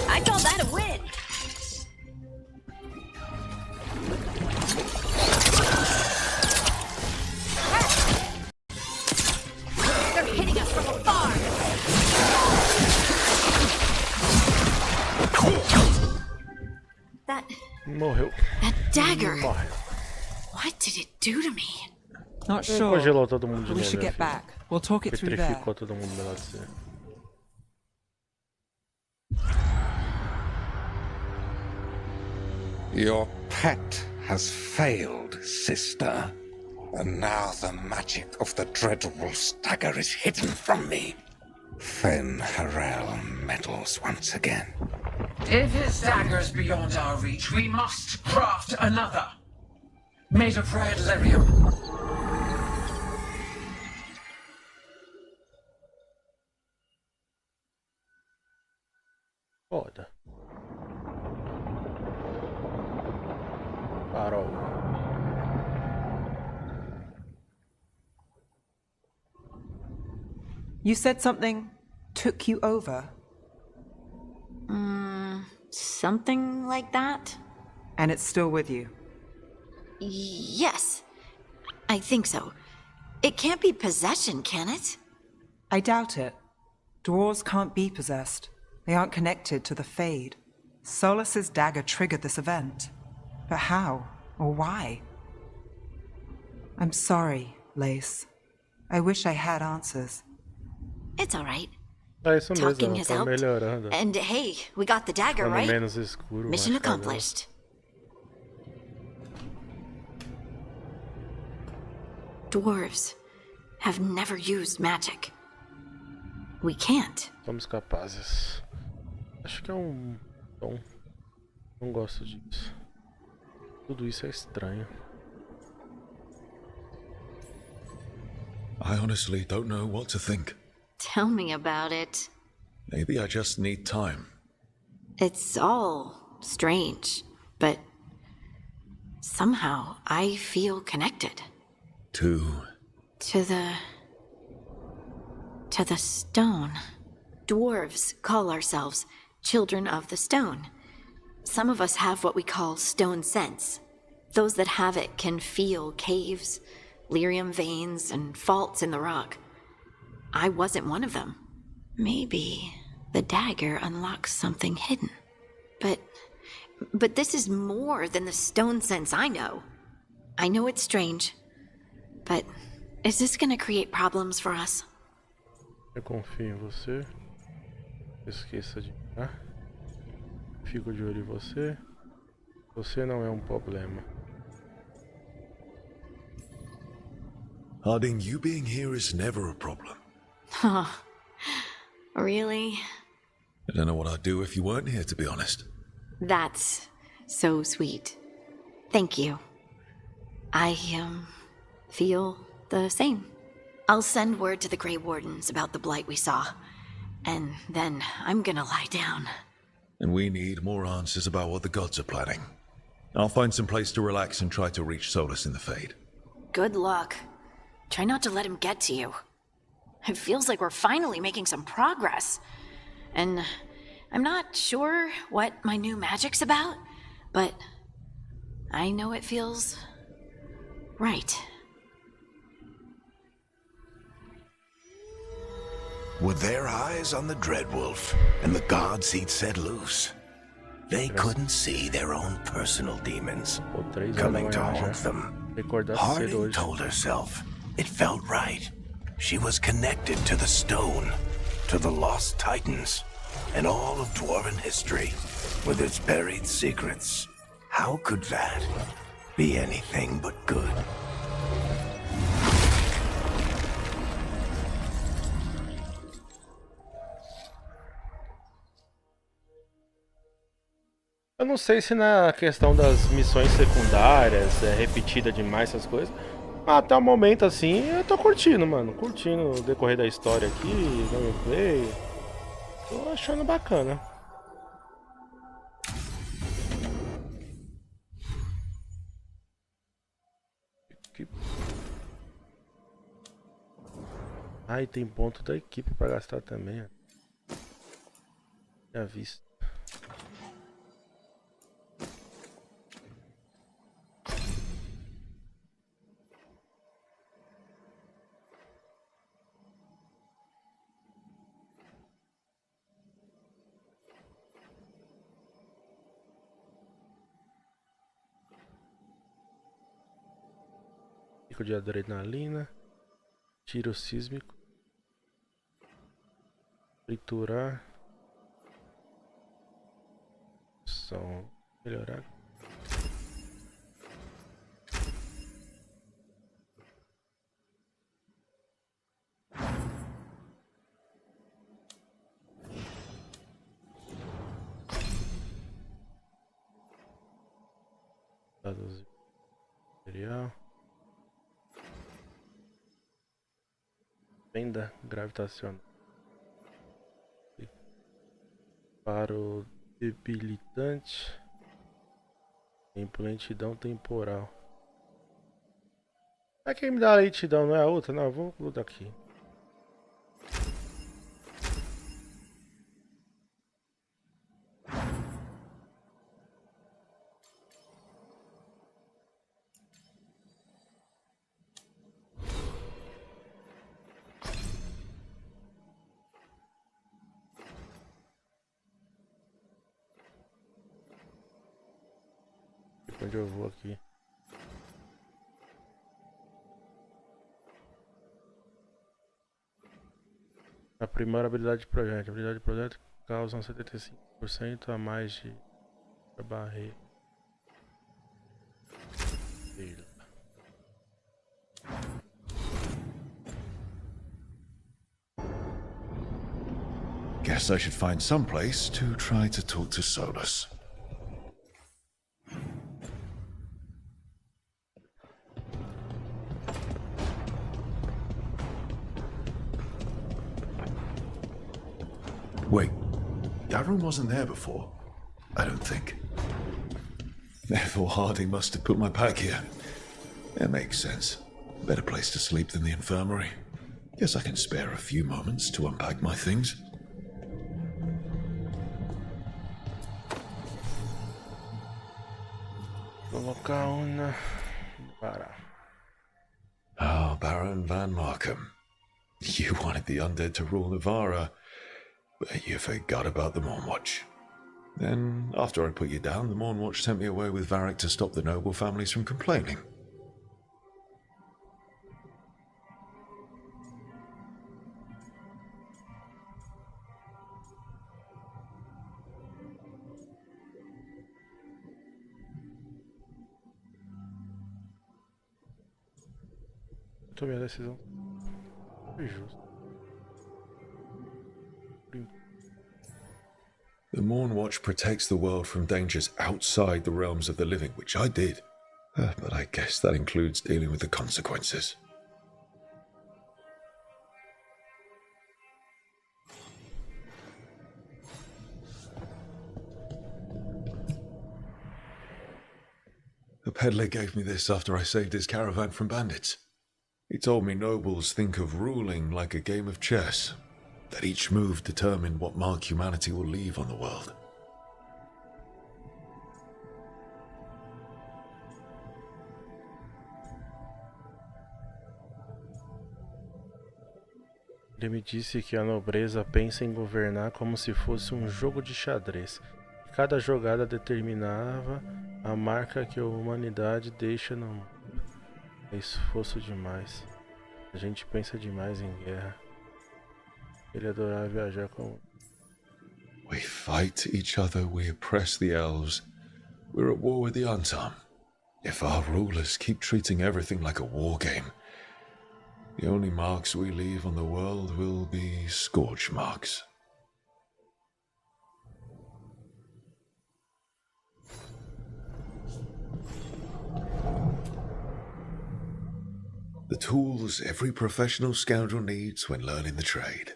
I call that a win. They're hitting us from afar. Morreu. That dagger. Morreu. What did it do to me? Not sure. Congelou todo mundo de We novo, should minha get filha. back. We'll talk it through there. Petrificou todo mundo, melhor dizer. Your pet has failed, sister. And now the magic of the Dreadwolf's dagger is hidden from me. Fen Harel meddles once again. If his dagger's beyond our reach, we must craft another. Made of red lyrium. Foda. Parou. You said something took you over. Something like that? And it's still with you. Yes. I think so. It can't be possession, can it? I doubt it. Dwarves can't be possessed. They aren't connected to the Fade. Solus's dagger triggered this event. But how? Or why? I'm sorry, Lace. I wish I had answers. It's all right. É isso mesmo, Talking ela has tá helped. melhorando. And hey, we got the dagger, Ficando right? menos escuro, Mission mais claro. accomplished. Dwarves have never used magic. We can't. Somos capazes. Acho que é dom. Não gosto disso. Tudo isso é estranho. I honestly don't know what to think. Tell me about it. Maybe I just need time. It's all strange, but somehow I feel connected. To the stone. Dwarves call ourselves children of the stone. Some of us have what we call stone sense. Those that have it can feel caves, lyrium veins, and faults in the rock. I wasn't one of them. Maybe the dagger unlocks something hidden. But this is more than the stone sense I know. I know it's strange, but is this gonna create problems for us? Eu confio em você. Esqueça de mim. Fico de olho em você. Você não é problema. Harding, you being here is never a problem. Huh. Really? I don't know what I'd do if you weren't here, to be honest. That's so sweet. Thank you. I, feel the same. I'll send word to the Grey Wardens about the blight we saw. And then I'm gonna lie down. And we need more answers about what the gods are planning. I'll find some place to relax and try to reach Solus in the Fade. Good luck. Try not to let him get to you. It feels like we're finally making some progress. And I'm not sure what my new magic's about, but I know it feels right. Were their eyes on the Dreadwolf and the gods he'd set loose? They couldn't see their own personal demons coming to haunt them. Harding told herself it felt right. She was connected to the stone, to the lost titans, and all of dwarven history, with its buried secrets. How could that be anything but good? Eu não sei se na questão das missões secundárias é repetida demais essas coisas. Mas até o momento, assim, eu tô curtindo, mano. Curtindo o decorrer da história aqui, gameplay. Tô achando bacana. Ah, e tem ponto da equipe pra gastar também. Já visto. Pico de adrenalina. Tiro sísmico. Triturar. Som. Melhorar. Dados material. Venda gravitacional. Para o debilitante. Tempo, lentidão temporal. É quem me dá a lentidão, não é a outra? Não, eu vou mudar aqui. Onde eu vou aqui? Aprimora a habilidade de projeto. A habilidade de projeto causa 75% a mais de barreira. Guess I should find some place to try to talk to Solus. Wait, Darren wasn't there before? I don't think. Therefore, Harding must have put my pack here. It makes sense. Better place to sleep than the infirmary. Guess I can spare a few moments to unpack my things. Oh, Baron Van Markham. You wanted the undead to rule Navara, but you forgot about the Mournwatch. Then, after I put you down, the Mournwatch sent me away with Varric to stop the noble families from complaining. Tomei a decisão. Foi justo. The Mournwatch protects the world from dangers outside the realms of the living, which I did. But I guess that includes dealing with the consequences. The peddler gave me this after I saved his caravan from bandits. He told me nobles think of ruling like a game of chess, that each move determined what mark humanity will leave on the world. Ele me disse que a nobreza pensa em governar como se fosse um jogo de xadrez. Cada jogada determinava a marca que a humanidade deixa no mundo. É esforço demais. A gente pensa demais em guerra. Ele adorava viajar com... We fight each other, we oppress the elves. We're at war with the Antam. If our rulers keep treating everything like a war game, the only marks we leave on the world will be scorch marks. The tools every professional scoundrel needs when learning the trade.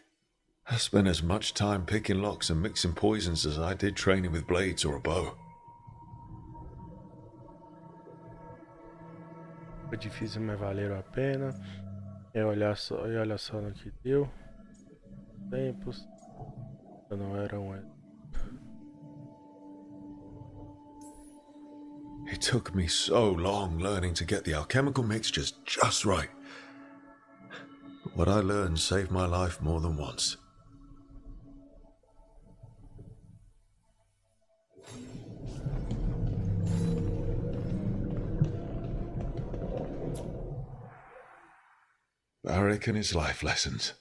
I spent as much time picking locks and mixing poisons as I did training with blades or a bow. Foi difícil, mas valeram a pena. E olha só no que deu. Tempos. Eu não era It took me so long learning to get the alchemical mixtures just right. But what I learned saved my life more than once. Varric and his life lessons.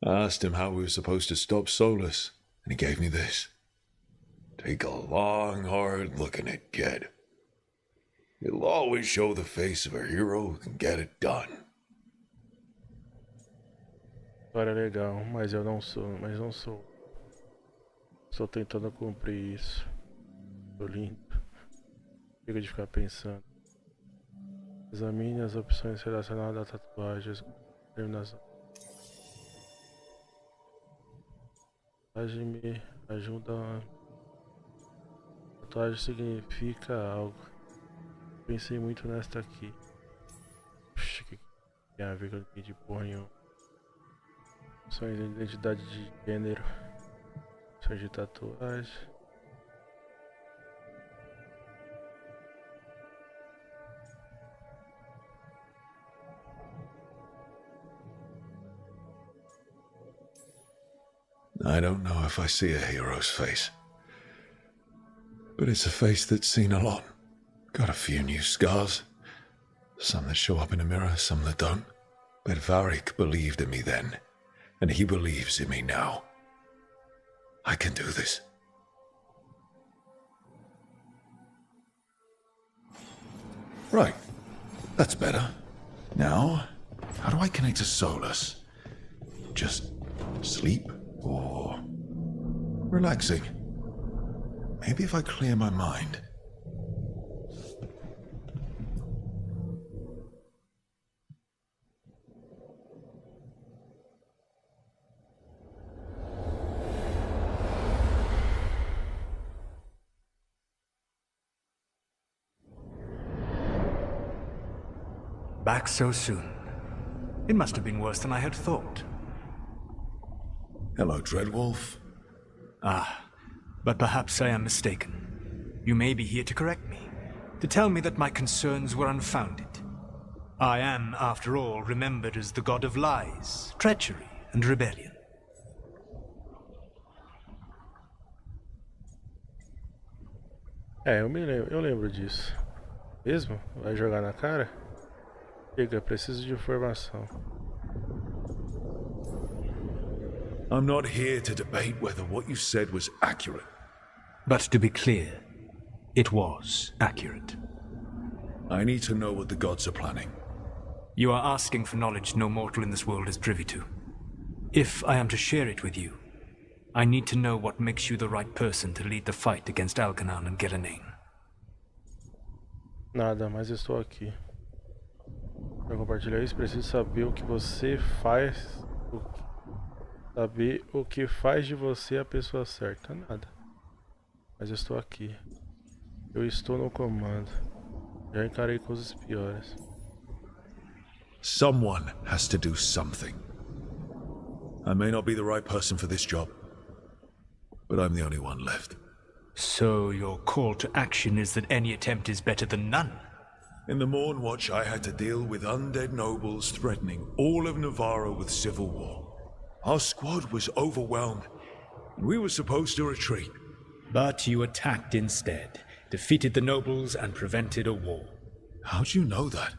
I asked him how we were supposed to stop Solus, and he gave me this. Take a long, hard look at it, kid. It'll always show the face of a hero who can get it done. Agora é legal, mas eu não sou. Estou tentando cumprir isso. Tô lindo. Chega de ficar pensando. Examine as opções relacionadas a tatuagens. Terminação. Tatuagem me ajuda. Tatuagem significa algo. Pensei muito nesta aqui. Puxa, que tem a ver com o de porra nenhuma. Opções de identidade de gênero. Opções de tatuagem. I don't know if I see a hero's face. But it's a face that's seen a lot. Got a few new scars. Some that show up in a mirror, some that don't. But Varric believed in me then, and he believes in me now. I can do this. Right. That's better. Now, how do I connect to Solus? Just sleep? Or relaxing? Maybe if I clear my mind. Back so soon. It must have been worse than I had thought. Hello, Dreadwolf. Ah, but perhaps I am mistaken. You may be here to correct me, to tell me that my concerns were unfounded. I am, after all, remembered as the god of lies, treachery, and rebellion. Eu lembro disso. Mesmo? Vai jogar na cara? Chega, preciso de informação. I'm not here to debate whether what you said was accurate. But to be clear, it was accurate. I need to know what the gods are planning. You are asking for knowledge no mortal in this world is privy to. If I am to share it with you, I need to know what makes you the right person to lead the fight against Algernon and Gelanin. Nada, mas estou aqui. Para compartilhar isso, preciso saber o que você faz. Saber o que faz de você a pessoa certa. Nada. Mas eu estou aqui. Eu estou no comando. Já encarei coisas piores. Someone has to do something. I may not be the right person for this job, but I'm the only one left. So your call to action is that any attempt is better than none? In the Morn Watch, I had to deal with undead nobles threatening all of Navarro with civil war. Our squad was overwhelmed, and we were supposed to retreat. But you attacked instead, defeated the nobles, and prevented a war. How'd you know that?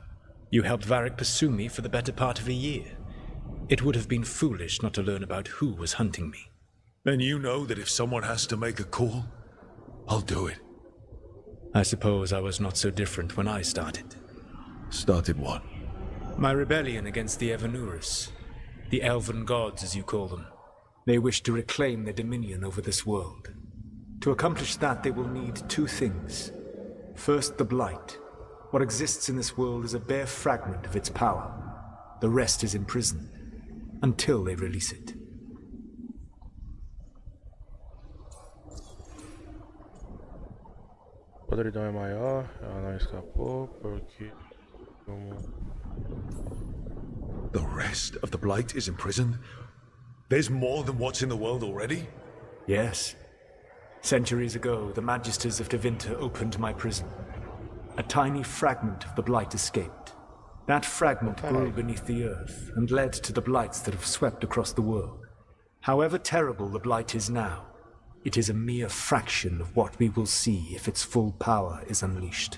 You helped Varric pursue me for the better part of a year. It would have been foolish not to learn about who was hunting me. Then you know that if someone has to make a call, I'll do it. I suppose I was not so different when I started. Started what? My rebellion against the Evanurus. The elven gods, as you call them. They wish to reclaim their dominion over this world. To accomplish that, they will need two things. First, the Blight, What exists in this world is a bare fragment of its power. The rest is imprisoned, until they release it. A podridão é maior, ela não escapou porque... The rest of the Blight is imprisoned? There's more than what's in the world already? Yes. Centuries ago, the Magisters of Tevinter opened my prison. A tiny fragment of the Blight escaped. That fragment grew beneath the earth and led to the Blights that have swept across the world. However terrible the Blight is now, it is a mere fraction of what we will see if its full power is unleashed.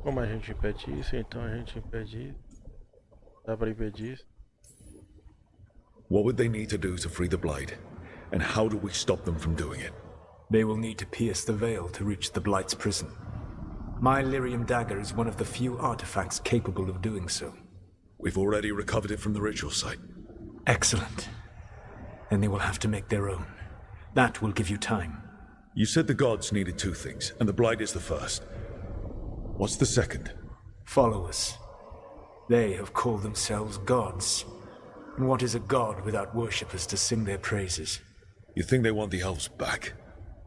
Como a gente impede isso? Então a gente impede isso. Dá pra impedir isso? What would they need to do to free the Blight? And how do we stop them from doing it? They will need to pierce the veil to reach the Blight's prison. My Lyrium dagger is one of the few artifacts capable of doing so. We've already recovered it from the ritual site. Excellent. Then they will have to make their own. That will give you time. You said the gods needed two things, and the Blight is the first. What's the second? Followers. They have called themselves gods. And what is a god without worshippers to sing their praises? You think they want the elves back?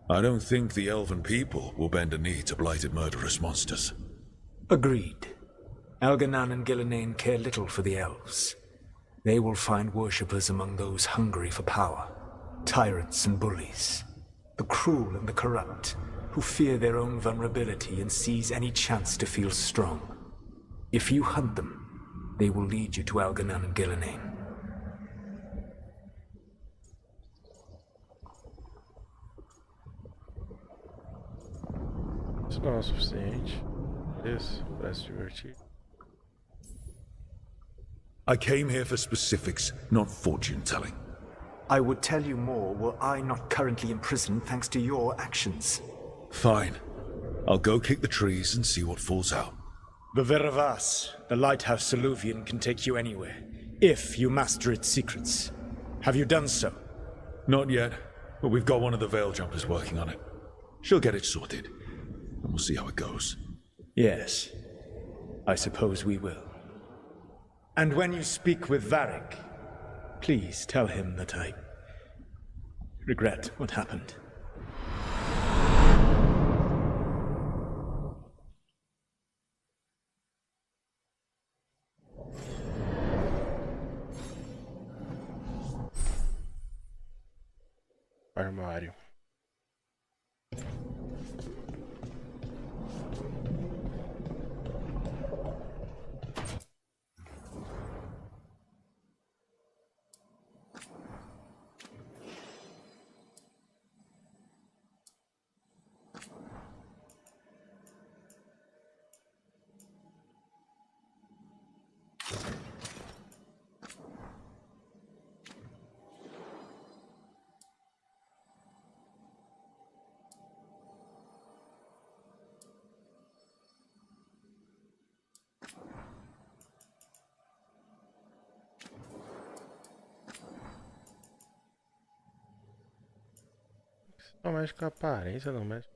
I don't think the elven people will bend a knee to blighted murderous monsters. Agreed. Elganan and Gillenane care little for the elves. They will find worshippers among those hungry for power. Tyrants and bullies. The cruel and the corrupt, who fear their own vulnerability and seize any chance to feel strong. If you hunt them, they will lead you to Elganan and Gillenane. Isso não é o suficiente. Isso parece divertido. I came here for specifics, not fortune-telling. I would tell you more were I not currently imprisoned thanks to your actions. Fine. I'll go kick the trees and see what falls out. The Veravas, the lighthouse Soluvian, can take you anywhere, if you master its secrets. Have you done so? Not yet, but we've got one of the Veil Jumpers working on it. She'll get it sorted, and we'll see how it goes. Yes, I suppose we will. And when you speak with Varric, please tell him that I regret what happened. Armário. Só mexe com a aparência, não mexe.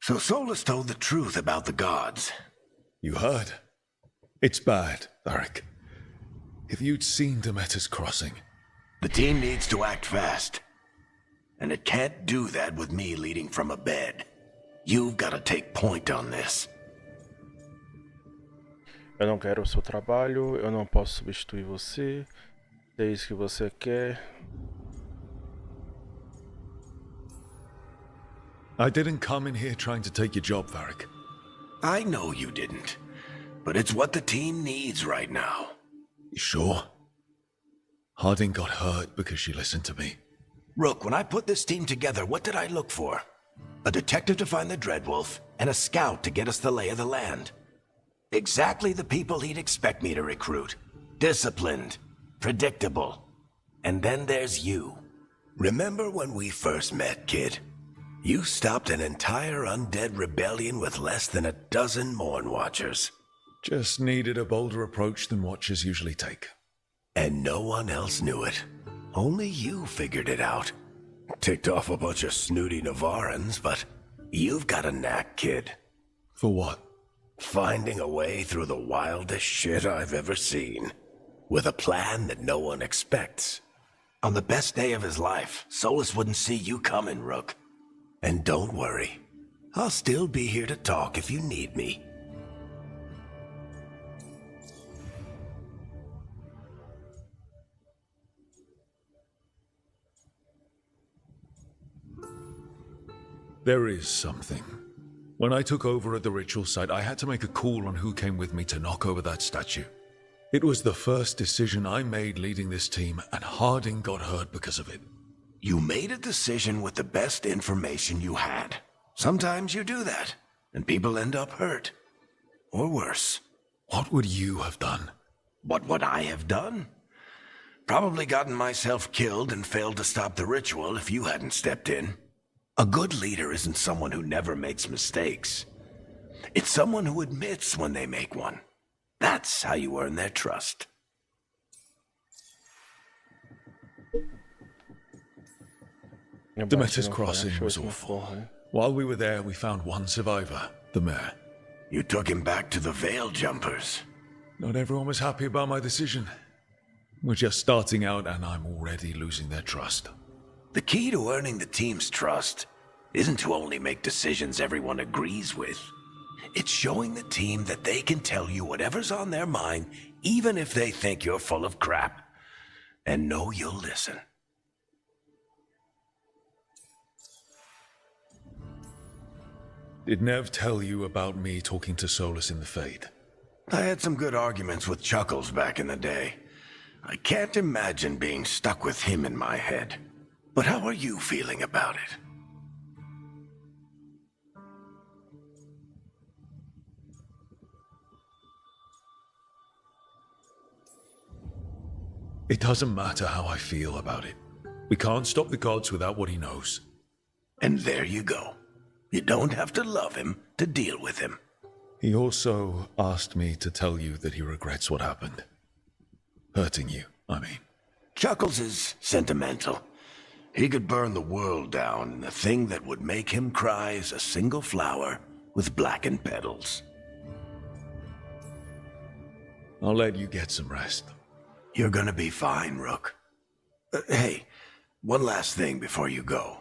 So Solus told the truth about the gods. You heard? It's bad, Varric. If you'd seen Demeter's crossing... The team needs to act fast. And it can't do that with me leading from a bed. You've got to take point on this. Eu não quero o seu trabalho, eu não posso substituir você. É isso que você quer. I didn't come in here trying to take your job, Varric. I know you didn't, but it's what the team needs right now. You sure? Harding got hurt because she listened to me. Rook, when I put this team together, what did I look for? A detective to find the Dreadwolf, and a scout to get us the lay of the land. Exactly the people he'd expect me to recruit. Disciplined, predictable. And then there's you. Remember when we first met, kid? You stopped an entire undead rebellion with less than a dozen Morn Watchers. Just needed a bolder approach than Watchers usually take. And no one else knew it. Only you figured it out. Ticked off a bunch of snooty Navarrans, but you've got a knack, kid. For what? Finding a way through the wildest shit I've ever seen. With a plan that no one expects. On the best day of his life, Solus wouldn't see you coming, Rook. And don't worry, I'll still be here to talk if you need me. There is something. When I took over at the ritual site, I had to make a call on who came with me to knock over that statue. It was the first decision I made leading this team, and Harding got hurt because of it. You made a decision with the best information you had. Sometimes you do that, and people end up hurt. Or worse. What would you have done? What would I have done? Probably gotten myself killed and failed to stop the ritual if you hadn't stepped in. A good leader isn't someone who never makes mistakes. It's someone who admits when they make one. That's how you earn their trust. Demeter's Crossing was awful. While we were there, we found one survivor, the mayor. You took him back to the Veil Jumpers. Not everyone was happy about my decision. We're just starting out, and I'm already losing their trust. The key to earning the team's trust isn't to only make decisions everyone agrees with. It's showing the team that they can tell you whatever's on their mind, even if they think you're full of crap, and know you'll listen. Did Nev tell you about me talking to Solus in the Fade? I had some good arguments with Chuckles back in the day. I can't imagine being stuck with him in my head. But how are you feeling about it? It doesn't matter how I feel about it. We can't stop the gods without what he knows. And there you go. You don't have to love him to deal with him. He also asked me to tell you that he regrets what happened. Hurting you, I mean. Chuckles is sentimental. He could burn the world down, and the thing that would make him cry is a single flower with blackened petals. I'll let you get some rest. You're gonna be fine, Rook. Hey, one last thing before you go.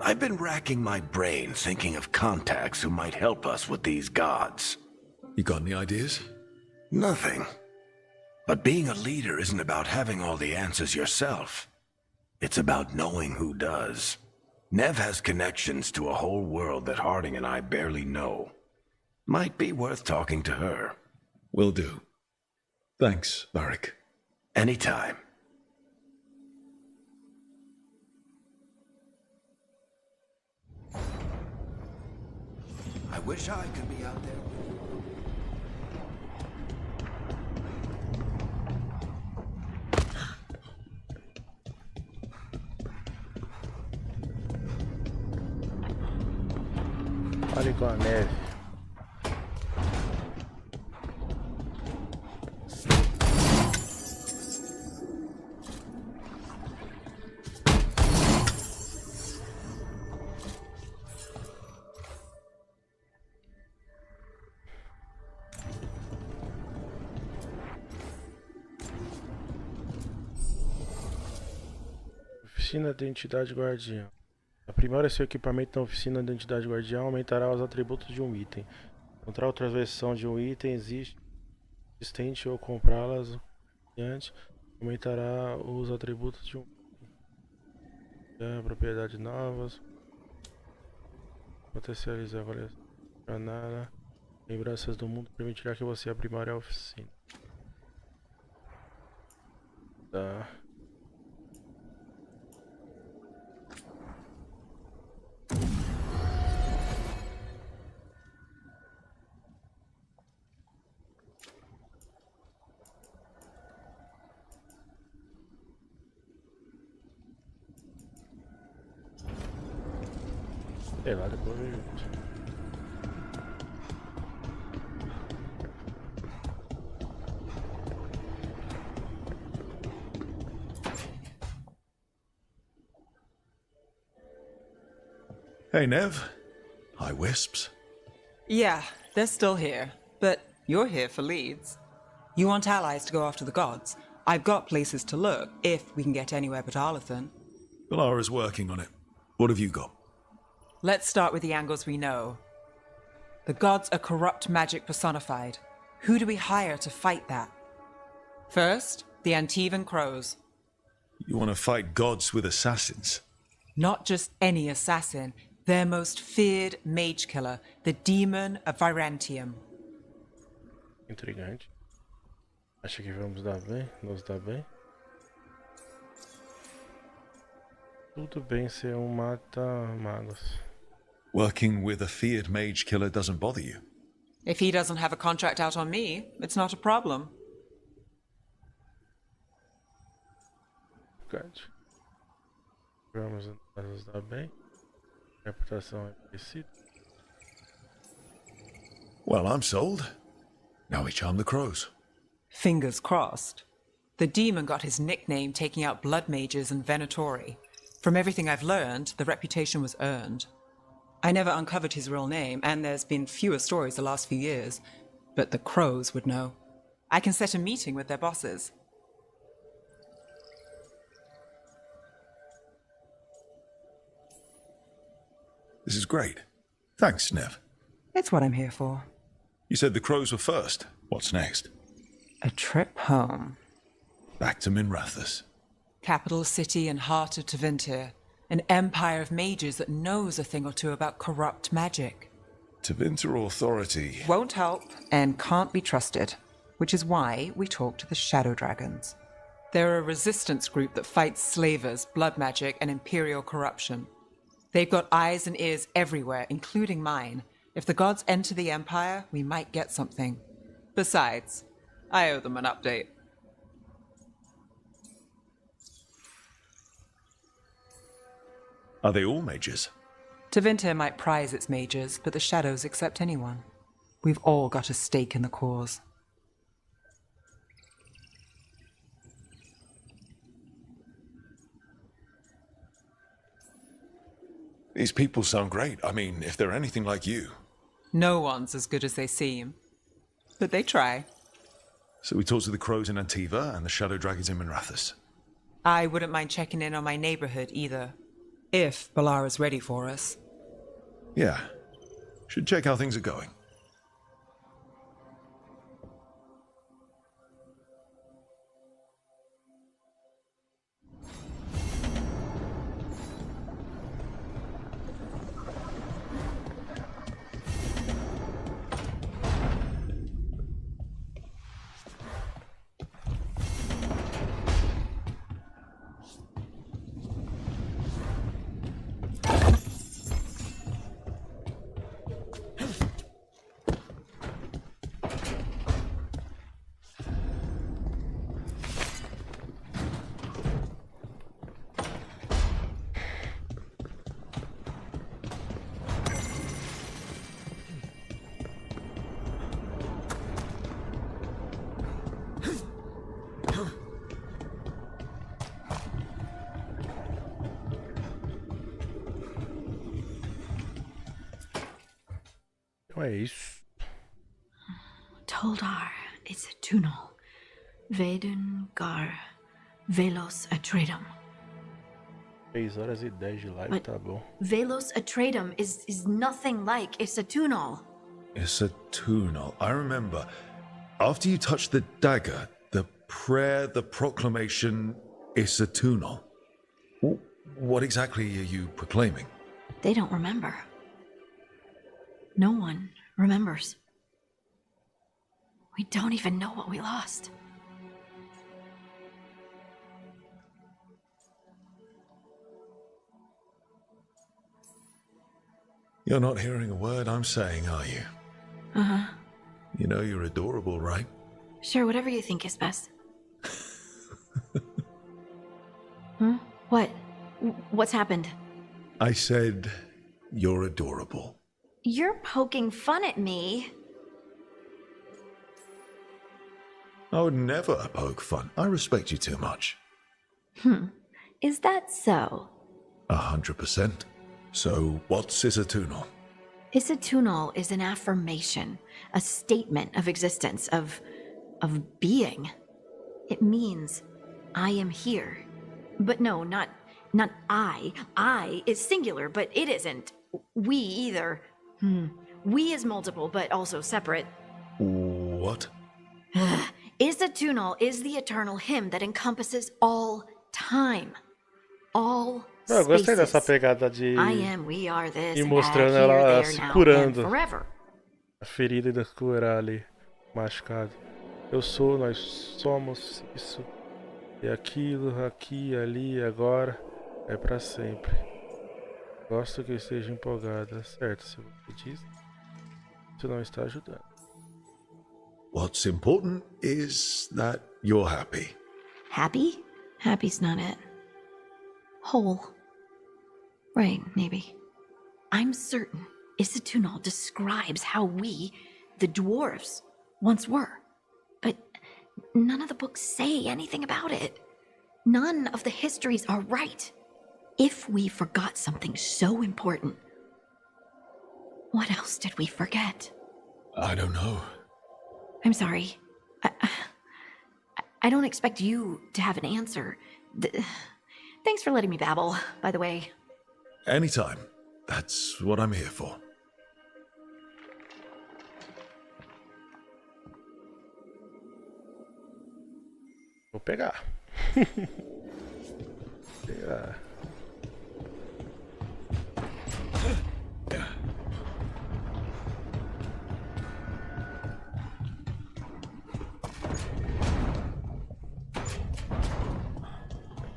I've been racking my brain thinking of contacts who might help us with these gods. You got any ideas? Nothing. But being a leader isn't about having all the answers yourself. It's about knowing who does. Nev has connections to a whole world that Harding and I barely know. Might be worth talking to her. Will do. Thanks, Varric. Anytime. I wish I could be out there. Fale com a neve. Oficina de Identidade Guardiã. Aprimora seu equipamento na oficina de Identidade Guardiã, aumentará os atributos de um item. Encontrar outra versão de um item existente ou comprá-las adiante, aumentará os atributos de um item. Propriedades novas. Potencializar a avaliação. Jornada. Lembranças do mundo permitirá que você aprimore a oficina. Tá. Sei lá, depois eu vejo. Hey, Nev. Hi, Wisps. Yeah, they're still here. But you're here for leads. You want allies to go after the gods? I've got places to look, if we can get anywhere but Arlathan. Valara's working on it. What have you got? Let's start with the angles we know. The gods are corrupt magic personified. Who do we hire to fight that? First, the Antivan Crows. You want to fight gods with assassins? Not just any assassin, their most feared mage killer, the Demon of Virantium. Intrigante. Acha que vamos dar bem? Nos dar bem? Tudo bem ser mata-magos. Working with a feared mage killer doesn't bother you? If he doesn't have a contract out on me, it's not a problem. Verdade. Vamos nos dar bem. Reputação é parecida. Well, I'm sold. Now we charm the crows. Fingers crossed. The demon got his nickname taking out blood mages and Venatori. From everything I've learned, the reputation was earned. I never uncovered his real name, and there's been fewer stories the last few years, but the crows would know. I can set a meeting with their bosses. This is great. Thanks, Nev. It's what I'm here for. You said the crows were first. What's next? A trip home. Back to Minrathous. Capital city and heart of Tevinter. An empire of mages that knows a thing or two about corrupt magic. Tevinter authority Won't help and can't be trusted, which is why we talk to the Shadow Dragons. They're a resistance group that fights slavers, blood magic, and imperial corruption. They've got eyes and ears everywhere, including mine. If the gods enter the Empire, we might get something. Besides, I owe them an update. Are they all mages? Tevinter might prize its mages, but the Shadows accept anyone. We've all got a stake in the cause. These people sound great. I mean, if they're anything like you. No one's as good as they seem. But they try. So we talked to the crows in Antiva and the shadow dragons in Minrathous. I wouldn't mind checking in on my neighborhood either. If Balara's ready for us. Yeah. Should check how things are going. É isso. Toldar is a tunnel. Veilguard, Velos Atreitum. 3 horas e 10 de live, tá bom. Velos Atreitum is nothing like Isatunal. Isatunal. I remember. After you touched the dagger, the prayer, the proclamation, Isatunal. What exactly are you proclaiming? They don't remember. No one remembers. We don't even know what we lost. You're not hearing a word I'm saying, are you? Uh-huh. You know you're adorable, right? Sure, whatever you think is best. Huh? What? What's happened? I said you're adorable. You're poking fun at me. I would never poke fun. I respect you too much. Is that so? 100%. So, what's Isatunal? Isatunal is an affirmation, a statement of existence, of being. It means, I am here. But no, not I. I is singular, but it isn't. We either. We is multiple, but also separate. What? Isatunal is the eternal hymn that encompasses all time. All Eu gostei spaces. dessa pegada de I am, we are this, ir and mostrando that, here, ela there, se now, curando. and forever. A ferida ainda curar ali, machucado. Eu sou, nós somos isso e aquilo, aqui, ali, agora, é pra sempre. Gosto que eu esteja empolgada, certo? Se você diz, isso não está ajudando. What's important is that you're happy. Happy? Happy's not it. Whole. Right, maybe. I'm certain Isatunal describes how we, the dwarves, once were. But none of the books say anything about it. None of the histories are right. If we forgot something so important, what else did we forget? I don't know. I'm sorry. I don't expect you to have an answer. Thanks for letting me babble, by the way. Anytime. That's what I'm here for. Vou pegar. Pegar.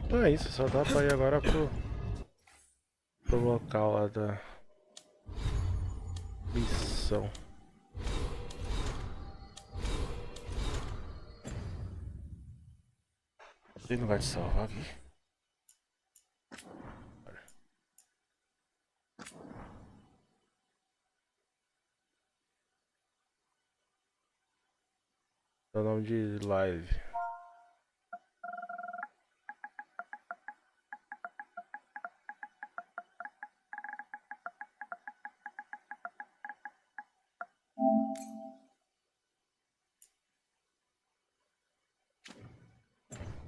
Não é isso, só dá pra ir agora pro local lá da missão. Tem lugar de salvar aqui. É o nome de live.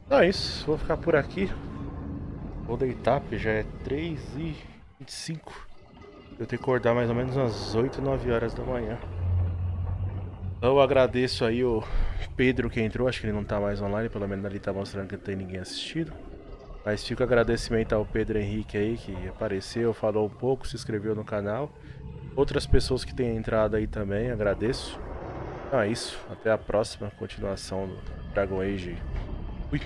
Então é isso, vou ficar por aqui. Vou deitar porque já é 3h25. Eu tenho que acordar mais ou menos umas 8, 9 horas da manhã. Então eu agradeço aí o Pedro que entrou, acho que ele não tá mais online, pelo menos ali tá mostrando que não tem ninguém assistindo. Mas fica o agradecimento ao Pedro Henrique aí que apareceu, falou um pouco, se inscreveu no canal. Outras pessoas que têm entrado aí também, agradeço. Então é isso, até a próxima continuação do Dragon Age. Fui!